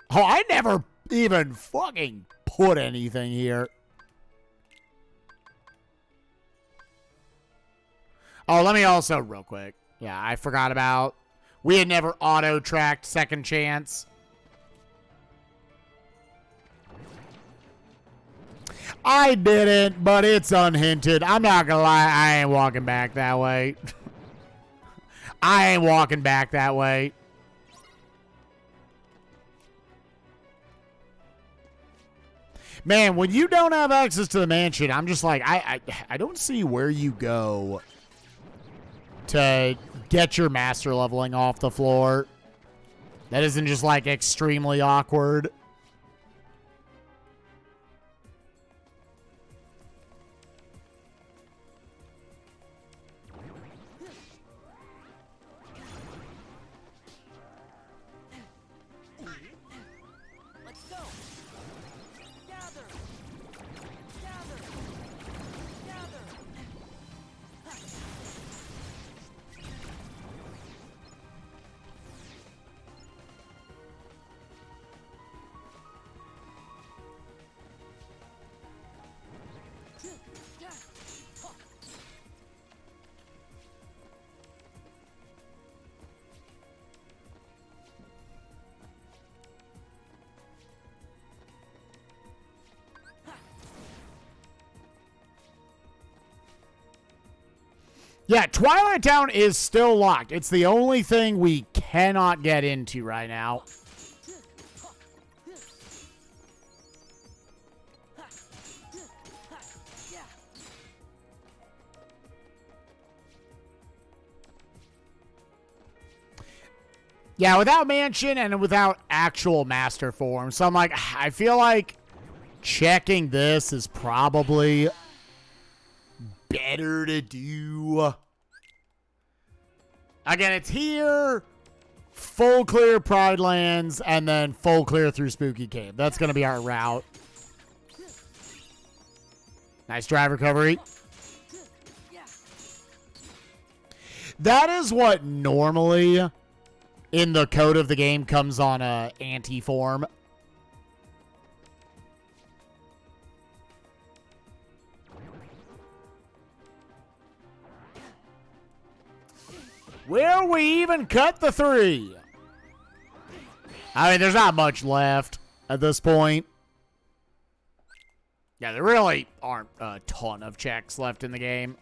Oh, I never even fucking put anything here. Oh, let me also, real quick. Yeah, I forgot about. We had never auto-tracked Second Chance. I didn't, but it's unhinted. I'm not gonna lie, I ain't walking back that way. I ain't walking back that way. Man, when you don't have access to the mansion, I'm just like, I don't see where you go to get your master leveling off the floor. That isn't just like extremely awkward.
Let's go. Gather. Gather.
Yeah, Twilight Town is still locked. It's the only thing we cannot get into right now. Yeah, without Mansion and without actual Master Form. So I'm like, I feel like checking this is probably better to do. Again, it's here, full clear Pride Lands, and then full clear through Spooky Cave. That's going to be our route. Nice drive recovery. That is what normally in the code of the game comes on a anti-form. Will we even cut the 3? I mean, there's not much left at this point. Yeah, there really aren't a ton of checks left in the game.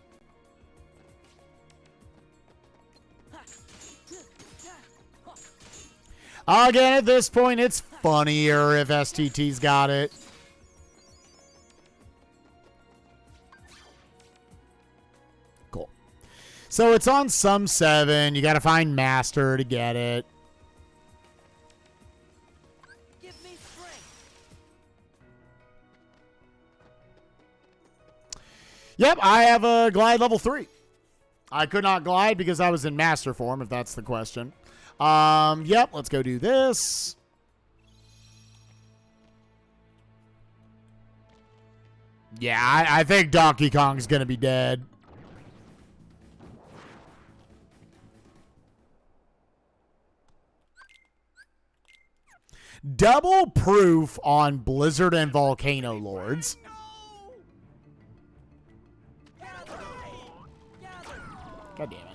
Again, at this point, it's funnier if STT's got it. Cool. So it's on some 7. You got to find Master to get it.
Give me strength.
Yep, I have a glide level 3. I could not glide because I was in Master form, if that's the question. Yep, let's go do this. Yeah, I think Donkey Kong's gonna be dead. Double proof on Blizzard and Volcano Lords. God damn it.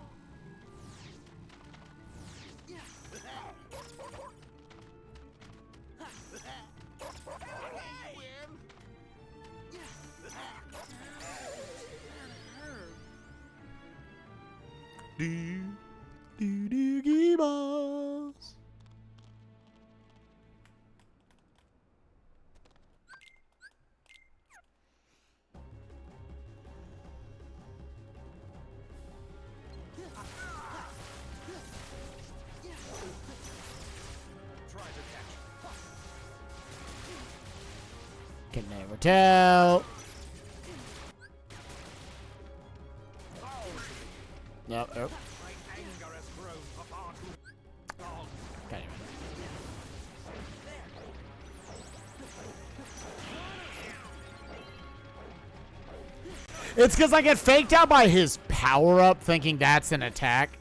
Gibas. Can never tell. Nope, nope. Okay. It's because I get faked out by his power-up thinking that's an attack.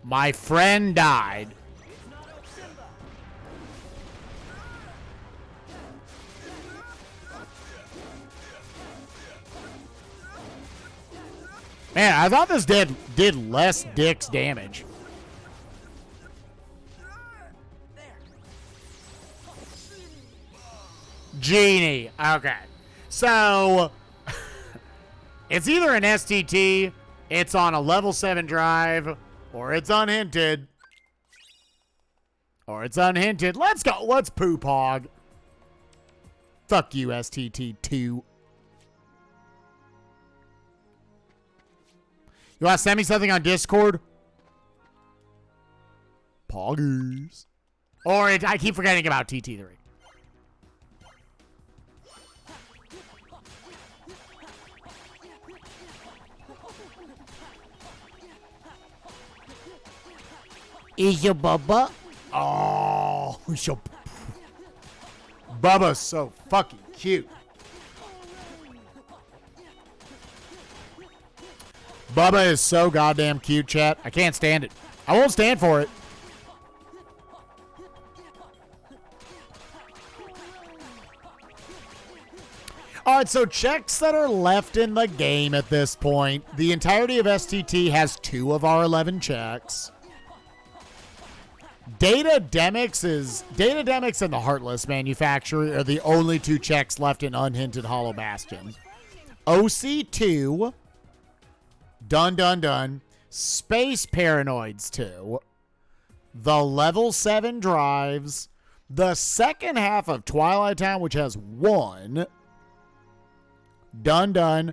My friend died. Man, I thought this did less Dick's damage. Genie. Okay. So, it's either an STT, it's on a level 7 drive, or it's unhinted. Or it's unhinted. Let's go. Let's poop hog. Fuck you, STT2. You want to send me something on Discord? Poggers. Or I keep forgetting about TT3.
Is your Bubba?
Oh, Bubba's so fucking cute. Bubba is so goddamn cute, chat. I can't stand it. I won't stand for it. right, so checks that are left in the game at this point. The entirety of STT has 2 of our 11 checks. Demyx and the Heartless Manufacturer are the only 2 checks left in Unhinted Hollow Bastion. OC2, done. Space Paranoids 2, the level 7 drives, the second half of Twilight Town, which has 1, done.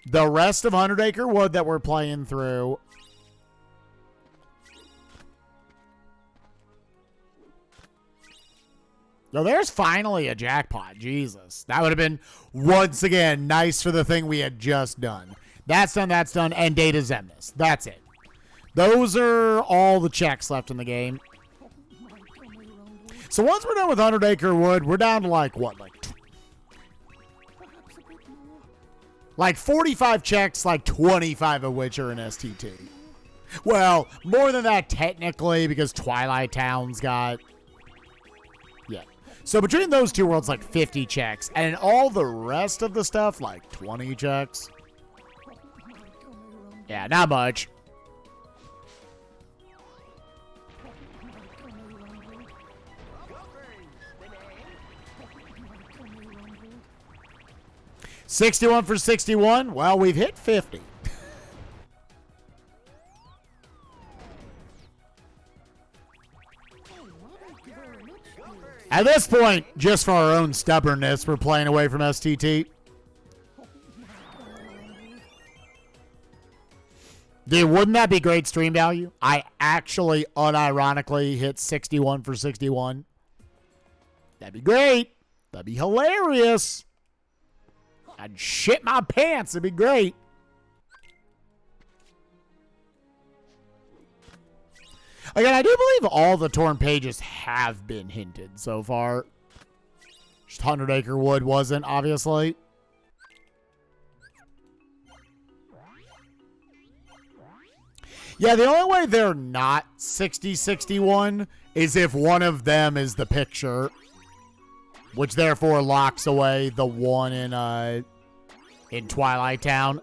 The rest of 100 Acre Wood that we're playing through. So there's finally a jackpot. Jesus. That would have been, once again, nice for the thing we had just done. That's done, and Data Xemnas. That's it. Those are all the checks left in the game. So once we're done with 100 Acre Wood, we're down to like 45 checks, like 25 of which are in STT. Well, more than that technically, because Twilight Town's got... Yeah. So between those 2 worlds, like 50 checks. And all the rest of the stuff, like 20 checks. Yeah, not much. $61 for 61. Well, we've hit 50. At this point, just for our own stubbornness, we're playing away from STT. Dude, wouldn't that be great stream value? I actually unironically hit 61 for 61. That'd be great. That'd be hilarious. I'd shit my pants. It'd be great. Again, I do believe all the torn pages have been hinted so far. Just 100 Acre Wood wasn't, obviously. Yeah, the only way they're not 60-61 is if one of them is the picture, which therefore locks away the one in Twilight Town.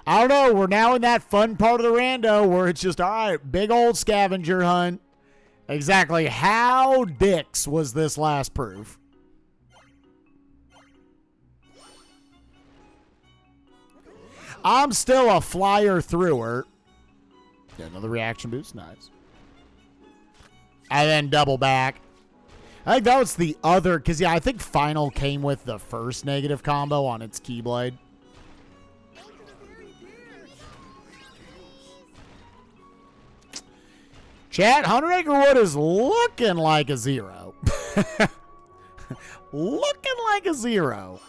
I don't know. We're now in that fun part of the rando where it's just, all right, big old scavenger hunt. Exactly how dicks was this last proof? I'm still a flyer througher. Yeah, another reaction boost. Nice. And then double back. I think that was the other, because, yeah, I think Final came with the first negative combo on its Keyblade. Chat, 100 Acre Wood is looking like a 0. Looking like a 0.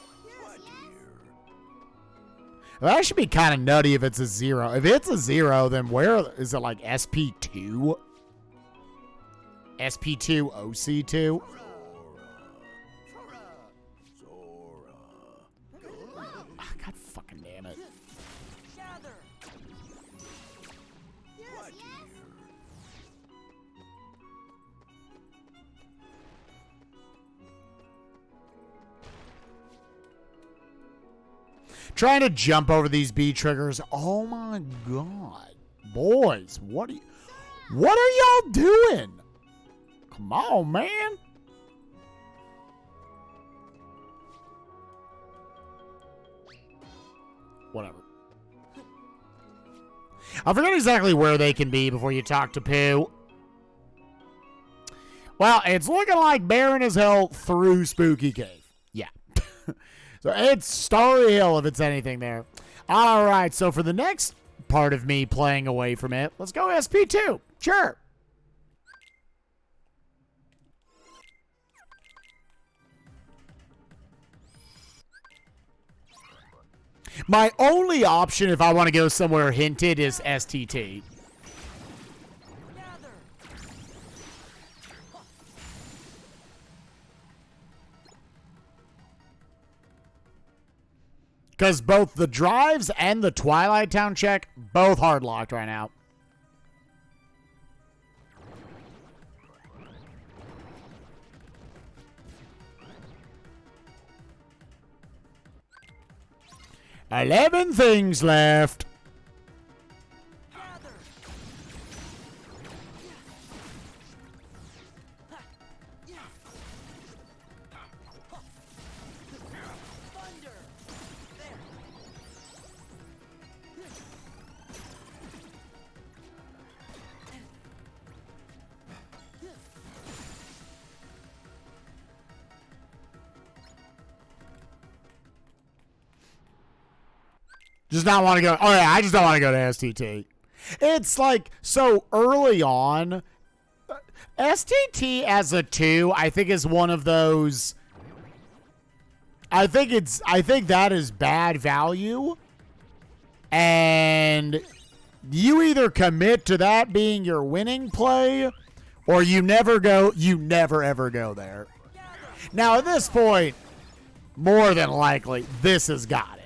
That should be kind of nutty if it's a 0. If it's a 0, then where is it, like SP2? SP2, OC2? Ah, God fucking damn it.
Gather.
Trying to jump over these B triggers. Oh my God. Boys, what are y'all doing? Come on, man. Whatever. I forget exactly where they can be before you talk to Pooh. Well, it's looking like barren as hell through Spooky Cave. Yeah. So it's Starry Hill if it's anything there. All right, so for the next part of me playing away from it, let's go SP2. Sure. My only option if I want to go somewhere hinted is STT.
Gather.
Because both the drives and the Twilight Town check, both hard locked right now. $11 things left.
Gather. Thunder. There.
Just not want to go. Oh, yeah, I just don't want to go to STT. It's like, so early on, STT as a 2, I think is one of those. I think that is bad value. And you either commit to that being your winning play, or you never ever go there. Now, at this point, more than likely, this has got it.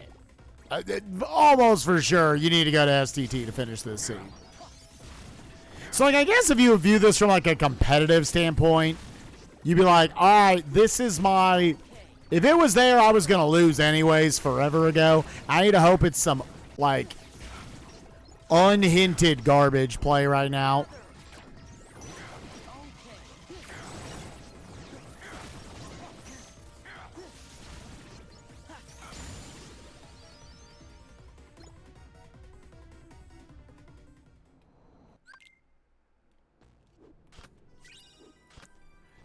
Almost for sure, you need to go to STT to finish this scene. So, like, I guess if you view this from, like, a competitive standpoint, you'd be like, all right, this is my... If it was there, I was going to lose anyways forever ago. I need to hope it's some, like, unhinted garbage play right now.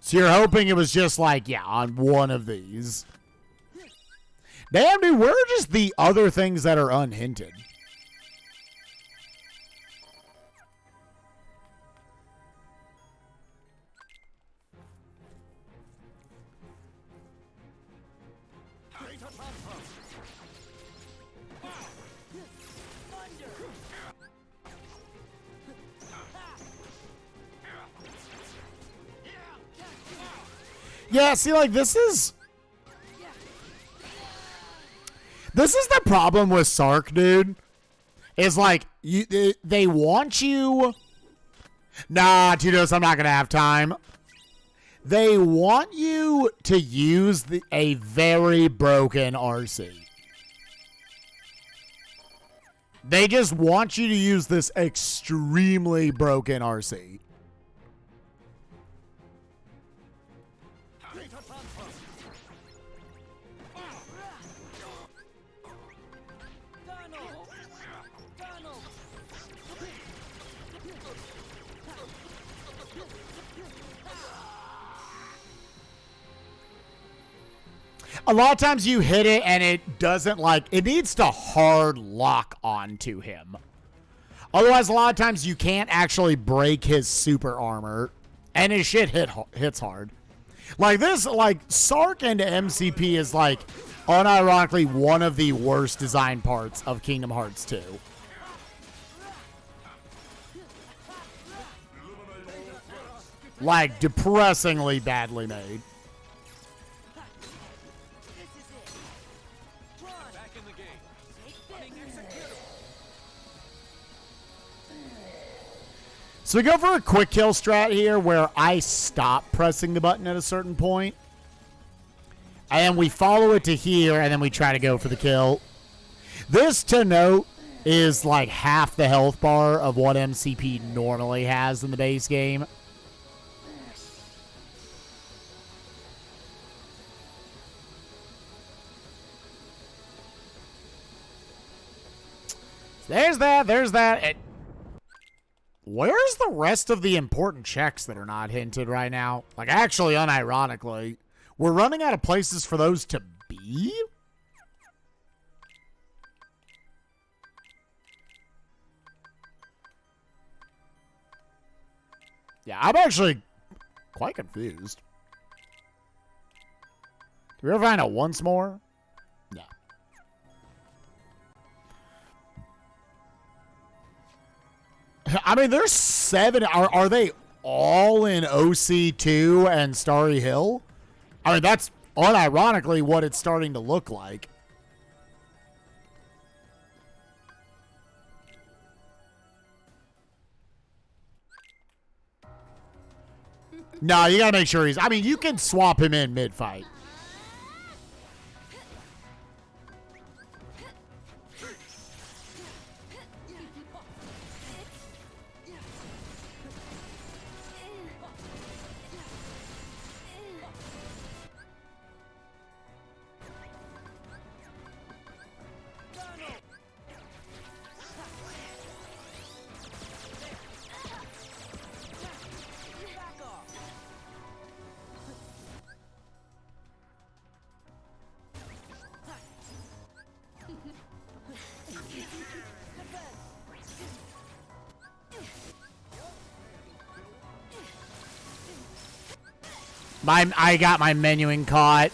So you're hoping it was just like, yeah, on one of these. Damn, dude, where are just the other things that are unhinted? Yeah, see, like, this is the problem with Sark, dude. Is like, they want you. Nah, Tudos, I'm not gonna have time. They want you to use a very broken RC. They just want you to use this extremely broken RC. A lot of times you hit it and it doesn't, like, it needs to hard lock onto him. Otherwise, a lot of times you can't actually break his super armor and his shit hits hard. Like this, like, Sark into MCP is, like, unironically one of the worst design parts of Kingdom Hearts 2. Like, depressingly badly made. So we go for a quick kill strat here where I stop pressing the button at a certain point. And we follow it to here, and then we try to go for the kill. This, to note, is like half the health bar of what MCP normally has in the base game. There's that. Where's the rest of the important checks that are not hinted right now? Like, actually, unironically, we're running out of places for those to be? Yeah, I'm actually quite confused. Do we ever find out once more? No. I mean, there's 7. Are they all in OC2 and Starry Hill? I mean, that's unironically what it's starting to look like. No, you gotta make sure he's... I mean, you can swap him in mid-fight. I got my menuing caught.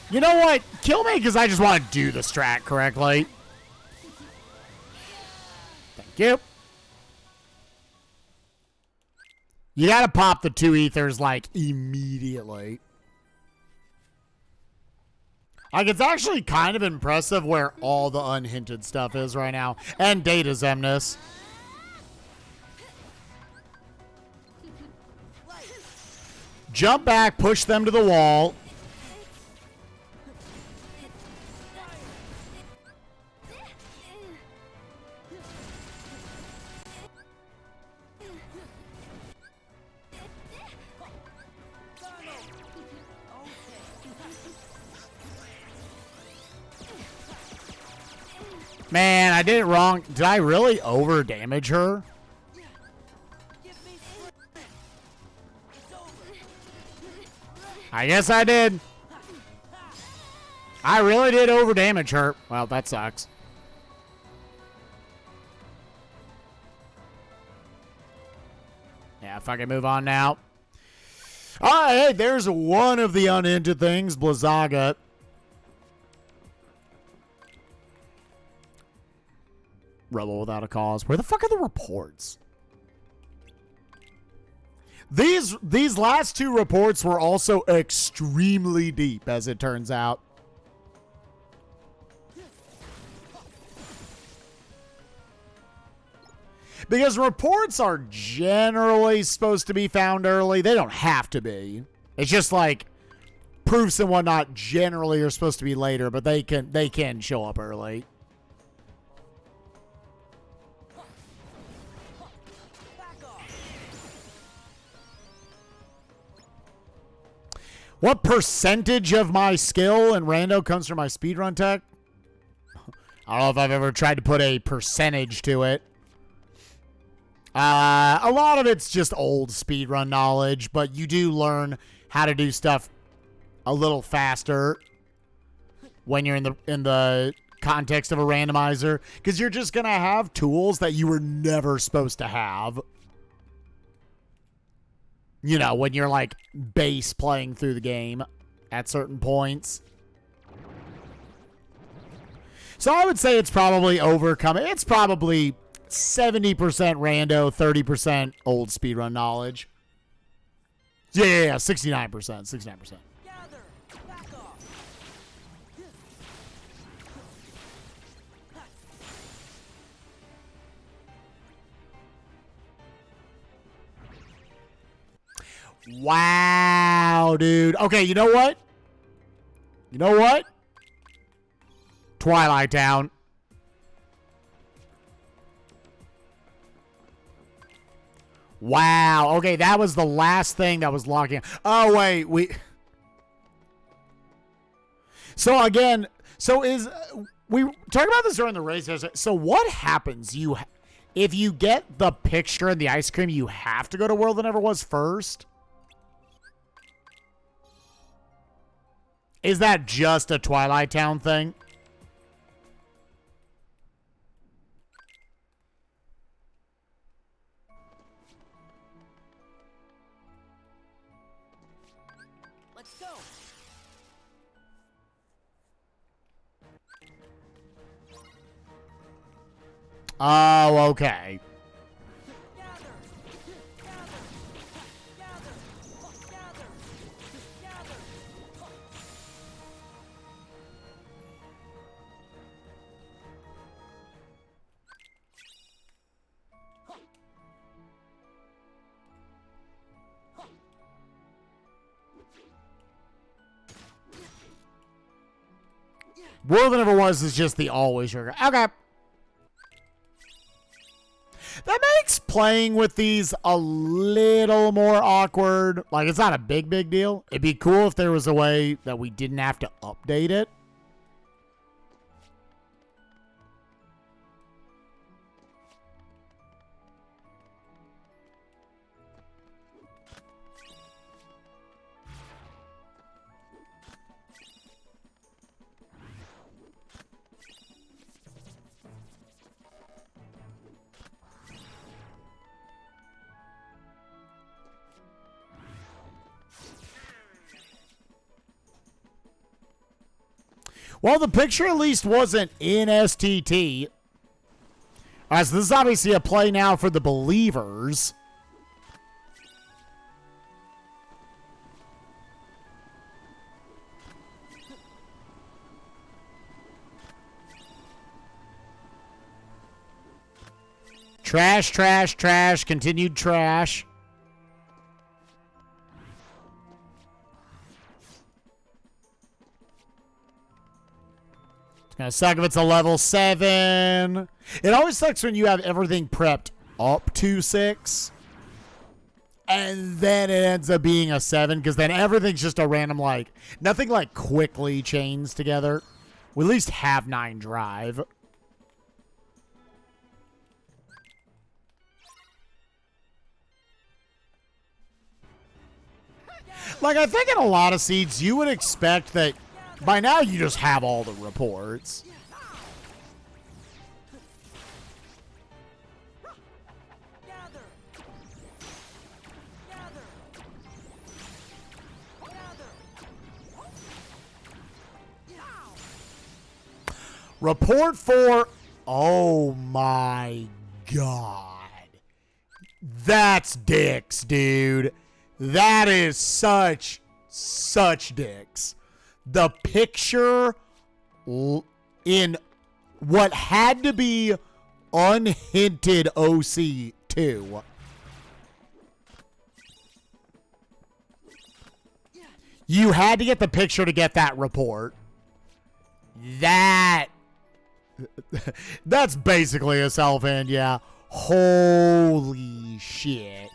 You know what? Kill me because I just want to do the strat correctly. Thank you. You gotta pop the 2 ethers, like, immediately. Like, it's actually kind of impressive where all the unhinted stuff is right now. And data Xemnas. Jump back, push them to the wall. Man, I did it wrong. Did I really over damage her? I guess I did. I really did over damage her. Well, that sucks. Yeah, if I can move on now. All right, hey, there's one of the unended things, Blizzaga. Rebel without a cause. Where the fuck are the reports? These last two reports were also extremely deep, as it turns out. Because reports are generally supposed to be found early. They don't have to be. It's just like proofs and whatnot generally are supposed to be later, but they can show up early. What percentage of my skill in rando comes from my speedrun tech? I don't know if I've ever tried to put a percentage to it. A lot of it's just old speedrun knowledge, but you do learn how to do stuff a little faster when you're in the context of a randomizer, because you're just gonna have tools that you were never supposed to have. You know, when you're like base playing through the game at certain points. So I would say it's probably overcoming. It's probably 70% rando, 30% old speedrun knowledge. Yeah, 69%, 69%.
Gather. Back off.
Wow, dude. Okay, you know what? You know what? Twilight Town. Wow. Okay, that was the last thing that was locking. Oh, wait. So, again, we talked about this during the race. So, what happens? If you get the picture and the ice cream, you have to go to World That Never Was first? Is that just a Twilight Town thing?
Let's go.
Oh, okay.
Gather. Gather. Gather. Gather. Gather.
World That Never Was is just the always sugar. Okay. That makes playing with these a little more awkward. Like, it's not a big deal. It'd be cool if there was a way that we didn't have to update it. Well, the picture at least wasn't in STT. All right, so this is obviously a play now for the believers. Trash, trash, trash, continued trash. It's gonna suck if it's a level 7. It always sucks when you have everything prepped up to 6. And then it ends up being a 7, because then everything's just a random, like, nothing like quickly chains together. We at least have 9 drive. Like, I think in a lot of seeds, you would expect that by now you just have all the reports.
Gather. Gather. Gather.
Report for... Oh, my God. That's dicks, dude. That is such dicks. The picture in what had to be unhinted OC2. You had to get the picture to get that report. That's basically a self-hand, yeah. Holy shit.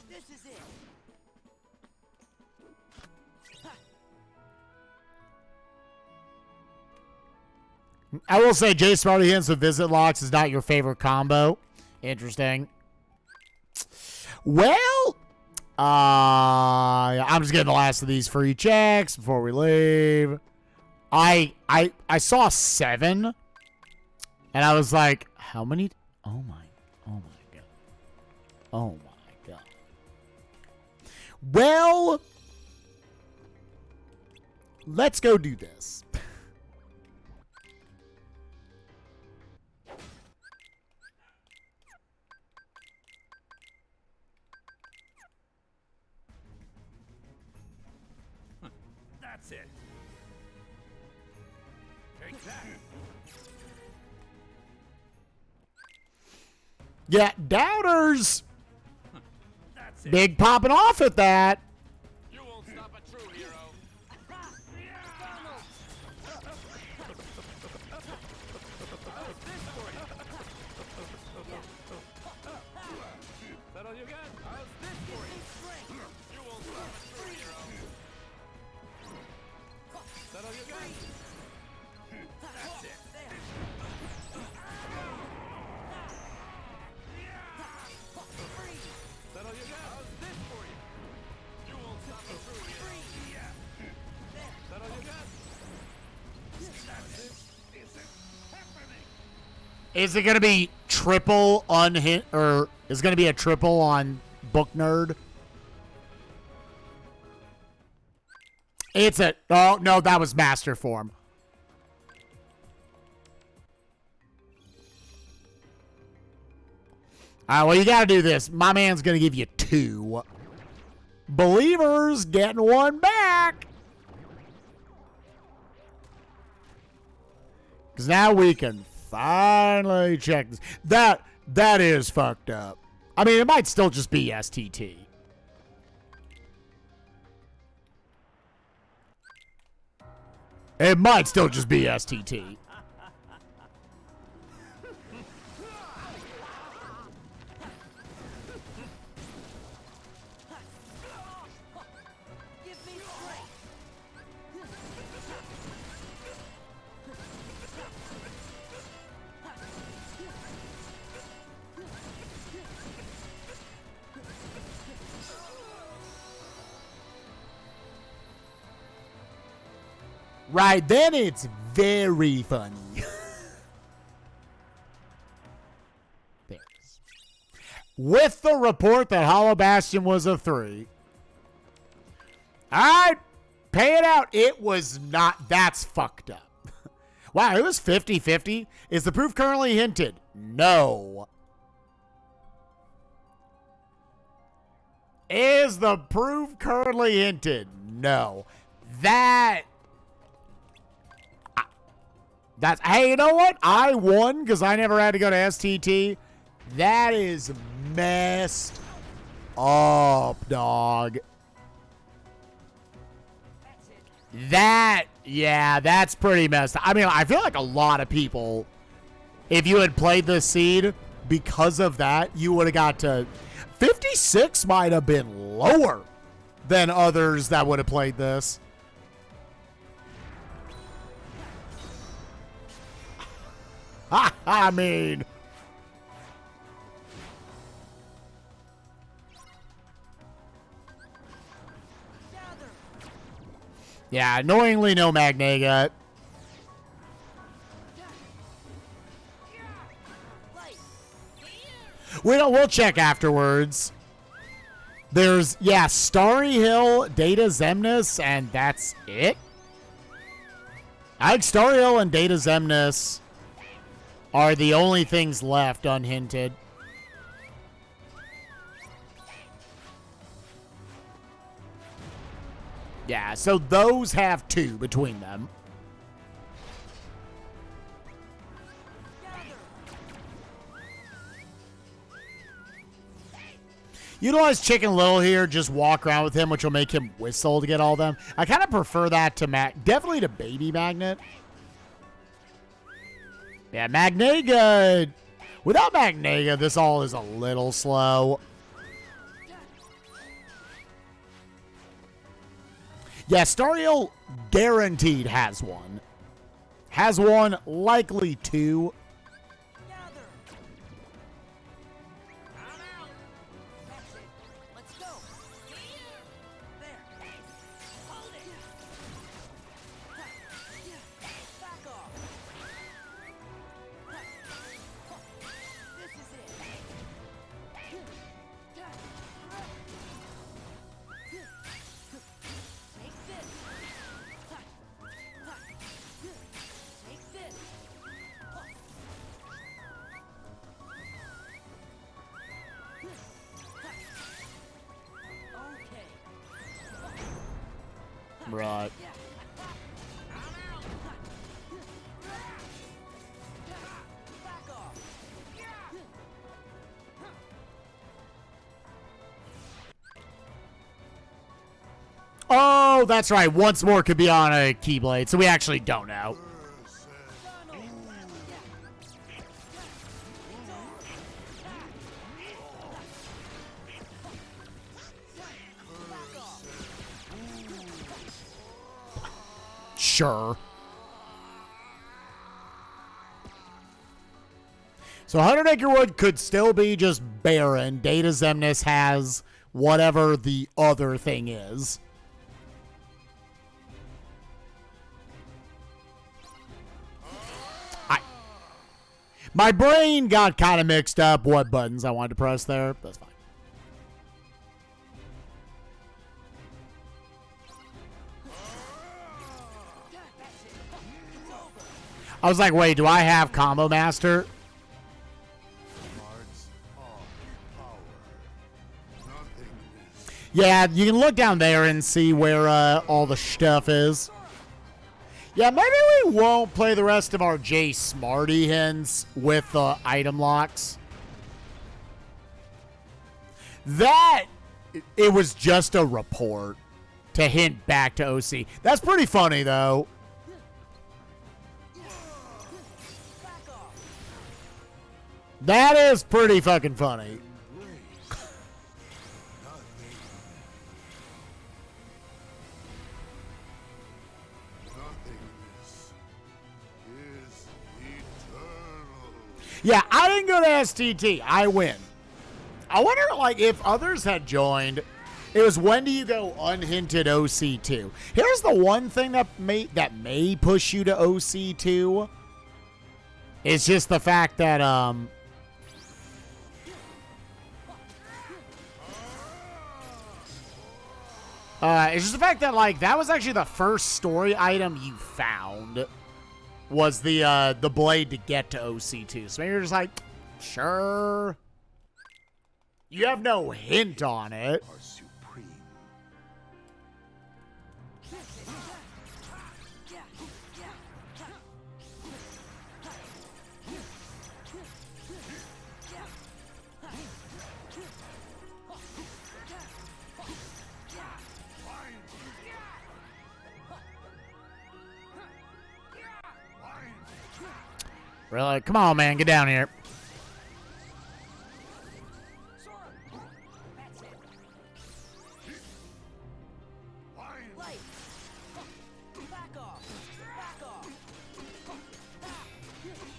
This is it.
I will say Jay Smarty Hands with Visit Locks is not your favorite combo. Interesting. Well, I'm just getting the last of these free checks before we leave. I saw 7, and I was like, how many? Oh my God. Oh my God. Well, let's go do this.
That's it. Take that.
Yeah, doubters.
That's it.
Big popping off at that.
You won't stop a true hero. Settle you again. How's this for you? You won't stop a true hero. Settle you again. That's it. Settle you again. How's this for you? You won't stop a true hero. Yeah. Settle you again. That's it. Is it happening?
Is it going to be triple unhint, or is it going to be a triple on Book Nerd? It's a... Oh, no, that was Master Form. All right, well, you got to do this. My man's going to give you 2. Believers getting 1 back. Because now we can finally check this. That is fucked up. I mean, it might still just be STT. It might still just be STT.
Give me strength.
Right then, it's very funny. Thanks. With the report that Hollow Bastion was a 3. Alright, pay it out. It was not. That's fucked up. Wow, it was 50-50. Is the proof currently hinted? No. Is the proof currently hinted? No. That's, hey, you know what? I won because I never had to go to STT. That is messed up, dog. Yeah, that's pretty messed up. I mean, I feel like a lot of people, if you had played this seed, because of that, you would have got to 56 might have been lower than others that would have played this. I mean, yeah, annoyingly no Magnega. We'll check afterwards. There's, yeah, Starry Hill, Data Xemnas, and that's it. I think Starry Hill and Data Xemnas are the only things left unhinted. Yeah, so those have 2 between them. Utilize Chicken Little here, just walk around with him, which will make him whistle to get all of them. I kind of prefer that to definitely to Baby Magnet. Yeah, Magnega. Without Magnega, this all is a little slow. Yeah, Stariel guaranteed has one. Has one, likely 2.
Let's go. There. Hold it. Back off. This is it. Take this. Take this. Okay.
Right.
Yeah. Back off.
Oh, that's right. Once more could be on a Keyblade, so we actually don't know. Sure. So 100 Acre Wood could still be just barren. Data Xemnas has whatever the other thing is. My brain got kind of mixed up what buttons I wanted to press there. That's fine. I was like, wait, do I have Combo Master?
Cards are power. Nothing is
Yeah, you can look down there and see where all the stuff is. Yeah, maybe we won't play the rest of our J Smarty hints with the item locks. That, it was just a report to hint back to OC. That's pretty funny, though. That is pretty fucking funny.
Nothingness is eternal.
Yeah, I didn't go to STT. I win. I wonder, like, if others had joined. It was when do you go unhinted OC2? Here's the one thing that may push you to OC2. It's just the fact that it's just the fact that, like, that was actually the first story item you found was the blade to get to OC2. So maybe you're just like, sure. You have no hint on it.
Are supreme.
Really? Come on, man. Get down here.
Sora! That's it. Light! Back off! Back off! Take this!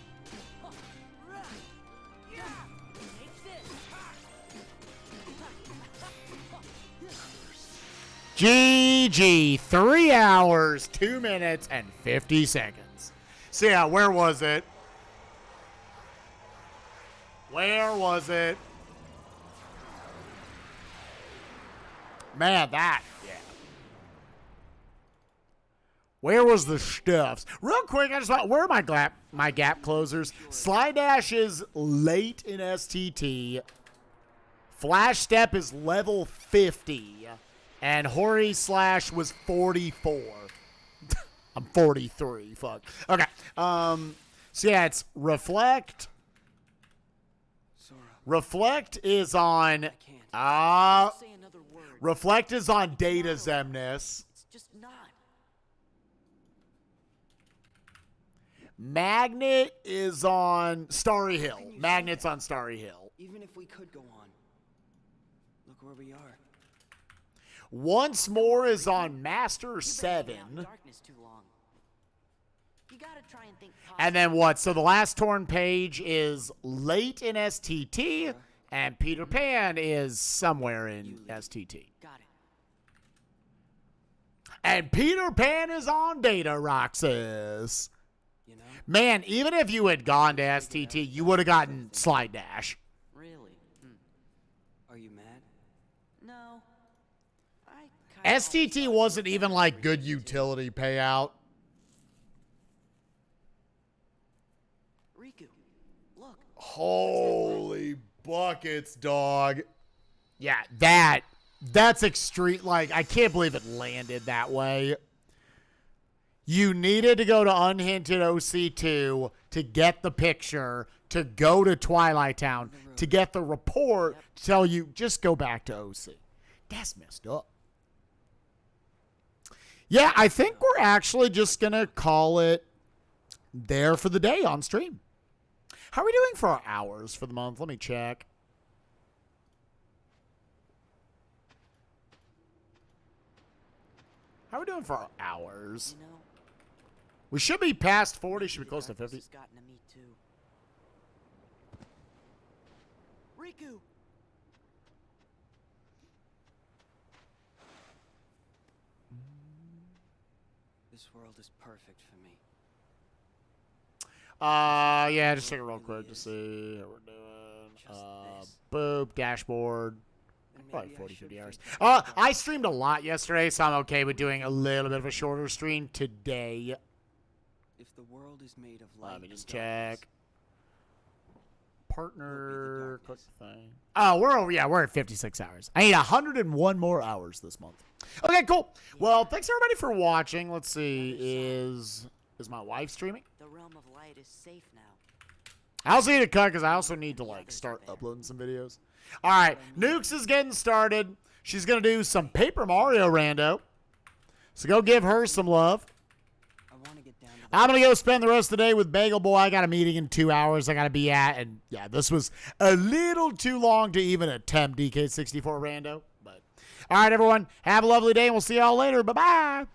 GG. 3 hours, 2 minutes, and 50 seconds. So, yeah, where was it? Where was it? Man, that, yeah. Where was the stuffs? Real quick, I just thought, where are my gap closers? Slide Dash is late in STT. Flash Step is level 50. And Hori Slash was 44. I'm 43, fuck. Okay, so yeah, it's Reflect. Reflect is on,
Say another word.
Reflect is on Data Xemnas.
It's just not.
Magnet is on Starry Hill. Magnet's on Starry Hill.
Even if we could go on, look where we are.
Once More is on Master
You've been
7.
hanging out in darkness too long. You gotta try and think positive.
And then what? So the last torn page is late in STT, and Peter Pan is somewhere in STT.
Got it.
And Peter Pan is on Data, Roxas.
You know?
Man, even if you had gone to STT, you would have gotten Slide Dash.
Really? Are you mad? No.
STT wasn't even like good utility payout.
Riku, look.
Holy buckets, dog. Yeah, that's extreme. Like, I can't believe it landed that way. You needed to go to unhinted OC2 to get the picture, to go to Twilight Town, to get the report, to tell you, just go back to OC. That's messed up. Yeah, I think we're actually just going to call it there for the day on stream. How are we doing for our hours for the month? Let me check. How are we doing for our hours?
You know,
We should be past 40. Should be close to 50.
It's gotten to me too. Riku. This world is perfect for me.
Yeah, just check it real quick to see how we're doing. Boop, dashboard. Probably 40, 50 hours. I streamed a lot yesterday, so I'm okay with doing a little bit of a shorter stream today.
If the world is made of light,
Let me just
and darkness,
check. Partner, click the thing. Oh, we're at 56 hours. I need 101 more hours this month. Okay, cool. Well, thanks everybody for watching. Let's see, is my wife streaming?
the realm of light is safe now.
I also need to cut because I also need to like start uploading some videos. All right, Nukes is getting started. She's gonna do some Paper Mario rando. So go give her some love.
I want to get down to
I'm going to go spend the rest of the day with Bagel Boy. I got a meeting in 2 hours I got to be at. And yeah, this was a little too long to even attempt DK64 Rando. But all right, everyone, have a lovely day, and we'll see y'all later. Bye-bye.